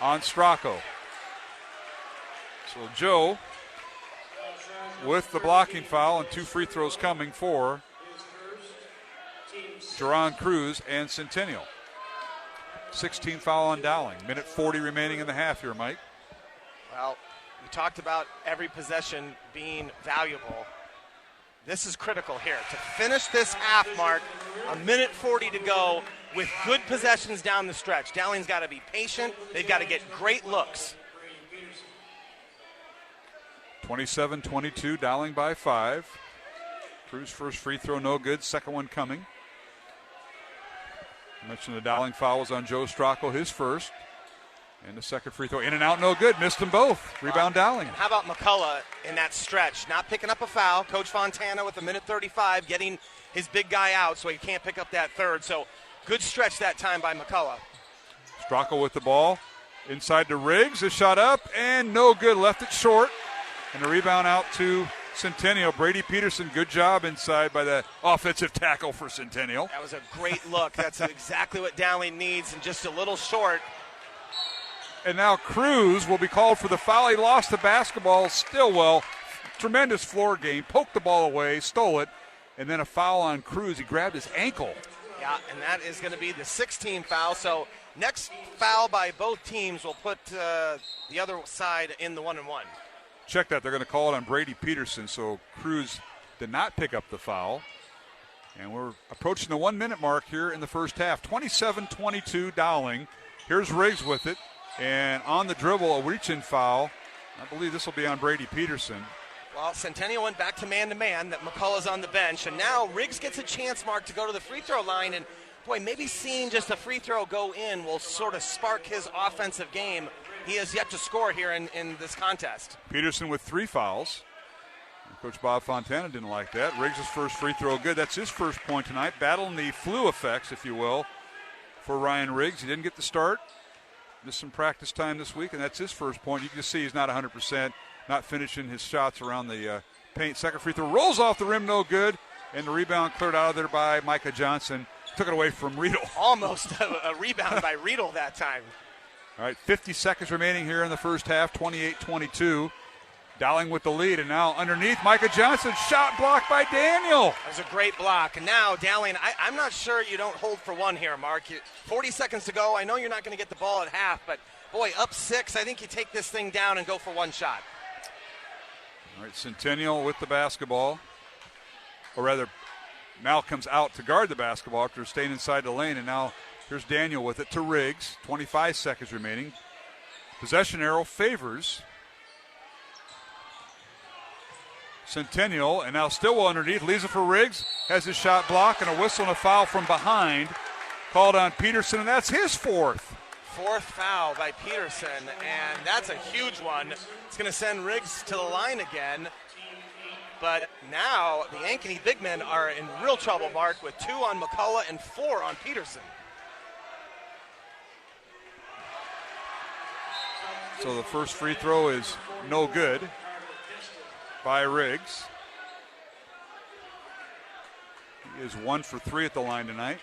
on Stracco. So Joe with the blocking foul and 2 free throws coming for Geron Cruz and Centennial. 16 foul on Dowling. Minute 40 remaining in the half here, Mike. Well, we talked about every possession being valuable. This is critical here. To finish this half, Mark, a minute 40 to go with good possessions down the stretch. Dowling's got to be patient. They've got to get great looks. 27-22, Dowling by 5. Cruz first free throw no good, second one coming. I mentioned the Dowling foul was on Joe Stracco, his first. And the second free throw in and out, no good. Missed them both. Rebound Dowling. How about McCullough in that stretch? Not picking up a foul. Coach Fontana with a minute 35 getting his big guy out so he can't pick up that third. So good stretch that time by McCullough. Stracco with the ball. Inside to Riggs. A shot up and no good. Left it short. And the rebound out to Centennial. Brady Peterson, good job inside by the offensive tackle for Centennial. That was a great look. That's exactly what Dowling needs, and just a little short. And now Cruz will be called for the foul. He lost the basketball. Stillwell, tremendous floor game. Poked the ball away, stole it, and then a foul on Cruz. He grabbed his ankle. Yeah, and that is going to be the 16th foul. So next foul by both teams will put the other side in the 1-1. Check that. They're going to call it on Brady Peterson. So Cruz did not pick up the foul. And we're approaching the 1-minute mark here in the first half. 27-22 Dowling. Here's Riggs with it. And on the dribble, a reach-in foul. I believe this will be on Brady Peterson. Well, Centennial went back to man-to-man. That McCullough's on the bench. And now Riggs gets a chance, Mark, to go to the free throw line. And, boy, maybe seeing just a free throw go in will sort of spark his offensive game. He has yet to score here in this contest. Peterson with 3 fouls. Coach Bob Fontana didn't like that. Riggs' first free throw good. That's his first point tonight. Battling the flu effects, if you will, for Ryan Riggs. He didn't get the start. Missed some practice time this week, and that's his first point. You can see he's not 100%, not finishing his shots around the paint. Second free throw rolls off the rim, no good. And the rebound cleared out of there by Micah Johnson. Took it away from Riedel. Almost a rebound by Riedel that time. All right, 50 seconds remaining here in the first half, 28-22. Dowling with the lead, and now underneath, Micah Johnson, shot blocked by Daniel. That was a great block. And now, Dowling, I'm not sure you don't hold for one here, Mark. 40 seconds to go. I know you're not going to get the ball at half, but, boy, up 6, I think you take this thing down and go for one shot. All right, Centennial with the basketball. Or rather, Mal comes out to guard the basketball after staying inside the lane, and now here's Daniel with it to Riggs. 25 seconds remaining. Possession arrow favors Centennial, and now Stillwell underneath, leaves it for Riggs, has his shot blocked, and a whistle and a foul from behind called on Peterson, and that's his fourth. Fourth foul by Peterson, and that's a huge one. It's going to send Riggs to the line again. But now the Ankeny big men are in real trouble, Mark, with 2 on McCullough and 4 on Peterson. So the first free throw is no good by Riggs. He is 1 for 3 at the line tonight.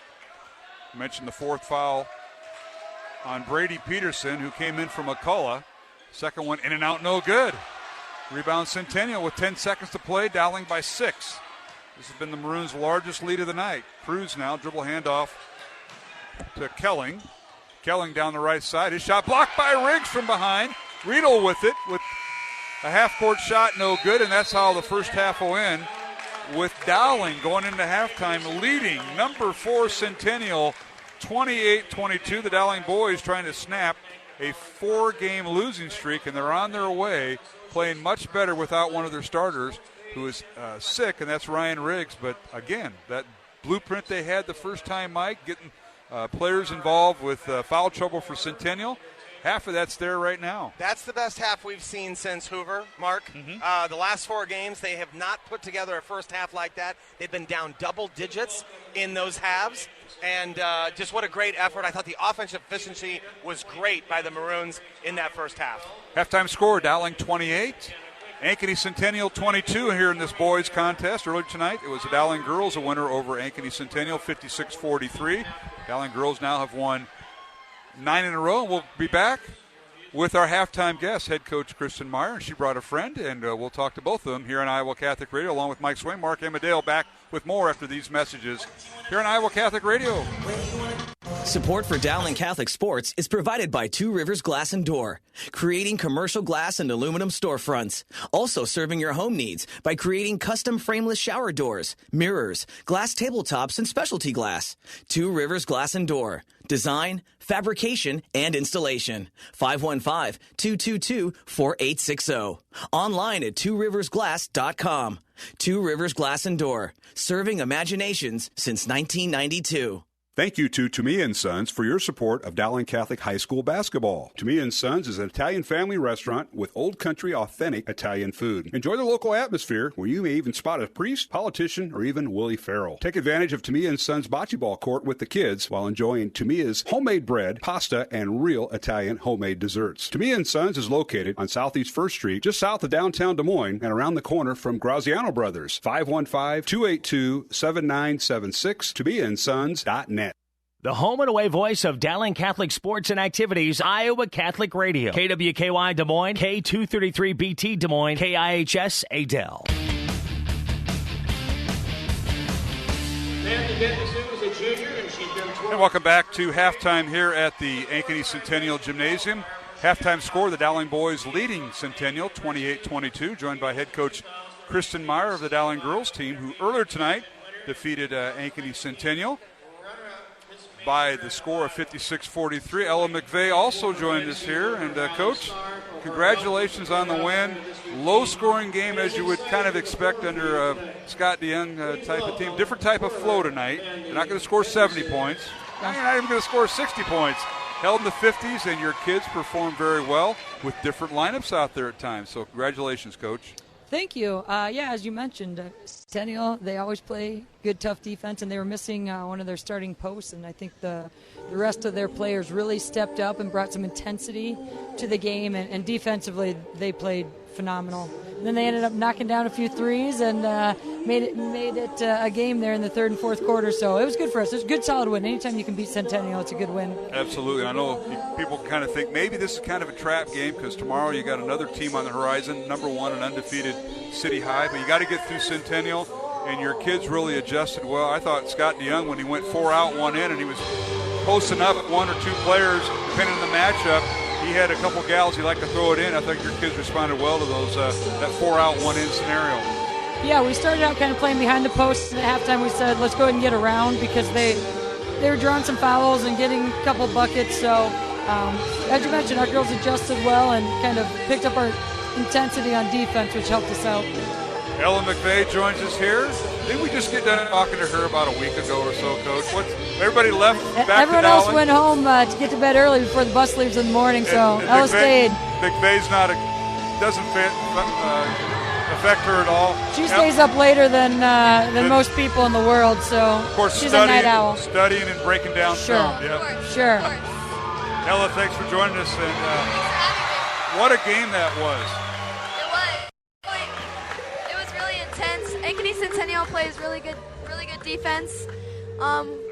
I mentioned the fourth foul on Brady Peterson, who came in from McCullough. Second one in and out, no good. Rebound Centennial with 10 seconds to play, Dowling by 6. This has been the Maroons' largest lead of the night. Cruz now, dribble handoff to Kelling. Kelling down the right side. His shot blocked by Riggs from behind. Riedel with it, with a half-court shot, no good, and that's how the first half will end, with Dowling going into halftime leading number 4 Centennial 28-22. The Dowling boys trying to snap a 4-game losing streak, and they're on their way, playing much better without one of their starters who is sick, and that's Ryan Riggs. But again, that blueprint they had the first time, Mike, getting players involved with foul trouble for Centennial, half of that's there right now. That's the best half we've seen since Hoover, Mark. Mm-hmm. The last 4 games, they have not put together a first half like that. They've been down double digits in those halves. And just what a great effort. I thought the offensive efficiency was great by the Maroons in that first half. Halftime score, Dowling 28, Ankeny Centennial 22 here in this boys contest. Earlier tonight, it was the Dowling girls, a winner over Ankeny Centennial, 56-43. Dowling girls now have won 9 in a row, and we'll be back with our halftime guest, head coach Kristen Marr. She brought a friend, and we'll talk to both of them here on Iowa Catholic Radio, along with Mike Swain, Mark Amadale, back with more after these messages here on Iowa Catholic Radio. Support for Dowling Catholic Sports is provided by Two Rivers Glass and Door, creating commercial glass and aluminum storefronts. Also serving your home needs by creating custom frameless shower doors, mirrors, glass tabletops, and specialty glass. Two Rivers Glass and Door. Design, fabrication, and installation. 515-222-4860. Online at tworiversglass.com. Two Rivers Glass and Door. Serving imaginations since 1992. Thank you to Tomia & Sons for your support of Dowling Catholic High School basketball. Tomia & Sons is an Italian family restaurant with old country authentic Italian food. Enjoy the local atmosphere where you may even spot a priest, politician, or even Willie Farrell. Take advantage of Tomia & Sons bocce ball court with the kids while enjoying Tomia's homemade bread, pasta, and real Italian homemade desserts. Tomia & Sons is located on Southeast 1st Street, just south of downtown Des Moines, and around the corner from Graziano Brothers. 515-282-7976, TomiaandsSons.net. The home and away voice of Dowling Catholic Sports and Activities, Iowa Catholic Radio. KWKY Des Moines, K233BT Des Moines, KIHS Adel. And welcome back to halftime here at the Ankeny Centennial Gymnasium. Halftime score, the Dowling boys leading Centennial 28-22, joined by head coach Kristen Marr of the Dowling girls team, who earlier tonight defeated Ankeny Centennial by the score of 56-43. Ella McVeigh also joined us here. And, Coach, congratulations on the win. Low-scoring game, as you would kind of expect under Scott DeYoung type of team. Different type of flow tonight. They're not going to score 70 points. You're not even going to score 60 points. Held in the 50s, and your kids performed very well with different lineups out there at times. So congratulations, Coach. Thank you. As you mentioned, Centennial, they always play good, tough defense, and they were missing one of their starting posts, and I think the rest of their players really stepped up and brought some intensity to the game, and defensively they played phenomenal. And then they ended up knocking down a few threes, and made it a game there in the third and fourth quarter. So it was good for us. It was a good, solid win. Anytime you can beat Centennial, it's a good win. Absolutely. I know people kind of think maybe this is kind of a trap game because tomorrow you got another team on the horizon, number 1 and undefeated City High, but you got to get through Centennial, and your kids really adjusted well. I thought Scott DeYoung, when he went 4 out, 1 in, and he was posting up 1 or 2 players, depending on the matchup. He had a couple gals he liked to throw it in. I think your kids responded well to those that 4 out, 1 in scenario. Yeah, we started out kind of playing behind the posts, and at halftime we said, let's go ahead and get around because they were drawing some fouls and getting a couple buckets. So, as you mentioned, our girls adjusted well and kind of picked up our intensity on defense, which helped us out. Ella McVeigh joins us here. Didn't we just get done talking to her about a week ago or so, Coach? Everybody left back Everyone to else Dowling? went home to get to bed early before the bus leaves in the morning, so Ella stayed. McVeigh's doesn't affect her at all. She stays up later than most people in the world, so of course, she's a night owl. Studying and breaking down film. Yep. Sure. Ella, thanks for joining us. And what a game that was. Ankeny Centennial plays really good defense.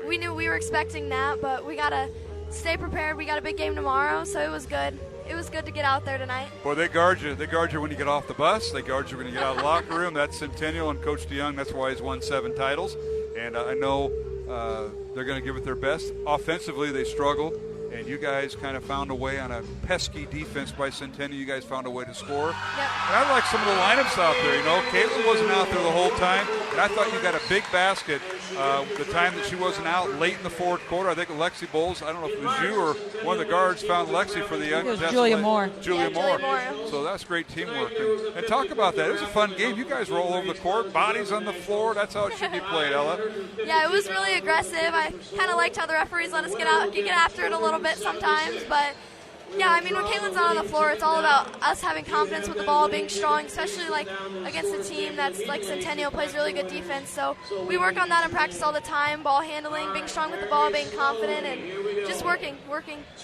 We knew we were expecting that, but we gotta stay prepared. We got a big game tomorrow, so it was good. It was good to get out there tonight. Boy, they guard you. They guard you when you get off the bus. They guard you when you get out of the locker room. That's Centennial and Coach DeYoung. That's why he's won 7 titles. And I know they're going to give it their best. Offensively, they struggled. And you guys kind of found a way on a pesky defense by Centennial. You guys found a way to score. Yep. And I like some of the lineups out there. You know, Caitlin wasn't out there the whole time. And I thought you got a big basket the time that she wasn't out late in the fourth quarter. I think Lexi Bowles, I don't know if it was you or one of the guards, found Lexi for the young. It was Julia Moore. Julia Moore. So that's great teamwork. And talk about that. It was a fun game. You guys were all over the court, bodies on the floor. That's how it should be played, Ella. Yeah, it was really aggressive. I kind of liked how the referees let us get after it a little bit sometimes. But, yeah, I mean, when Caitlin's not on the floor, it's all about us having confidence with the ball, being strong, especially, like, against a team that's, like, Centennial plays really good defense. So we work on that in practice all the time, ball handling, being strong with the ball, being confident, and just working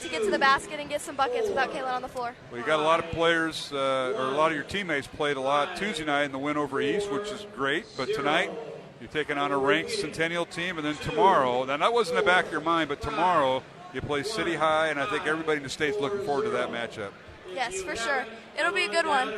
to get to the basket and get some buckets without Caitlin on the floor. Well, you got a lot of players, or a lot of your teammates played a lot Tuesday night in the win over East, which is great. But tonight, you're taking on a ranked Centennial team, and then tomorrow, now that wasn't in the back of your mind, but tomorrow you play City High, and I think everybody in the state's looking forward to that matchup. Yes, for sure. It'll be a good one.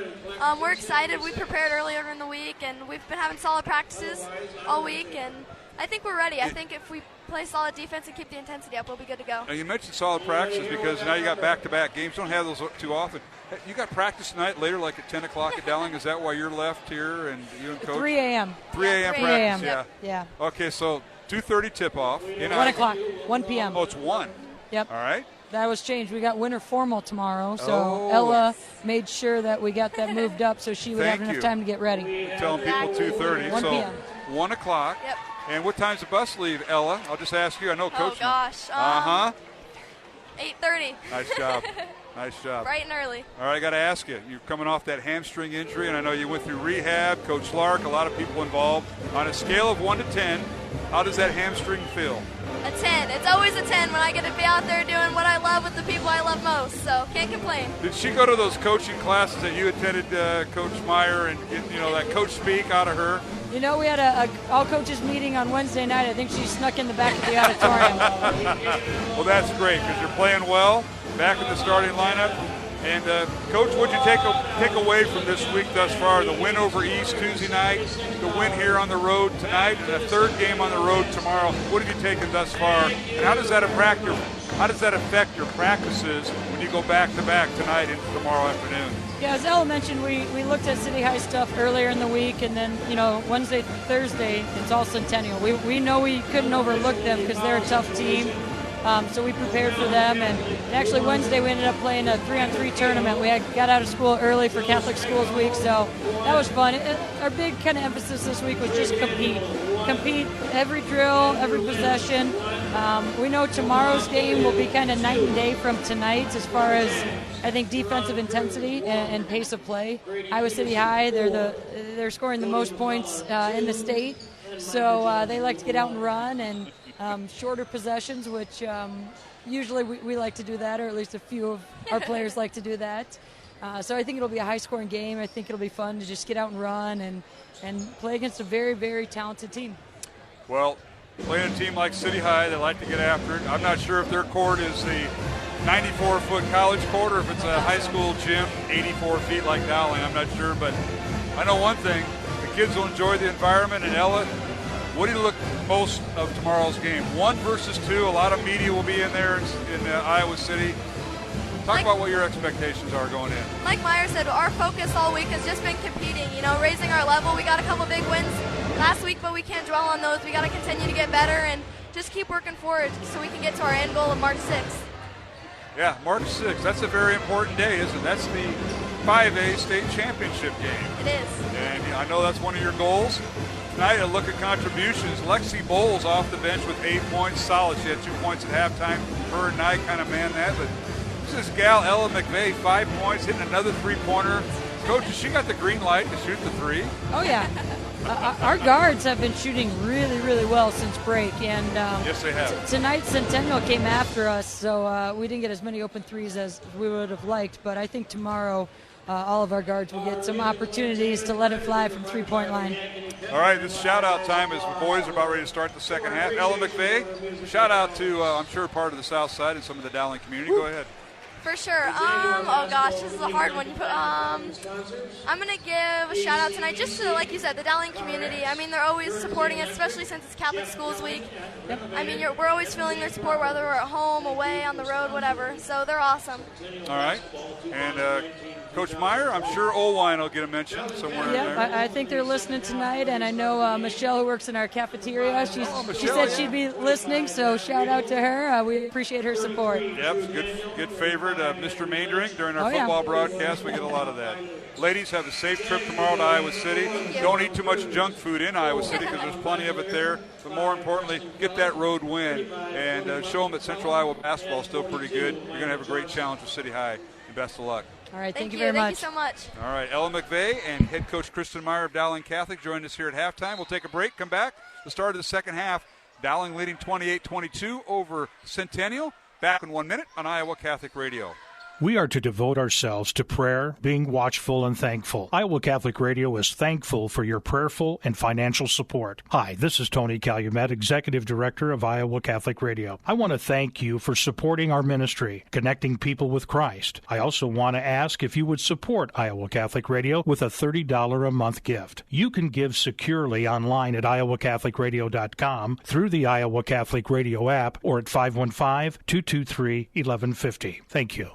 We're excited. We prepared earlier in the week, and we've been having solid practices all week, and I think we're ready. I think if we play solid defense and keep the intensity up, we'll be good to go. Now, you mentioned solid practices because now you got back-to-back games. Don't have those too often. You got practice tonight later, like at 10 o'clock at Dowling. Is that why you're left here and you and Coach? 3 a.m. 3 a.m. practice, yeah. Yeah. Okay, so 2:30 tip-off. 1 o'clock, 1 p.m. Oh, it's 1. Yep. All right. That was changed. We got winter formal tomorrow, so Ella made sure that we got that moved up so she would have enough time to get ready. You're telling people 2:30. 1 so p.m. 1 o'clock. Yep. And what time's the bus leave, Ella? I'll just ask you. I know Coach. Oh, gosh. 8:30. Nice job. Nice job. Bright and early. All right, I got to ask you. You're coming off that hamstring injury, and I know you went through rehab. Coach Lark, a lot of people involved. On a scale of 1 to 10, how does that hamstring feel? A 10. It's always a 10 when I get to be out there doing what I love with the people I love most, so can't complain. Did she go to those coaching classes that you attended, Coach Meyer, and get that coach speak out of her? You know, we had a all-coaches meeting on Wednesday night. I think she snuck in the back of the auditorium. Well, that's great because you're playing well, back in the starting lineup. And, Coach, what did you take away from this week thus far? The win over East Tuesday night, the win here on the road tonight, and a third game on the road tomorrow. What have you taken thus far? And how does that affect your practices when you go back-to-back tonight and tomorrow afternoon? Yeah, as Ella mentioned, we looked at City High stuff earlier in the week, and then, Wednesday, Thursday, it's all Centennial. We know we couldn't overlook them because they're a tough team. So we prepared for them, and actually Wednesday we ended up playing a 3-on-3 tournament. We got out of school early for Catholic Schools Week, so that was fun. Our big kind of emphasis this week was just compete every drill, every possession. We know tomorrow's game will be kind of night and day from tonight's as far as, I think, defensive intensity and pace of play. Iowa City High, they're scoring the most points in the state, so they like to get out and run and shorter possessions, which usually we like to do that, or at least a few of our players like to do that. So I think it'll be a high-scoring game. I think it'll be fun to just get out and run and play against a very, very talented team. Well, playing a team like City High, they like to get after it. I'm not sure if their court is the 94-foot college court or if it's a high school gym, 84 feet like Dowling. I'm not sure, but I know one thing. The kids will enjoy the environment. And Ella, what do you look most of tomorrow's game? 1 versus 2. A lot of media will be in there in Iowa City. Talk about what your expectations are going in. Like Meyer said, our focus all week has just been competing, raising our level. We got a couple big wins last week, but we can't dwell on those. We got to continue to get better and just keep working forward so we can get to our end goal of March 6th. Yeah, March 6th. That's a very important day, isn't it? That's the 5A state championship game. It is. And I know that's one of your goals. Tonight, a look at contributions. Lexi Bowles off the bench with 8 points, solid. She had 2 points at halftime. Her and I kind of manned that, but this is gal Ella McVeigh, 5 points, hitting another three-pointer. Coach, has she got the green light to shoot the three? Oh, yeah. Our guards have been shooting really, really well since break. And yes, they have. Tonight, Centennial came after us, so we didn't get as many open threes as we would have liked. But I think tomorrow all of our guards will get some opportunities to let it fly from three-point line. All right, this shout-out time as the boys are about ready to start the second half. Ella McVeigh, shout-out to, I'm sure, part of the South Side and some of the Dowling community. Go ahead. For sure. Oh gosh, this is a hard one. I'm gonna give a shout out tonight just to, like you said, the Dowling community. I mean, they're always supporting us, especially since it's Catholic Schools Week. Yep. I mean, we're always feeling their support, whether we're at home, away, on the road, whatever. So they're awesome. All right, and Coach Meyer, I'm sure Olwine will get a mention somewhere in there. I think they're listening tonight, and I know Michelle, who works in our cafeteria, she said she'd be listening, so shout out to her. We appreciate her support. Yep, good favorite, Mr. Maindring. During our football broadcast, we get a lot of that. Ladies, have a safe trip tomorrow to Iowa City. Don't eat too much junk food in Iowa City because there's plenty of it there. But more importantly, get that road win and show them that Central Iowa basketball is still pretty good. You're going to have a great challenge with City High, and best of luck. All right, thank you very much. Thank you so much. All right, Ella McVeigh and head coach Kristen Meyer of Dowling Catholic joined us here at halftime. We'll take a break, come back. The start of the second half, Dowling leading 28-22 over Centennial. Back in 1 minute on Iowa Catholic Radio. We are to devote ourselves to prayer, being watchful and thankful. Iowa Catholic Radio is thankful for your prayerful and financial support. Hi, this is Tony Calumet, Executive Director of Iowa Catholic Radio. I want to thank you for supporting our ministry, connecting people with Christ. I also want to ask if you would support Iowa Catholic Radio with a $30 a month gift. You can give securely online at iowacatholicradio.com, through the Iowa Catholic Radio app, or at 515-223-1150. Thank you.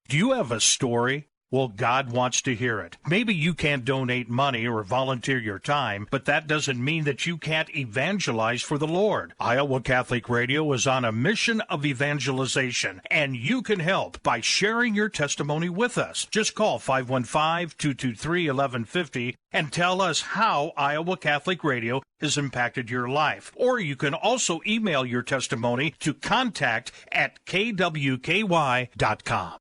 Do you have a story? Well, God wants to hear it. Maybe you can't donate money or volunteer your time, but that doesn't mean that you can't evangelize for the Lord. Iowa Catholic Radio is on a mission of evangelization, and you can help by sharing your testimony with us. Just call 515-223-1150 and tell us how Iowa Catholic Radio has impacted your life. Or you can also email your testimony to contact@kwky.com.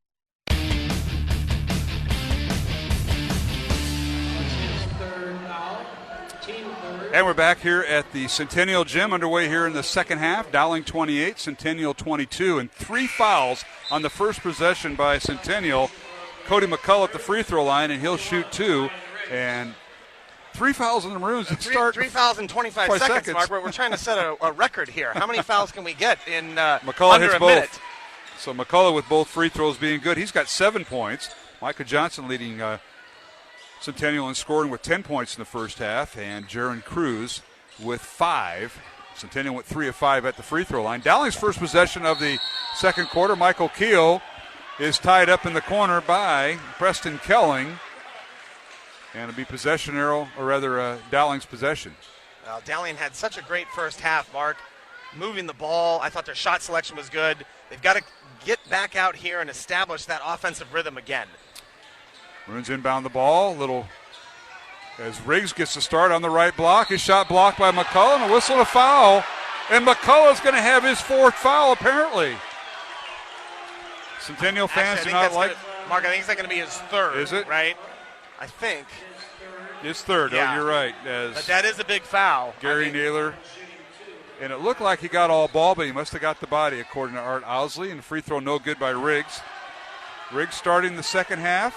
And we're back here at the Centennial Gym, underway here in the second half. Dowling 28, Centennial 22, and 3 fouls on the first possession by Centennial. Cody McCullough at the free throw line, and he'll shoot 2. And 3 fouls in the Maroons at start. 3 fouls in 25 seconds, Mark. We're trying to set a record here. How many fouls can we get in McCullough under hits a both. minute? So McCullough with both free throws being good. He's got 7 points. Micah Johnson leading Centennial in scoring with 10 points in the first half, and Jaron Cruz with 5. Centennial went 3 of 5 at the free throw line. Dowling's first possession of the second quarter, Michael Keogh is tied up in the corner by Preston Kelling, and it'll be possession arrow, or rather Dowling's possession. Well, Dowling had such a great first half, Mark, moving the ball. I thought their shot selection was good. They've got to get back out here and establish that offensive rhythm again. Maroons inbound the ball, as Riggs gets the start on the right block. His shot blocked by McCullough, and a whistle to foul. And McCullough's going to have his 4th foul, apparently. Centennial fans do not like. Mark, I think it's going to be his 3rd. Is it? Right? I think. His 3rd. Yeah. Oh, you're right. But that is a big foul. Gary Naylor. And it looked like he got all ball, but he must have got the body, according to Art Owsley. And the free throw no good by Riggs. Riggs starting the second half.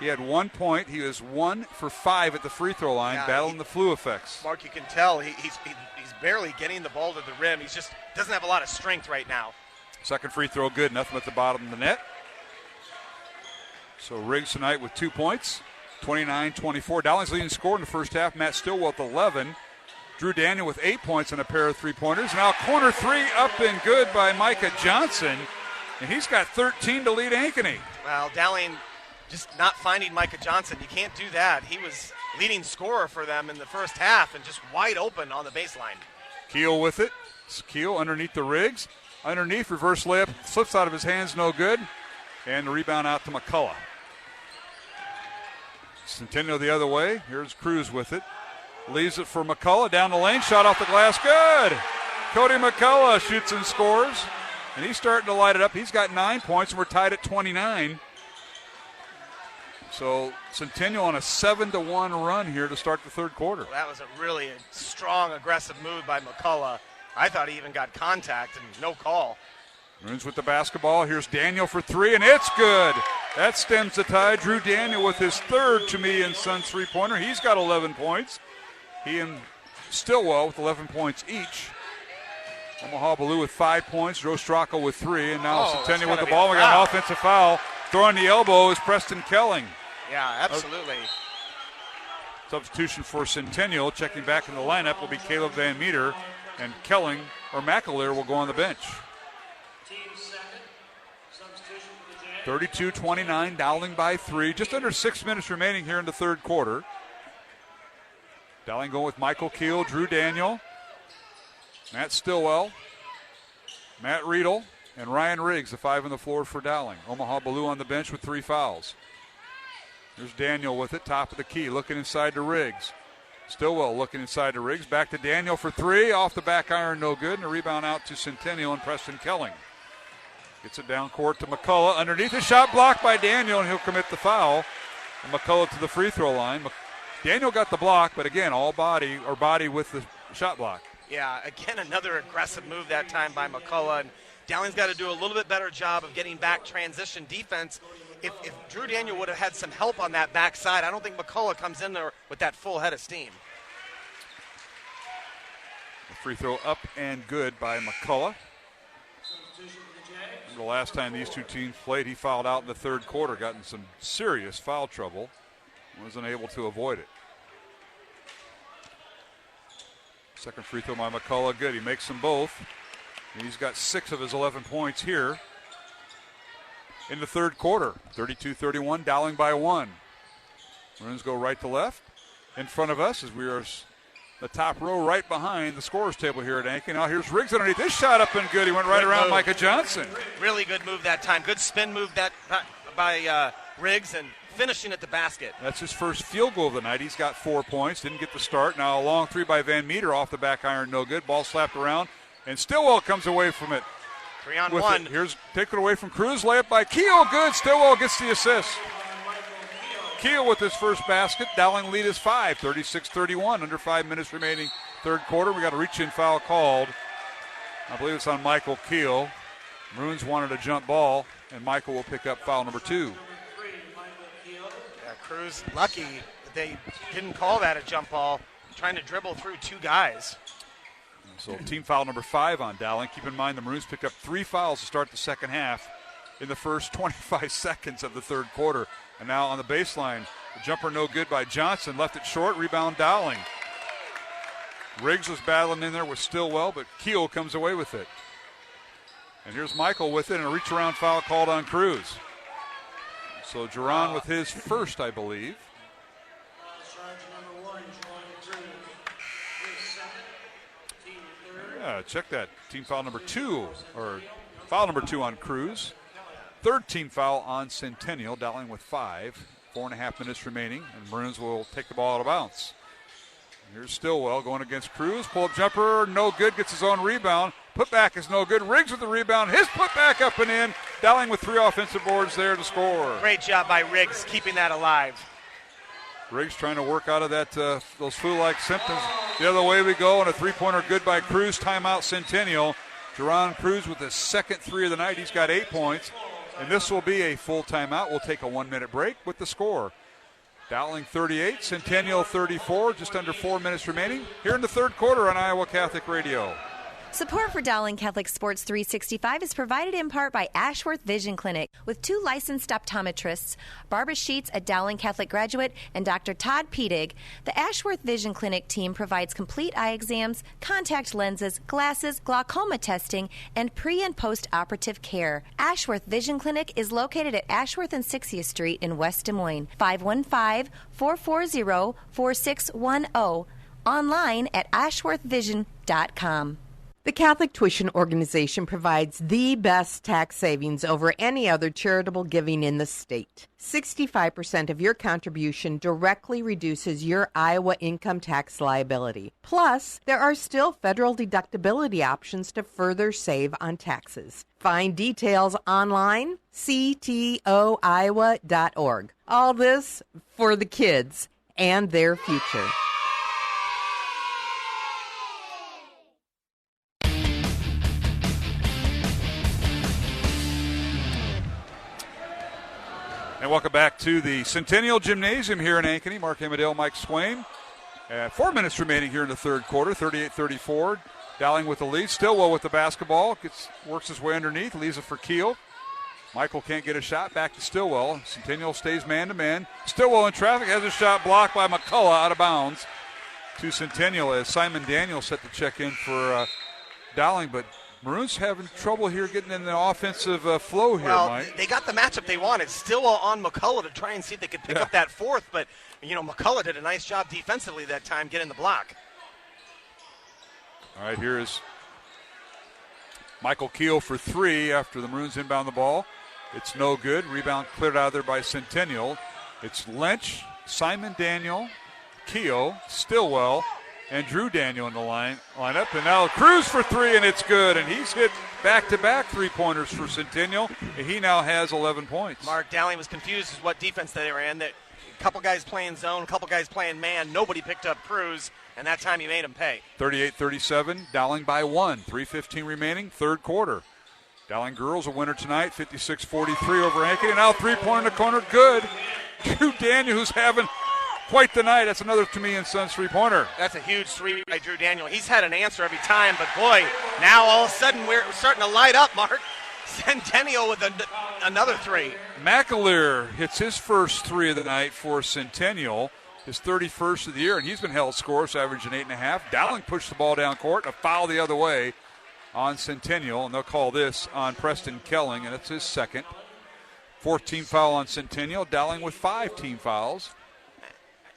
He had 1 point. He was 1 for 5 at the free throw line, battling the flu effects. Mark, you can tell he's barely getting the ball to the rim. He just doesn't have a lot of strength right now. Second free throw good, nothing but the bottom of the net. So Riggs tonight with 2 points, 29-24. Dowling's leading scorer in the first half. Matt Stillwell with 11. Drew Daniel with 8 points and a pair of three-pointers. Now corner three up and good by Micah Johnson, and he's got 13 to lead Ankeny. Well, Dowling just not finding Micah Johnson. You can't do that. He was leading scorer for them in the first half and just wide open on the baseline. Keel with it. Keel underneath the Riggs. Underneath, reverse layup, slips out of his hands, no good. And the rebound out to McCullough. Centennial the other way. Here's Cruz with it. Leaves it for McCullough. Down the lane, shot off the glass, good. Cody McCullough shoots and scores. And he's starting to light it up. He's got 9 points, and we're tied at 29. So Centennial on a 7-1 run here to start the third quarter. Well, that was a really strong, aggressive move by McCullough. I thought he even got contact and no call. Maroons with the basketball. Here's Daniel for three, and it's good. That stems the tide. Drew Daniel with his third Chumia and Sons three-pointer. He's got 11 points. He and Stillwell with 11 points each. Omaha Blue with 5 points. Joe Stopulos with 3, and now Centennial with the ball. We got an offensive foul. Throwing the elbow is Preston Kelling. Yeah, absolutely. Substitution for Centennial. Checking back in the lineup will be Caleb Van Meter, and Kelling or McAleer will go on the bench. 32-29, Dowling by 3. Just under 6 minutes remaining here in the third quarter. Dowling going with Michael Keel, Drew Daniel, Matt Stillwell, Matt Riedel, and Ryan Riggs, the 5 on the floor for Dowling. Omaha Blue on the bench with 3 fouls. There's Daniel with it, top of the key, looking inside to Riggs. Stillwell looking inside to Riggs. Back to Daniel for 3. Off the back iron, no good. And a rebound out to Centennial and Preston Kelling. Gets it down court to McCullough. Underneath, a shot blocked by Daniel, and he'll commit the foul. And McCullough to the free throw line. Daniel got the block, but again, all body with the shot block. Yeah, again, another aggressive move that time by McCullough. And Dowling's got to do a little bit better job of getting back transition defense. If Drew Daniel would have had some help on that backside, I don't think McCullough comes in there with that full head of steam. The free throw up and good by McCullough. The last time these two teams played, he fouled out in the third quarter, got in some serious foul trouble, wasn't able to avoid it. Second free throw by McCullough, good. He makes them both. And he's got 6 of his 11 points here in the third quarter. 32-31, Dowling by 1. Maroons go right to left. In front of us as we are the top row right behind the scorer's table here at Ankeny. Now here's Riggs underneath. This shot up and good. He went right around Micah Johnson. Really good move that time. Good spin move that by Riggs and finishing at the basket. That's his first field goal of the night. He's got 4 points. Didn't get the start. Now a long 3 by Van Meter off the back iron. No good. Ball slapped around. And Stillwell comes away from it. 3-on-1. Here's take it away from Cruz. Layup by Keel. Good. Stillwell gets the assist. Keel with his first basket. Dowling lead is 5, 36-31. Under 5 minutes remaining third quarter. We got a reach-in foul called. I believe it's on Michael Keel. Maroons wanted a jump ball, and Michael will pick up foul number 2. Yeah, Cruz lucky that they didn't call that a jump ball. Trying to dribble through 2 guys. So team foul number 5 on Dowling. Keep in mind the Maroons picked up 3 fouls to start the second half in the first 25 seconds of the third quarter. And now on the baseline, the jumper no good by Johnson. Left it short, rebound Dowling. Riggs was battling in there with Stillwell, but Keel comes away with it. And here's Michael with it, and a reach-around foul called on Cruz. So Duran with his first, I believe. Yeah, check that. Team foul number 2, or foul number 2 on Cruz. Third team foul on Centennial. Dowling with 5. 4.5 minutes remaining, and Maroons will take the ball out of bounds. Here's Stillwell going against Cruz. Pull-up jumper, no good. Gets his own rebound. Putback is no good. Riggs with the rebound. His putback up and in. Dowling with 3 offensive boards there to score. Great job by Riggs keeping that alive. Riggs trying to work out of that those flu-like symptoms. The other way we go, and a 3-pointer good by Cruz. Timeout Centennial. Jerron Cruz with his second 3 of the night. He's got 8 points. And this will be a full timeout. We'll take a 1-minute break with the score. Dowling 38, Centennial 34, just under 4 minutes remaining. Here in the third quarter on Iowa Catholic Radio. Support for Dowling Catholic Sports 365 is provided in part by Ashworth Vision Clinic with 2 licensed optometrists, Barbara Sheets, a Dowling Catholic graduate, and Dr. Todd Pedig. The Ashworth Vision Clinic team provides complete eye exams, contact lenses, glasses, glaucoma testing, and pre- and post-operative care. Ashworth Vision Clinic is located at Ashworth and 60th Street in West Des Moines. 515-440-4610. Online at ashworthvision.com. The Catholic Tuition Organization provides the best tax savings over any other charitable giving in the state. 65% of your contribution directly reduces your Iowa income tax liability. Plus, there are still federal deductibility options to further save on taxes. Find details online, ctoiowa.org. All this for the kids and their future. And welcome back to the Centennial Gymnasium here in Ankeny. Mark Amadale, Mike Swain. 4 minutes remaining here in the third quarter, 38-34. Dowling with the lead. Stillwell with the basketball. Works his way underneath, leaves it for Keel. Michael can't get a shot. Back to Stillwell. Centennial stays man-to-man. Stillwell in traffic, has a shot blocked by McCullough out of bounds to Centennial as Simon Daniels set the check in for Dowling, but Maroons having trouble here getting in the offensive flow here, Mike. They got the matchup they wanted. Stillwell on McCullough to try and see if they could pick up that fourth, but, McCullough did a nice job defensively that time getting the block. All right, here is Michael Keel for 3 after the Maroons inbound the ball. It's no good. Rebound cleared out of there by Centennial. It's Lynch, Simon Daniel, Keel, Stillwell, and Drew Daniel in the lineup. And now Cruz for 3, and it's good. And he's hit back-to-back three-pointers for Centennial. And he now has 11 points. Mark Dowling was confused as what defense they were in. A couple guys playing zone, a couple guys playing man. Nobody picked up Cruz, and that time he made him pay. 38-37, Dowling by 1. 3:15 remaining, third quarter. Dowling girls a winner tonight, 56-43 over Ankeny. And now three-pointer in the corner, good. Drew Daniel, who's having quite the night. That's another to me and Sons three-pointer. That's a huge three by Drew Daniel. He's had an answer every time, but boy, now all of a sudden we're starting to light up, Mark. Centennial with another three. McAleer hits his first 3 of the night for Centennial, his 31st of the year, and he's been held scoreless, averaging 8.5. Dowling pushed the ball down court, a foul the other way on Centennial, and they'll call this on Preston Kelling, and it's his second. 4th team foul on Centennial. Dowling with 5 team fouls.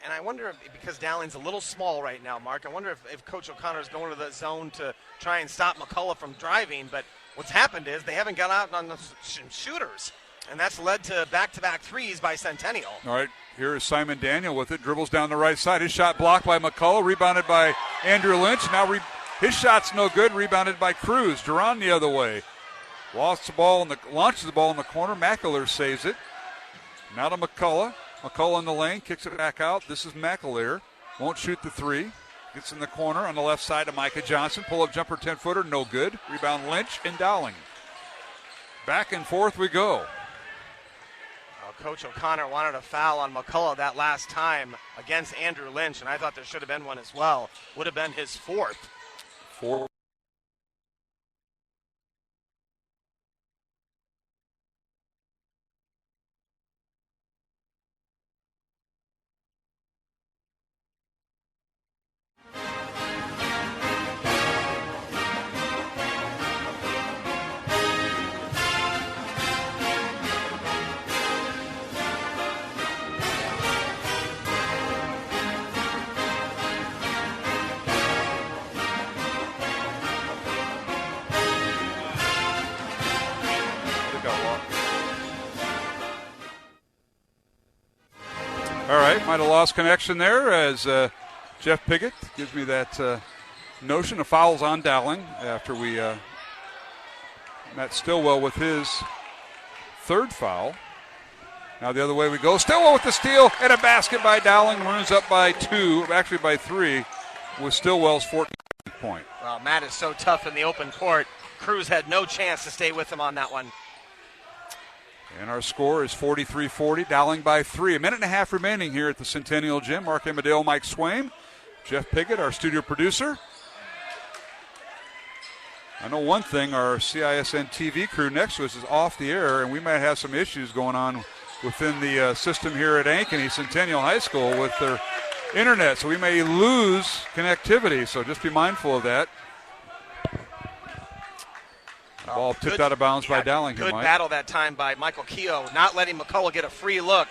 And I wonder if, because Dowling's a little small right now, Mark, I wonder if Coach O'Connor is going to the zone to try and stop McCullough from driving. But what's happened is they haven't got out on the shooters, and that's led to back-to-back threes by Centennial. All right, here is Simon Daniel with it. Dribbles down the right side. His shot blocked by McCullough, rebounded by Andrew Lynch. Now his shot's no good, rebounded by Cruz. Duran the other way. Launches the ball in the corner. McAleer saves it. Now to McCullough. McCullough in the lane, kicks it back out. This is McAleer. Won't shoot the 3. Gets in the corner on the left side to Micah Johnson. Pull-up jumper, 10-footer, no good. Rebound Lynch and Dowling. Back and forth we go. Coach O'Connor wanted a foul on McCullough that last time against Andrew Lynch, and I thought there should have been one as well. Would have been his 4th. 4. All right, might have lost connection there as Jeff Piggott gives me that notion of fouls on Dowling after we Matt Stillwell with his 3rd foul. Now the other way we go. Stillwell with the steal and a basket by Dowling. Maroons up by 2, actually by 3, with Stillwell's 14th point. Well, Matt is so tough in the open court. Cruz had no chance to stay with him on that one. And our score is 43-40, Dowling by 3. A minute and a half remaining here at the Centennial Gym. Mark Amadale, Mike Swain, Jeff Piggott, our studio producer. I know one thing, our CISN TV crew next to us is off the air, and we might have some issues going on within the system here at Ankeny Centennial High School with their internet, so we may lose connectivity, so just be mindful of that. Ball tipped out of bounds by Dowling. Good battle that time by Michael Keogh, not letting McCullough get a free look.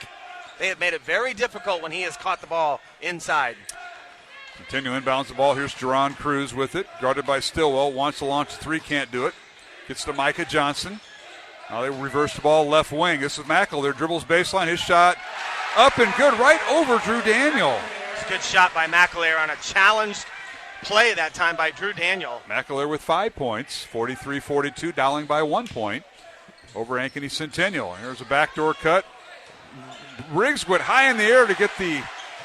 They have made it very difficult when he has caught the ball inside. Centennial inbounds the ball. Here's Jerron Cruz with it, guarded by Stillwell. Wants to launch a three, can't do it. Gets to Micah Johnson. Now they reverse the ball left wing. This is McAleer, dribbles baseline. His shot up and good, right over Drew Daniel. It's a good shot by McAleer on a challenged play that time by Drew Daniel. McAleer with 5 points, 43-42, Dowling by 1 point over Ankeny Centennial. Here's a backdoor cut. Riggs went high in the air to get the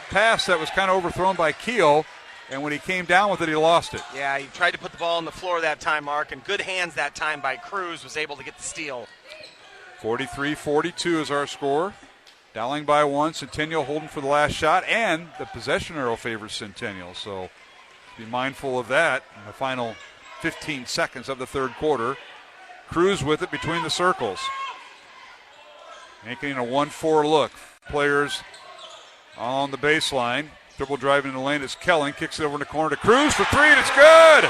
pass that was kind of overthrown by Keogh, and when he came down with it, he lost it. Yeah, he tried to put the ball on the floor that time, Mark, and good hands that time by Cruz, was able to get the steal. 43-42 is our score. Dowling by 1, Centennial holding for the last shot, and the possession arrow favors Centennial, so be mindful of that in the final 15 seconds of the third quarter. Cruz with it between the circles. Making a 1-4 look. Players on the baseline. Dribble driving in the lane is Kelling. Kicks it over in the corner to Cruz for three, and it's good!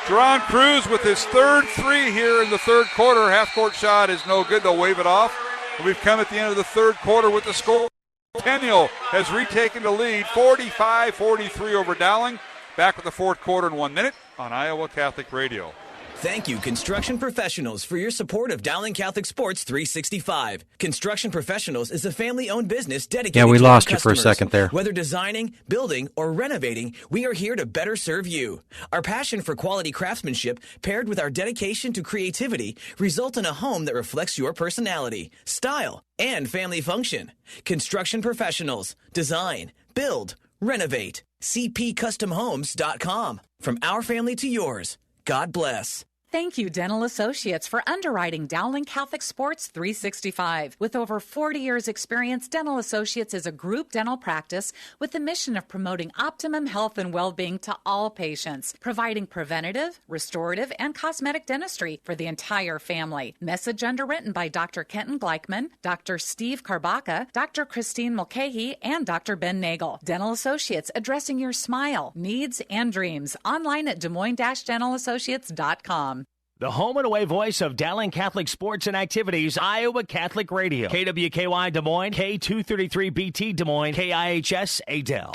Jerron Cruz with his third three here in the third quarter. Half-court shot is no good. They'll wave it off. And we've come at the end of the third quarter with the score. Centennial has retaken the lead, 45-43 over Dowling. Back with the fourth quarter in 1 minute on Iowa Catholic Radio. Thank you, Construction Professionals, for your support of Dowling Catholic Sports 365. Construction Professionals is a family-owned business dedicated to our customers. Yeah, we lost you for a second there. Whether designing, building, or renovating, we are here to better serve you. Our passion for quality craftsmanship, paired with our dedication to creativity, result in a home that reflects your personality, style, and family function. Construction Professionals. Design, build, renovate. CPCustomHomes.com. From our family to yours. God bless. Thank you, Dental Associates, for underwriting Dowling Catholic Sports 365. With over 40 years' experience, Dental Associates is a group dental practice with the mission of promoting optimum health and well-being to all patients, providing preventative, restorative, and cosmetic dentistry for the entire family. Message underwritten by Dr. Kenton Gleichman, Dr. Steve Karbaka, Dr. Christine Mulcahy, and Dr. Ben Nagel. Dental Associates, addressing your smile, needs, and dreams. Online at DesMoines-DentalAssociates.com. The home and away voice of Dowling Catholic Sports and Activities, Iowa Catholic Radio. KWKY Des Moines, K233BT Des Moines, KIHS Adel.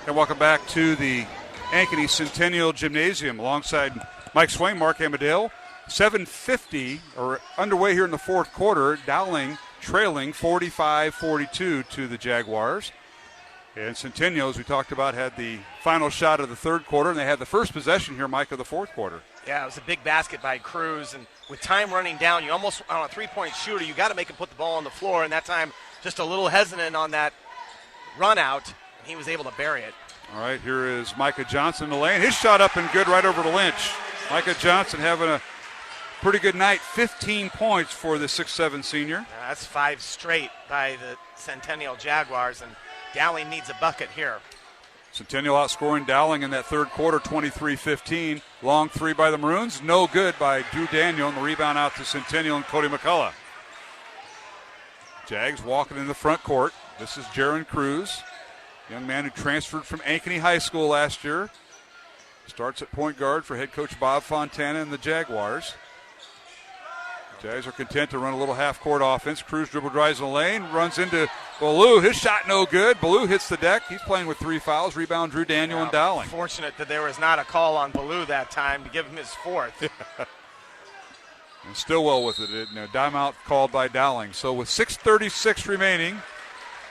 And welcome back to the Ankeny Centennial Gymnasium alongside Mike Swain, Mark Amadale. 7:50 are underway here in the fourth quarter. Dowling trailing 45-42 to the Jaguars. And Centennial, as we talked about, had the final shot of the third quarter, and they had the first possession here, Mike, of the fourth quarter. Yeah, it was a big basket by Cruz, and with time running down, you almost, on a three-point shooter, you got to make him put the ball on the floor, and that time just a little hesitant on that run out, and he was able to bury it. All right, here is Micah Johnson in the lane. His shot up and good right over to Lynch. Micah Johnson having a pretty good night, 15 points for the 6'7 senior. That's 5 straight by the Centennial Jaguars, and Dowling needs a bucket here. Centennial outscoring Dowling in that third quarter, 23-15. Long three by the Maroons, no good by Drew Daniel, and the rebound out to Centennial and Cody McCullough. Jags walking in the front court. This is Jaron Cruz, young man who transferred from Ankeny High School last year. Starts at point guard for head coach Bob Fontana and the Jaguars. Jags are content to run a little half-court offense. Cruz dribble drives in the lane, runs into Ballou. His shot no good. Ballou hits the deck. He's playing with 3 fouls. Rebound Drew Daniel and Dowling. Fortunate that there was not a call on Ballou that time to give him his fourth. And Stillwell with it. Timeout called by Dowling. So with 6:36 remaining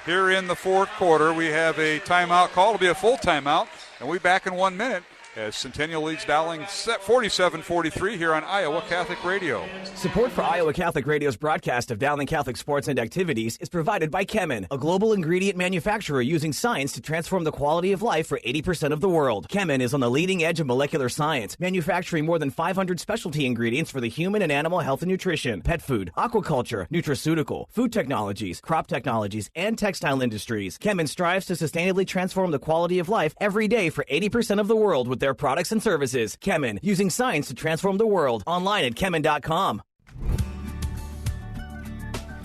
here in the fourth quarter, we have a timeout call. It'll be a full timeout, and we'll be back in 1 minute as Centennial leads Dowling 47-43 here on Iowa Catholic Radio. Support for Iowa Catholic Radio's broadcast of Dowling Catholic sports and activities is provided by Chemin, a global ingredient manufacturer using science to transform the quality of life for 80% of the world. Chemin is on the leading edge of molecular science, manufacturing more than 500 specialty ingredients for the human and animal health and nutrition, pet food, aquaculture, nutraceutical, food technologies, crop technologies, and textile industries. Chemin strives to sustainably transform the quality of life every day for 80% of the world with their products and services. Chemin, using science to transform the world. Online at chemin.com.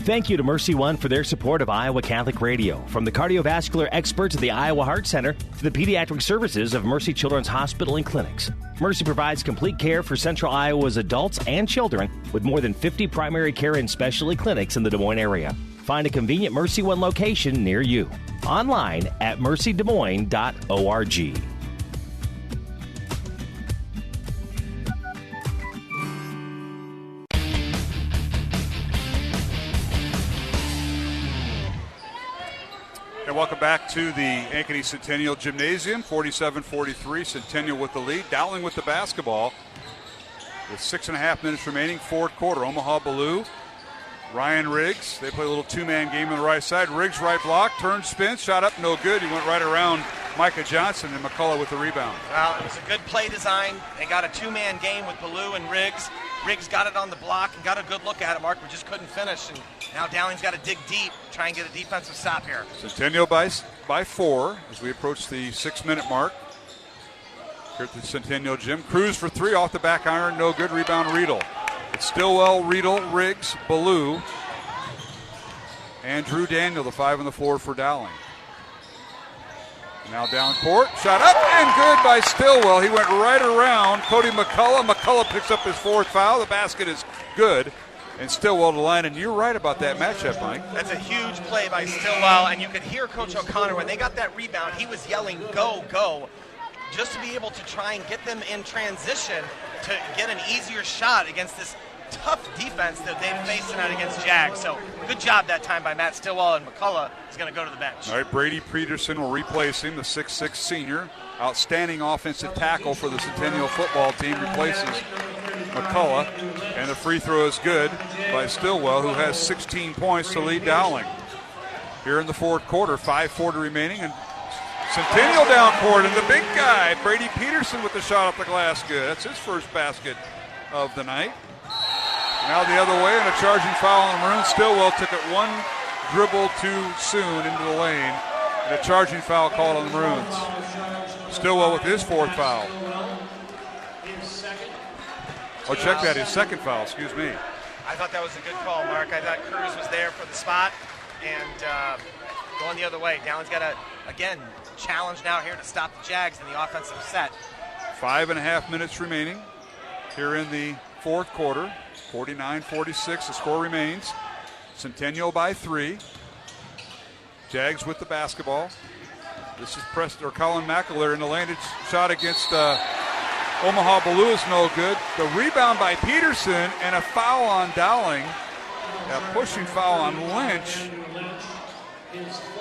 Thank you to Mercy One for their support of Iowa Catholic Radio. From the cardiovascular experts at the Iowa Heart Center to the pediatric services of Mercy Children's Hospital and Clinics, Mercy provides complete care for Central Iowa's adults and children with more than 50 primary care and specialty clinics in the Des Moines area. Find a convenient Mercy One location near you. Online at mercydesmoines.org. And welcome back to the Ankeny Centennial Gymnasium, 47-43, Centennial with the lead. Dowling with the basketball with 6.5 minutes remaining, fourth quarter. Omaha Ballou, Ryan Riggs. They play a little two-man game on the right side. Riggs right block, turn, spin, shot up, no good. He went right around Micah Johnson, and McCullough with the rebound. Well, it was a good play design. They got a two-man game with Ballou and Riggs. Riggs got it on the block and got a good look at it, Mark, but just couldn't finish. And now Dowling's got to dig deep, try and get a defensive stop here. Centennial by 4 as we approach the 6-minute mark here at the Centennial Gym. Cruz for three off the back iron, no good. Rebound Riedel. It's Stillwell, Riedel, Riggs, Ballou, and Drew Daniel, the 5 on the floor for Dowling. Now down court, shot up and good by Stillwell. He went right around Cody McCullough. McCullough picks up his fourth foul. The basket is good. And Stillwell to line, and you're right about that matchup, Mike. That's a huge play by Stillwell, and you could hear Coach O'Connor when they got that rebound. He was yelling, go, go, just to be able to try and get them in transition to get an easier shot against this tough defense that they've faced tonight against Jags. So good job that time by Matt Stillwell, and McCullough is going to go to the bench. All right, Brady Peterson will replace him, the 6'6 senior. Outstanding offensive tackle for the Centennial football team, replaces McCullough, and the free throw is good by Stillwell, who has 16 points to lead Dowling. Here in the fourth quarter, 5:40 remaining, and Centennial down court, and the big guy, Brady Peterson, with the shot off the glass, good. That's his first basket of the night. Now the other way, and a charging foul on the Maroons. Stillwell took it one dribble too soon into the lane, and a charging foul called on the Maroons. Stillwell with his fourth foul. Oh, check that, his second foul, excuse me. I thought that was a good call, Mark. I thought Cruz was there for the spot, and going the other way. Dowling's got to, again, challenge now here to stop the Jags in the offensive set. 5.5 minutes remaining here in the fourth quarter. 49-46, the score remains. Centennial by 3. Jags with the basketball. This is Colin McAleer in the lane. It's shot against Omaha Ballou is no good. The rebound by Peterson and a foul on Dowling. A pushing foul on Lynch.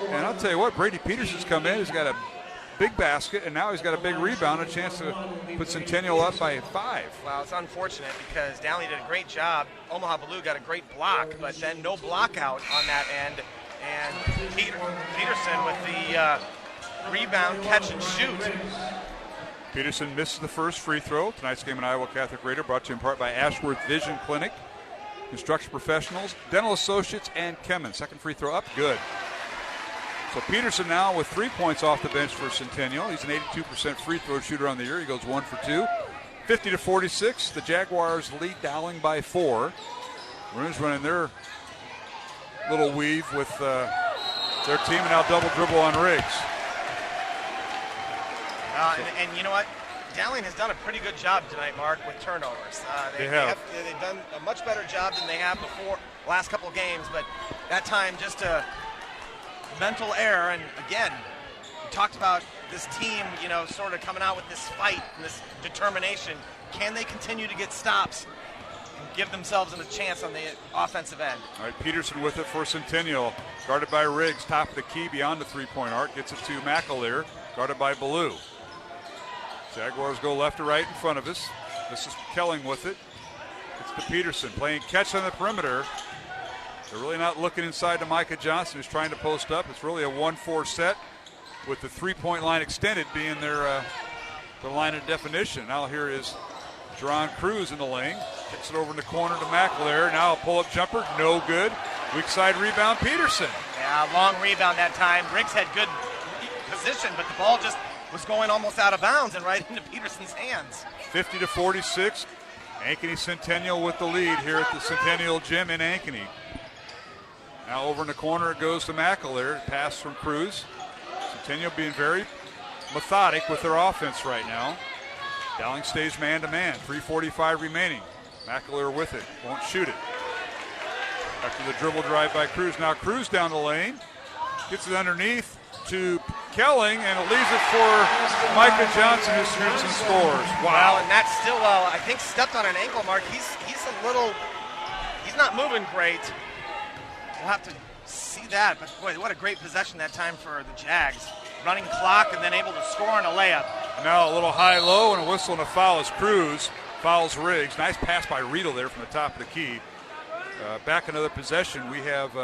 And I'll tell you what, Brady Peterson's come in. He's got a big basket, and now he's got a big rebound, a chance to put Centennial up by 5. Well, it's unfortunate because Dowling did a great job. Omaha Ballou got a great block, but then no block out on that end. And Peterson with the rebound, catch and shoot. Peterson misses the first free throw. Tonight's game on Iowa Catholic Radio brought to you in part by Ashworth Vision Clinic, Construction Professionals, Dental Associates, and Chemin. Second free throw up, good. So Peterson now with 3 points off the bench for Centennial. He's an 82% free throw shooter on the year. He goes 1 for 2. 50-46. The Jaguars lead Dowling by 4. Maroons running their little weave with their team, and now double dribble on Riggs. And you know what? Dowling has done a pretty good job tonight, Mark, with turnovers. They've done a much better job than they have before last couple of games, but that time just a mental error. And again, we talked about this team, sort of coming out with this fight and this determination. Can they continue to get stops and give themselves a chance on the offensive end? All right, Peterson with it for Centennial. Guarded by Riggs, top of the key beyond the three-point arc. Gets it to McAleer, guarded by Ballou. Jaguars go left to right in front of us. This is Kelling with it. It's to Peterson playing catch on the perimeter. They're really not looking inside to Micah Johnson, who's trying to post up. It's really a 1-4 set with the three-point line extended being their line of definition. Now here is Jerron Cruz in the lane. Kicks it over in the corner to McAleer. Now a pull-up jumper, no good. Weak side rebound, Peterson. Yeah, long rebound that time. Briggs had good position, but the ball just was going almost out of bounds and right into Peterson's hands. 50-46. Ankeny Centennial with the lead here at the Centennial Gym in Ankeny. Now over in the corner it goes to McAleer. Pass from Cruz. Centennial being very methodic with their offense right now. Dowling stays man-to-man. 3:45 remaining. McAleer with it. Won't shoot it. After the dribble drive by Cruz. Now Cruz down the lane. Gets it underneath to Kelling, and it leaves it for Micah Johnson, who shoots and scores. Wow, and that's still, I think, stepped on an ankle mark. He's not moving great. We'll have to see that, but boy, what a great possession that time for the Jags. Running clock and then able to score on a layup. Now a little high-low and a whistle and a foul as Cruz fouls Riggs. Nice pass by Riedel there from the top of the key. Back another possession. We have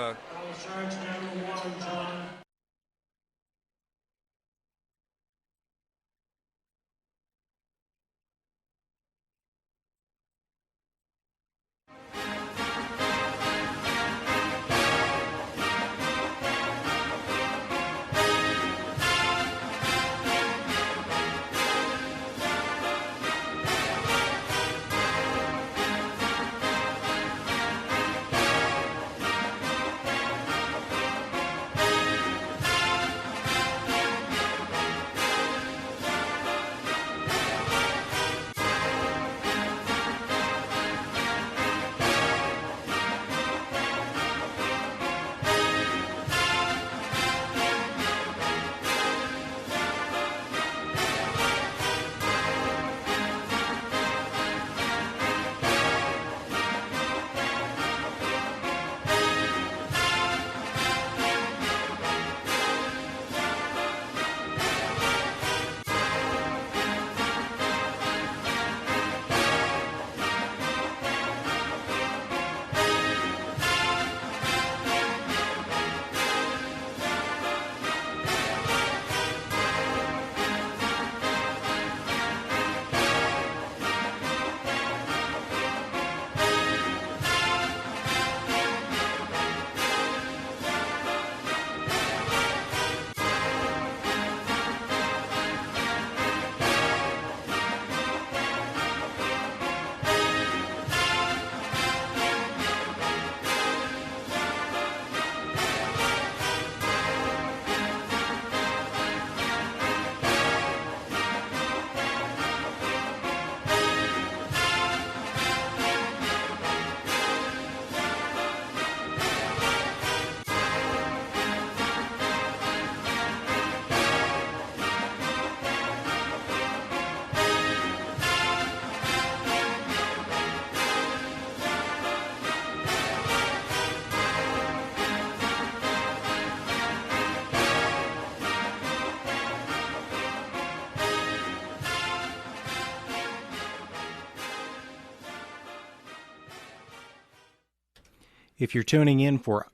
If you're tuning in for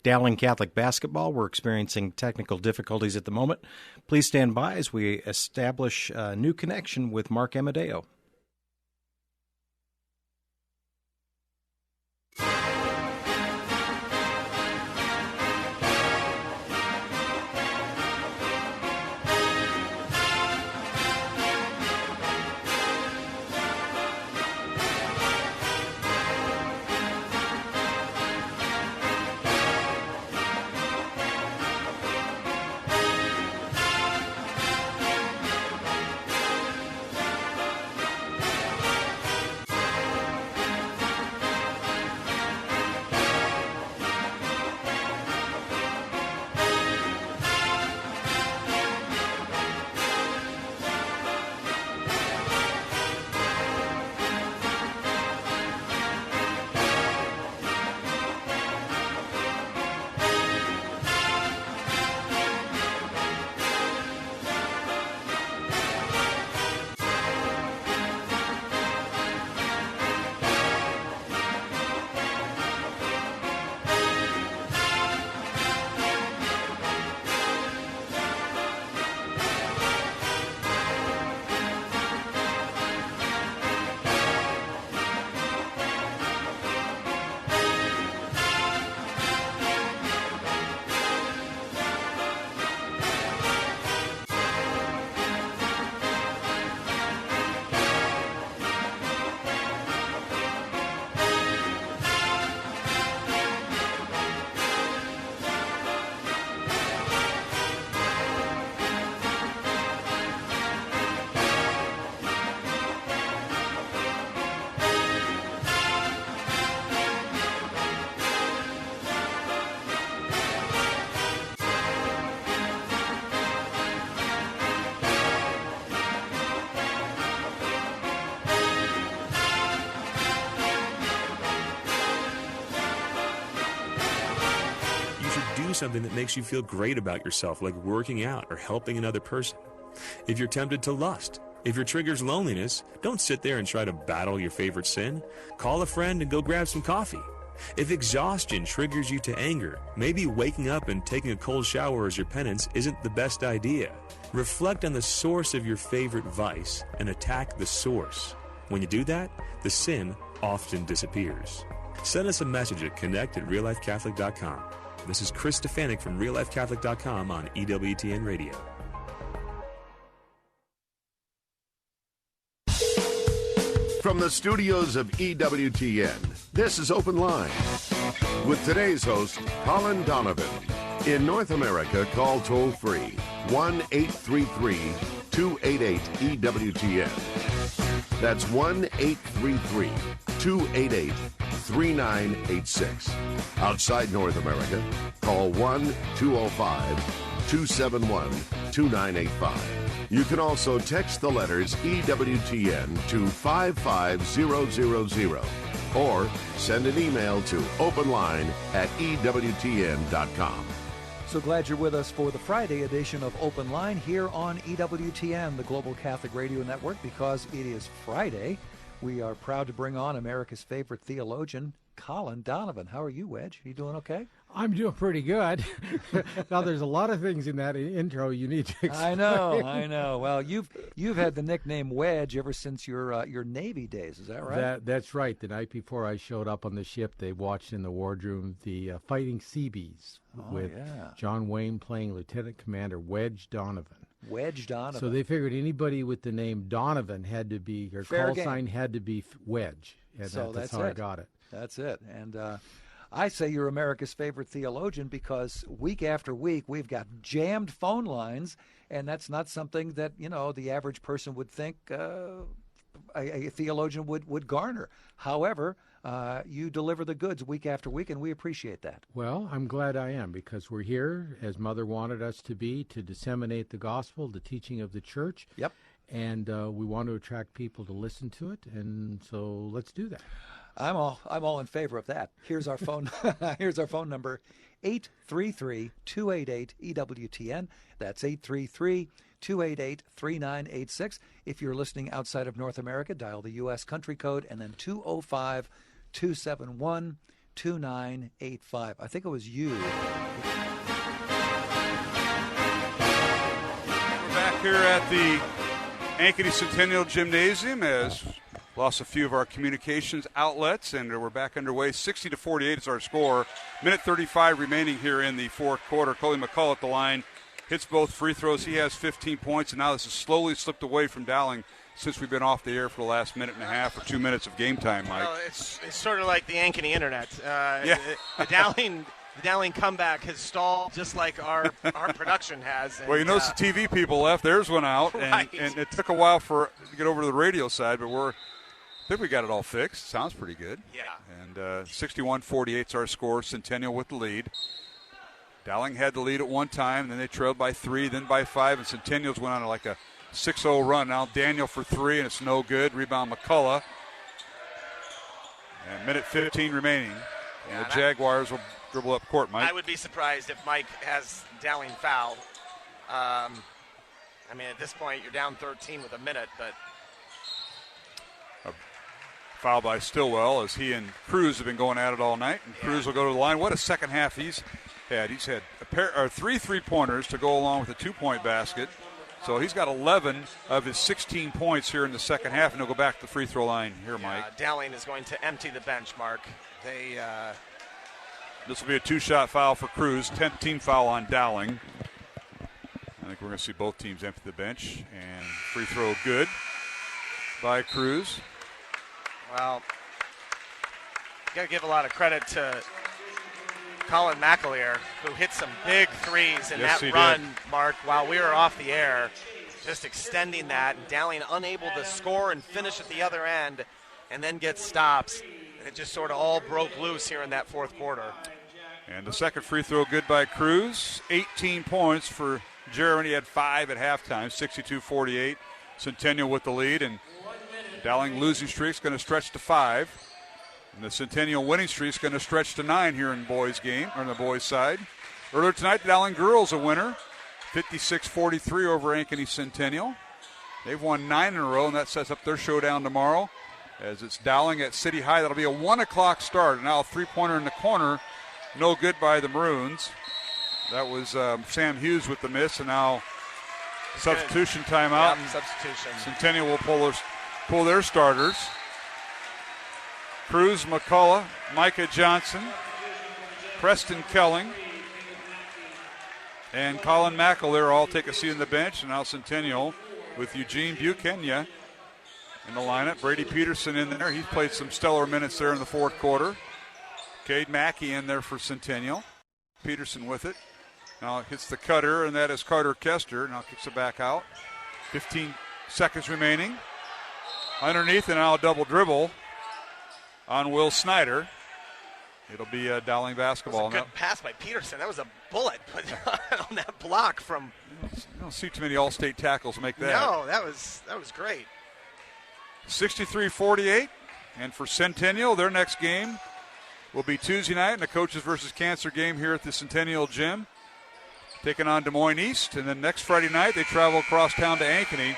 Dowling Catholic basketball, we're experiencing technical difficulties at the moment. Please stand by as we establish a new connection with Mark Amadeo. something that makes you feel great about yourself, like working out or helping another person. If you're tempted to lust, if your trigger's loneliness, don't sit there and try to battle your favorite sin. Call a friend and go grab some coffee. If exhaustion triggers you to anger, maybe waking up and taking a cold shower as your penance isn't the best idea. Reflect on the source of your favorite vice and attack the source. When you do that, the sin often disappears. Send us a message at connect@reallifecatholic.com. This is Chris Stefanik from reallifecatholic.com on EWTN Radio. From the studios of EWTN, this is Open Line with today's host, Colin Donovan. In North America, call toll-free 1-833-288-EWTN. That's 1-833-288-3986. Outside North America, call 1-205-271-2985. You can also text the letters EWTN to 55000 or send an email to openline@EWTN.com. So glad you're with us for the Friday edition of Open Line here on EWTN, the Global Catholic Radio Network. Because it is Friday, we are proud to bring on America's favorite theologian, Colin Donovan. How are you, Wedge? You doing okay? I'm doing pretty good. Now, there's a lot of things in that intro you need to explain. I know. Well, you've had the nickname Wedge ever since your Navy days. Is that right? That's right. The night before I showed up on the ship, they watched in the wardroom the Fighting Seabees with John Wayne playing Lieutenant Commander Wedge Donovan. Wedge Donovan. So they figured anybody with the name Donovan had to be, or call sign had to be Wedge. And so that's how I got it. That's it. And I say you're America's favorite theologian because week after week we've got jammed phone lines, and that's not something that, the average person would think a theologian would garner. However, you deliver the goods week after week, and we appreciate that. Well, I'm glad I am, because we're here, as Mother wanted us to be, to disseminate the gospel, the teaching of the church. Yep. And we want to attract people to listen to it, and so let's do that. I'm all in favor of that. Here's our phone. Here's our phone number: 833-288-EWTN. That's 833-288-3986. If you're listening outside of North America, dial the U.S. country code and then 205-271-2985. I think it was you. We're back here at the Ankeny Centennial Gymnasium as lost a few of our communications outlets, and we're back underway. 60-48 is our score. Minute 35 remaining here in the fourth quarter. Coley McCullough at the line hits both free throws. He has 15 points, and now this has slowly slipped away from Dowling since we've been off the air for the last minute and a half or 2 minutes of game time, Mike. Well, it's sort of like the Ankeny internet. The Dowling comeback has stalled just like our production has. And, well, you notice the TV people left. Theirs went out, and it took a while to get over to the radio side, but I think we got it all fixed. Sounds pretty good. Yeah. And 61-48 is our score. Centennial with the lead. Dowling had the lead at one time, then they trailed by 3, then by 5, and Centennials went on like a 6-0 run. Now Daniel for 3, and it's no good. Rebound McCullough. And minute 15 remaining. And the Jaguars will dribble up court, Mike. I would be surprised if Mike has Dowling foul. At this point, you're down 13 with a minute, but... Foul by Stillwell as he and Cruz have been going at it all night, and Cruz will go to the line. What a second half he's had. He's had 3 3-pointers to go along with a 2-point basket. So he's got 11 of his 16 points here in the second half, and he'll go back to the free throw line here, Mike. Dowling is going to empty the bench, Mark. This will be a 2-shot foul for Cruz, 10th team foul on Dowling. I think we're going to see both teams empty the bench, and free throw good by Cruz. Well, you got to give a lot of credit to Colin McAleer, who hit some big threes in that run, Mark, while we were off the air, just extending that. Dowling unable to score and finish at the other end, and then get stops. And it just sort of all broke loose here in that fourth quarter. And the second free throw good by Cruz. 18 points for Jeremy. He had 5 at halftime, 62-48. Centennial with the lead, and Dowling losing streak's going to stretch to 5. And the Centennial winning streak's going to stretch to 9 here in boys game, or on the boys side. Earlier tonight, the Dowling girls a winner, 56-43 over Ankeny Centennial. They've won 9 in a row, and that sets up their showdown tomorrow as it's Dowling at City High. That'll be a 1 o'clock start. Now a three-pointer in the corner, no good by the Maroons. That was Sam Hughes with the miss, and now substitution timeout. Yep, substitution. Centennial will pull their starters. Cruz, McCullough, Micah Johnson, Preston Kelling, and Colin McAleer all take a seat on the bench. And now Centennial with Eugene Buchanan in the lineup. Brady Peterson in there. He's played some stellar minutes there in the fourth quarter. Cade Mackey in there for Centennial. Peterson with it. Now it hits the cutter, and that is Carter Kester. Now kicks it back out. 15 seconds remaining. Underneath, and now a double dribble on Will Snyder. It'll be a Dowling basketball. That was a good pass by Peterson. That was a bullet put on that block from. You don't see too many All-State tackles make that. No, that was great. 63-48, and for Centennial, their next game will be Tuesday night in the Coaches versus Cancer game here at the Centennial Gym, taking on Des Moines East, and then next Friday night they travel across town to Ankeny.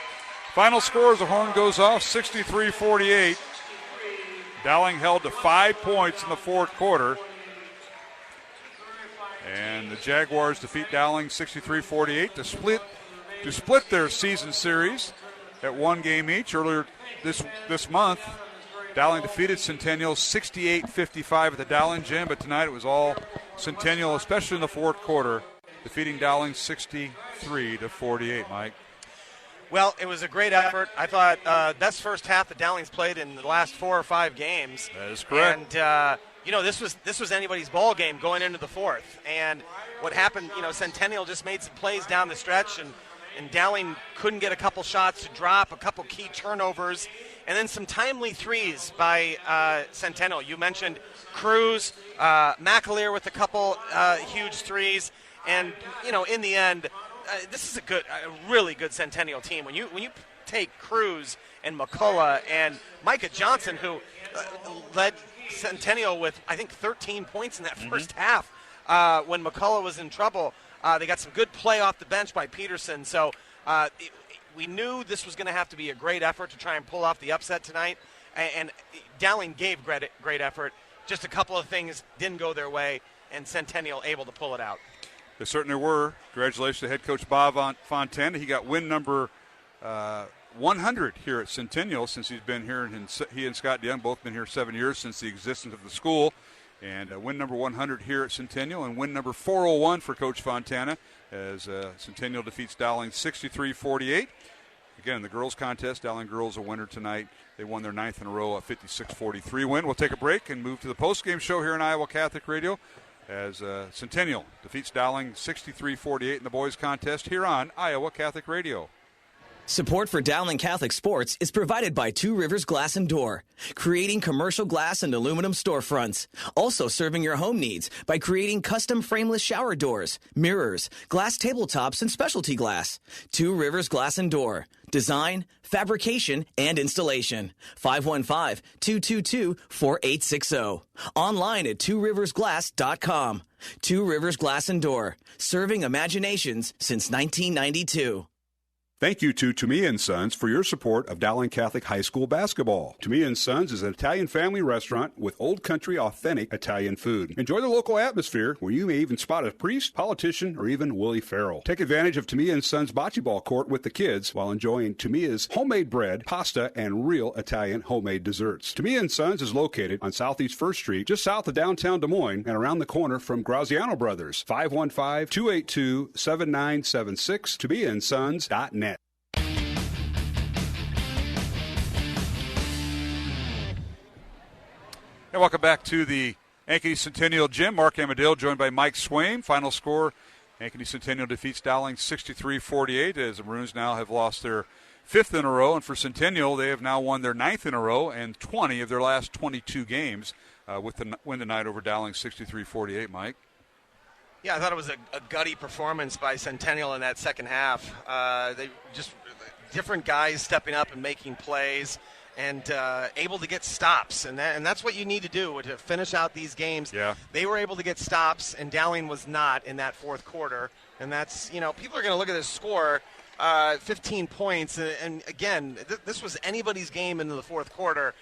Final score as the horn goes off, 63-48. Dowling held to 5 points in the fourth quarter. And the Jaguars defeat Dowling 63-48 to split their season series at one game each. Earlier this month, Dowling defeated Centennial 68-55 at the Dowling Gym, but tonight it was all Centennial, especially in the fourth quarter, defeating Dowling 63-48, Mike. Well, it was a great effort. I thought best first half that Dowling's played in the last 4 or 5 games. That is correct. And this was anybody's ball game going into the fourth. And what happened, Centennial just made some plays down the stretch, and Dowling couldn't get a couple shots to drop, a couple key turnovers, and then some timely threes by Centennial. You mentioned Cruz, McAleer with a couple huge threes, and in the end. This is a really good Centennial team. When you take Cruz and McCullough and Micah Johnson, who led Centennial with, I think, 13 points in that first half when McCullough was in trouble. They got some good play off the bench by Peterson. So we knew this was going to have to be a great effort to try and pull off the upset tonight. And Dowling gave great effort. Just a couple of things didn't go their way, and Centennial able to pull it out. They certainly were. Congratulations to head coach Bob Fontana. He got win number 100 here at Centennial since he's been here. And he and Scott DeYoung both been here 7 years since the existence of the school. And win number 100 here at Centennial, and win number 401 for Coach Fontana as Centennial defeats Dowling 63-48. Again, the girls contest, Dowling girls a winner tonight. They won their 9th in a row, a 56-43 win. We'll take a break and move to the postgame show here on Iowa Catholic Radio, as Centennial defeats Dowling 63-48 in the boys contest here on Iowa Catholic Radio. Support for Dowling Catholic Sports is provided by Two Rivers Glass and Door, creating commercial glass and aluminum storefronts. Also serving your home needs by creating custom frameless shower doors, mirrors, glass tabletops, and specialty glass. Two Rivers Glass and Door. Design, fabrication, and installation. 515-222-4860. Online at tworiversglass.com. Two Rivers Glass and Door. Serving imaginations since 1992. Thank you to Toomey & Sons for your support of Dowling Catholic High School basketball. Toomey & Sons is an Italian family restaurant with old country authentic Italian food. Enjoy the local atmosphere where you may even spot a priest, politician, or even Willie Farrell. Take advantage of Toomey & Sons bocce ball court with the kids while enjoying Toomey's homemade bread, pasta, and real Italian homemade desserts. Toomey & Sons is located on Southeast 1st Street, just south of downtown Des Moines and around the corner from Graziano Brothers. 515-282-7976, ToomeyandSons.net. And welcome back to the Ankeny Centennial Gym. Mark Amadale joined by Mike Swaim. Final score, Ankeny Centennial defeats Dowling 63-48 as the Maroons now have lost their 5th in a row. And for Centennial, they have now won their 9th in a row and 20 of their last 22 games with the win tonight over Dowling 63-48, Mike. Yeah, I thought it was a gutty performance by Centennial in that second half. They just different guys stepping up and making plays. and able to get stops, and that's what you need to do to finish out these games. Yeah. They were able to get stops, and Dowling was not in that fourth quarter. And that's, people are going to look at this score, 15 points, and again, this was anybody's game into the fourth quarter.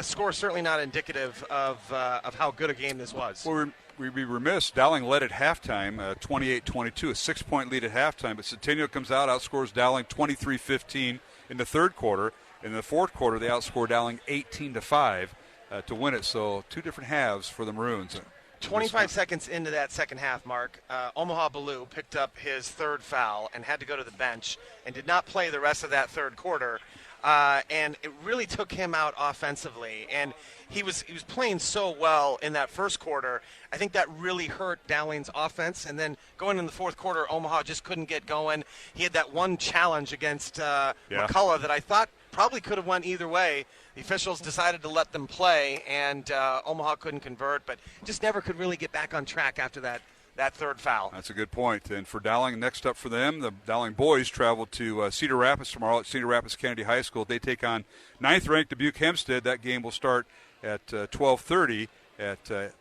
Score certainly not indicative of how good a game this was. Well, we'd be remiss. Dowling led at halftime, 28-22, a 6-point lead at halftime. But Centennial comes out, outscores Dowling 23-15 in the third quarter. In the fourth quarter, they outscored Dowling 18-5 to win it. So 2 different halves for the Maroons. 25 seconds into that second half, Mark, Omaha Ballou picked up his third foul and had to go to the bench and did not play the rest of that third quarter. And it really took him out offensively. And he was playing so well in that first quarter. I think that really hurt Dowling's offense. And then going in the fourth quarter, Omaha just couldn't get going. He had that one challenge against McCullough that I thought probably could have went either way. The officials decided to let them play, and Omaha couldn't convert, but just never could really get back on track after that third foul. That's a good point. And for Dowling, next up for them, the Dowling boys travel to Cedar Rapids tomorrow at Cedar Rapids Kennedy High School. They take on 9th-ranked Dubuque Hempstead. That game will start at 12:30 at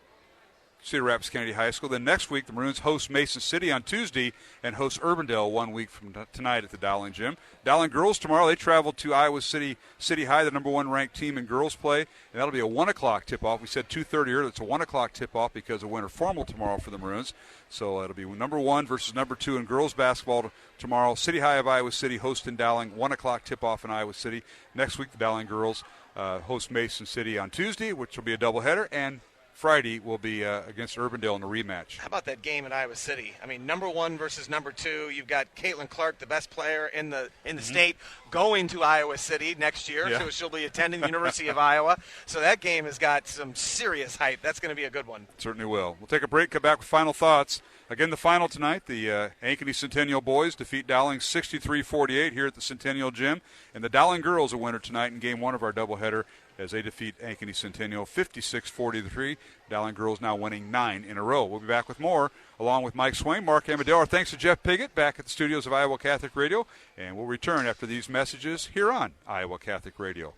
Cedar Rapids Kennedy High School. Then next week, the Maroons host Mason City on Tuesday and host Urbandale 1 week from tonight at the Dowling Gym. Dowling girls tomorrow, they travel to Iowa City High, the number 1 ranked team in girls play, and that'll be a 1 o'clock tip-off. We said 2:30 earlier. It's a 1 o'clock tip-off because of winter formal tomorrow for the Maroons. So it'll be number 1 versus number 2 in girls basketball tomorrow. City High of Iowa City hosting Dowling, 1 o'clock tip-off in Iowa City. Next week, the Dowling girls host Mason City on Tuesday, which will be a doubleheader, and Friday will be against Urbandale in a rematch. How about that game in Iowa City? I mean, number 1 versus number 2. You've got Caitlin Clark, the best player in the state, going to Iowa City next year. Yeah. So she'll be attending the University of Iowa. So that game has got some serious hype. That's going to be a good one. Certainly will. We'll take a break, come back with final thoughts. Again, the final tonight, the Ankeny Centennial boys defeat Dowling 63-48 here at the Centennial Gym. And the Dowling girls are winner tonight in game 1 of our doubleheader as they defeat Ankeny Centennial 56-43. Dowling girls now winning 9 in a row. We'll be back with more, along with Mike Swain, Mark Amadale. Our thanks to Jeff Piggott back at the studios of Iowa Catholic Radio. And we'll return after these messages here on Iowa Catholic Radio.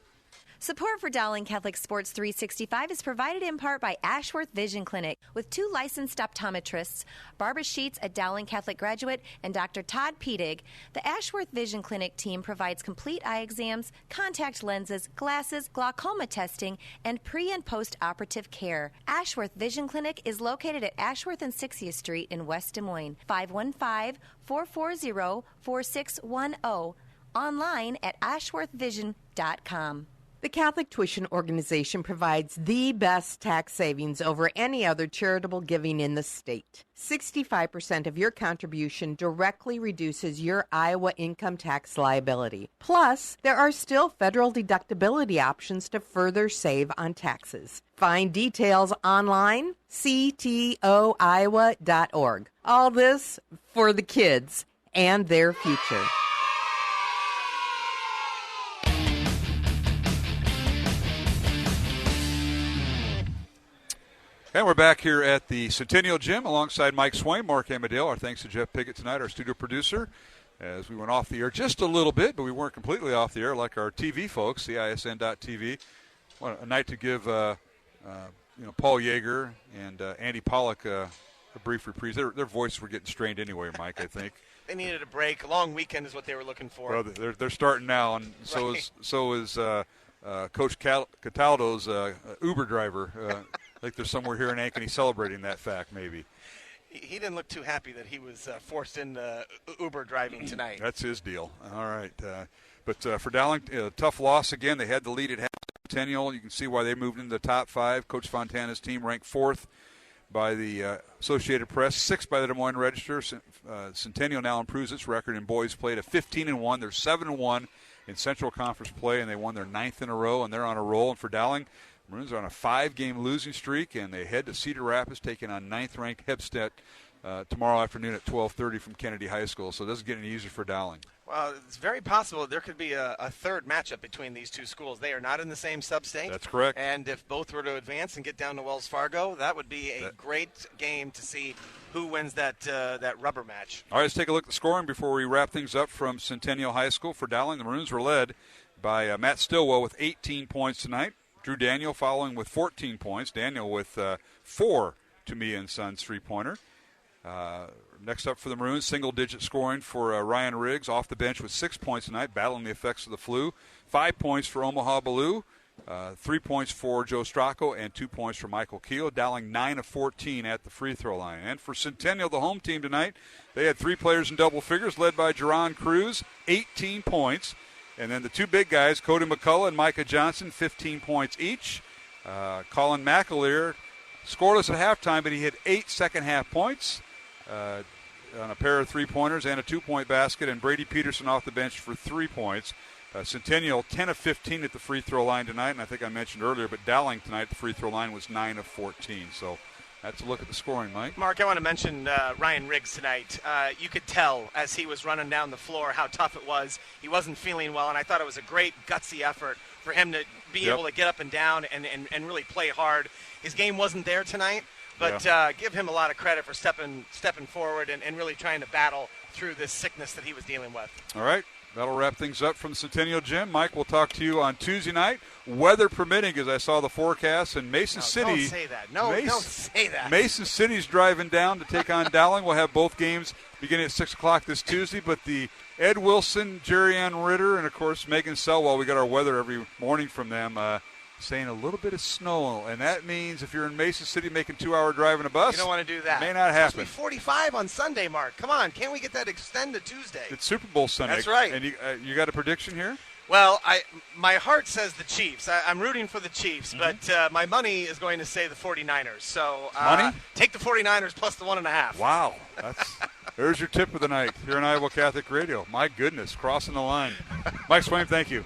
Support for Dowling Catholic Sports 365 is provided in part by Ashworth Vision Clinic with 2 licensed optometrists, Barbara Sheets, a Dowling Catholic graduate, and Dr. Todd Pedig. The Ashworth Vision Clinic team provides complete eye exams, contact lenses, glasses, glaucoma testing, and pre- and post-operative care. Ashworth Vision Clinic is located at Ashworth and 60th Street in West Des Moines, 515-440-4610, online at ashworthvision.com. The Catholic Tuition Organization provides the best tax savings over any other charitable giving in the state. 65% of your contribution directly reduces your Iowa income tax liability. Plus, there are still federal deductibility options to further save on taxes. Find details online, ctoiowa.org. All this for the kids and their future. And we're back here at the Centennial Gym alongside Mike Swain, Mark Amadale. Our thanks to Jeff Piggott tonight, our studio producer, as we went off the air just a little bit, but we weren't completely off the air like our TV folks, CISN.TV. What a night to give Paul Yeager and Andy Pollock a brief reprise. Their voices were getting strained anyway, Mike, I think. They needed a break. A long weekend is what they were looking for. Well, they're starting now, and so is Coach Cataldo's Uber driver. I think they're somewhere here in Ankeny celebrating that fact, maybe. He didn't look too happy that he was forced into Uber driving tonight. That's his deal. All right. But for Dowling, tough loss again. They had the lead at half. Centennial, you can see why they moved into the top 5. Coach Fontana's team ranked 4th by the Associated Press, 6th by the Des Moines Register. Centennial now improves its record in boys play to 15-1. They're 7-1 in Central Conference play, and they won their 9th in a row, and they're on a roll. And for Dowling, Maroons are on a 5-game losing streak, and they head to Cedar Rapids, taking on 9th-ranked Hempstead tomorrow afternoon at 12:30 from Kennedy High School. So it doesn't get any easier for Dowling. Well, it's very possible there could be a third matchup between these two schools. They are not in the same sub-state. That's correct. And if both were to advance and get down to Wells Fargo, that would be a great game to see who wins that rubber match. All right, let's take a look at the scoring before we wrap things up from Centennial High School. For Dowling, the Maroons were led by Matt Stillwell with 18 points tonight. Drew Daniel following with 14 points. Daniel with 4 to me and Sons three-pointer. Next up for the Maroons, single-digit scoring for Ryan Riggs off the bench with 6 points tonight, battling the effects of the flu. 5 points for Omaha Ballou, 3 points for Joe Stracco, and 2 points for Michael Keogh. Dowling 9 of 14 at the free throw line. And for Centennial, the home team tonight, they had 3 players in double figures, led by Jerron Cruz, 18 points. And then the 2 big guys, Cody McCullough and Micah Johnson, 15 points each. Colin McAleer scoreless at halftime, but he had 8 second-half points on a pair of three-pointers and a 2-point basket, and Brady Peterson off the bench for 3 points. Centennial 10 of 15 at the free throw line tonight, and I think I mentioned earlier, but Dowling tonight at the free throw line was 9 of 14. So that's a look at the scoring, Mike. Mark, I want to mention Ryan Riggs tonight. You could tell as he was running down the floor how tough it was. He wasn't feeling well, and I thought it was a great gutsy effort for him to be able to get up and down and really play hard. His game wasn't there tonight, but give him a lot of credit for stepping forward and really trying to battle through this sickness that he was dealing with. All right. That'll wrap things up from the Centennial Gym. Mike, we'll talk to you on Tuesday night, weather permitting, as I saw the forecast. And Mason City. Don't say that. Don't say that. Mason City's driving down to take on Dowling. We'll have both games beginning at 6 o'clock this Tuesday. But the Ed Wilson, Jerry Ann Ritter, and, of course, Megan Selwell, we got our weather every morning from them, saying a little bit of snow. And that means if you're in Mason City making 2-hour drive in a bus, you don't want to do that. May not happen. It's supposed to be 45 on Sunday, Mark. Come on. Can't we get that extended Tuesday? It's Super Bowl Sunday. That's right. And you got a prediction here? Well, my heart says the Chiefs. I'm rooting for the Chiefs, but my money is going to say the 49ers. So money? Take the 49ers plus the 1.5. Wow. There's your tip of the night here on Iowa Catholic Radio. My goodness, crossing the line. Mike Swaim, thank you.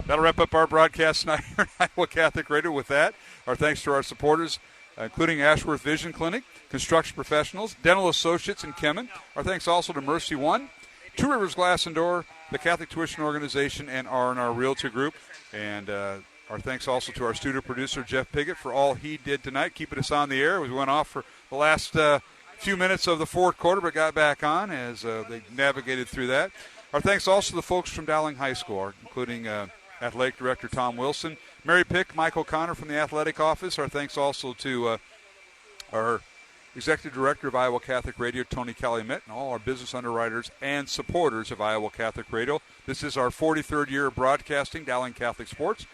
That'll wrap up our broadcast tonight here on Iowa Catholic Radio. With that, our thanks to our supporters, including Ashworth Vision Clinic, Construction Professionals, Dental Associates in Kemen. Our thanks also to Mercy One, Two Rivers Glass and Door, the Catholic Tuition Organization, and R&R Realty Group. And our thanks also to our studio producer, Jeff Piggott, for all he did tonight, keeping us on the air. We went off for the last few minutes of the fourth quarter, but got back on as they navigated through that. Our thanks also to the folks from Dowling High School, including Athletic Director Tom Wilson, Mary Pick, Mike O'Connor from the Athletic Office. Our thanks also to our Executive Director of Iowa Catholic Radio, Tony Calumet, and all our business underwriters and supporters of Iowa Catholic Radio. This is our 43rd year of broadcasting Dowling Catholic Sports.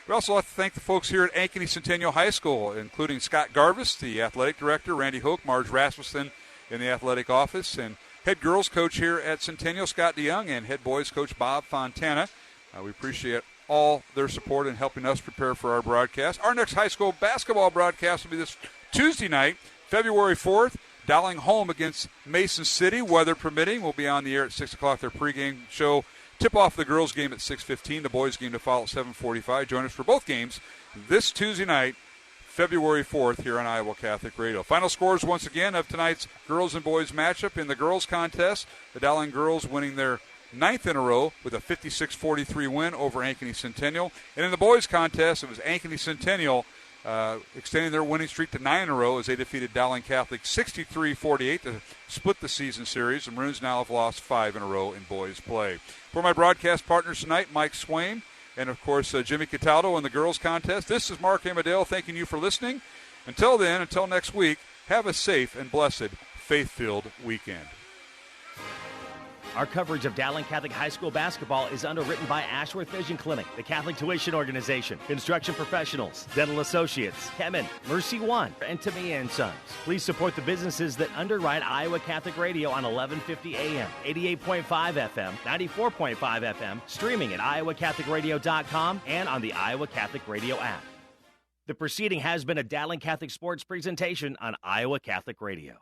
We also like to thank the folks here at Ankeny Centennial High School, including Scott Garvis, the Athletic Director, Randy Hoke, Marge Rasmussen in the Athletic Office, and head girls coach here at Centennial, Scott DeYoung, and head boys coach Bob Fontana. We appreciate all their support in helping us prepare for our broadcast. Our next high school basketball broadcast will be this Tuesday night, February 4th. Dowling home against Mason City, weather permitting. We'll be on the air at 6 o'clock, their pregame show. Tip off the girls' game at 6:15, the boys' game to follow at 7:45. Join us for both games this Tuesday night, February 4th, here on Iowa Catholic Radio. Final scores once again of tonight's girls and boys matchup in the girls' contest. The Dowling girls winning their 9th in a row with a 56-43 win over Ankeny Centennial. And in the boys' contest, it was Ankeny Centennial extending their winning streak to 9 in a row as they defeated Dowling Catholic 63-48 to split the season series. The Maroons now have lost 5 in a row in boys' play. For my broadcast partners tonight, Mike Swaim, and, of course, Jimmy Cataldo in the girls' contest, this is Mark Amadale thanking you for listening. Until then, until next week, have a safe and blessed, faith-filled weekend. Our coverage of Dowling Catholic High School basketball is underwritten by Ashworth Vision Clinic, the Catholic Tuition Organization, Construction Professionals, Dental Associates, Kemen, Mercy One, and To Me and Sons. Please support the businesses that underwrite Iowa Catholic Radio on 1150 AM, 88.5 FM, 94.5 FM, streaming at iowacatholicradio.com and on the Iowa Catholic Radio app. The proceeding has been a Dowling Catholic Sports presentation on Iowa Catholic Radio.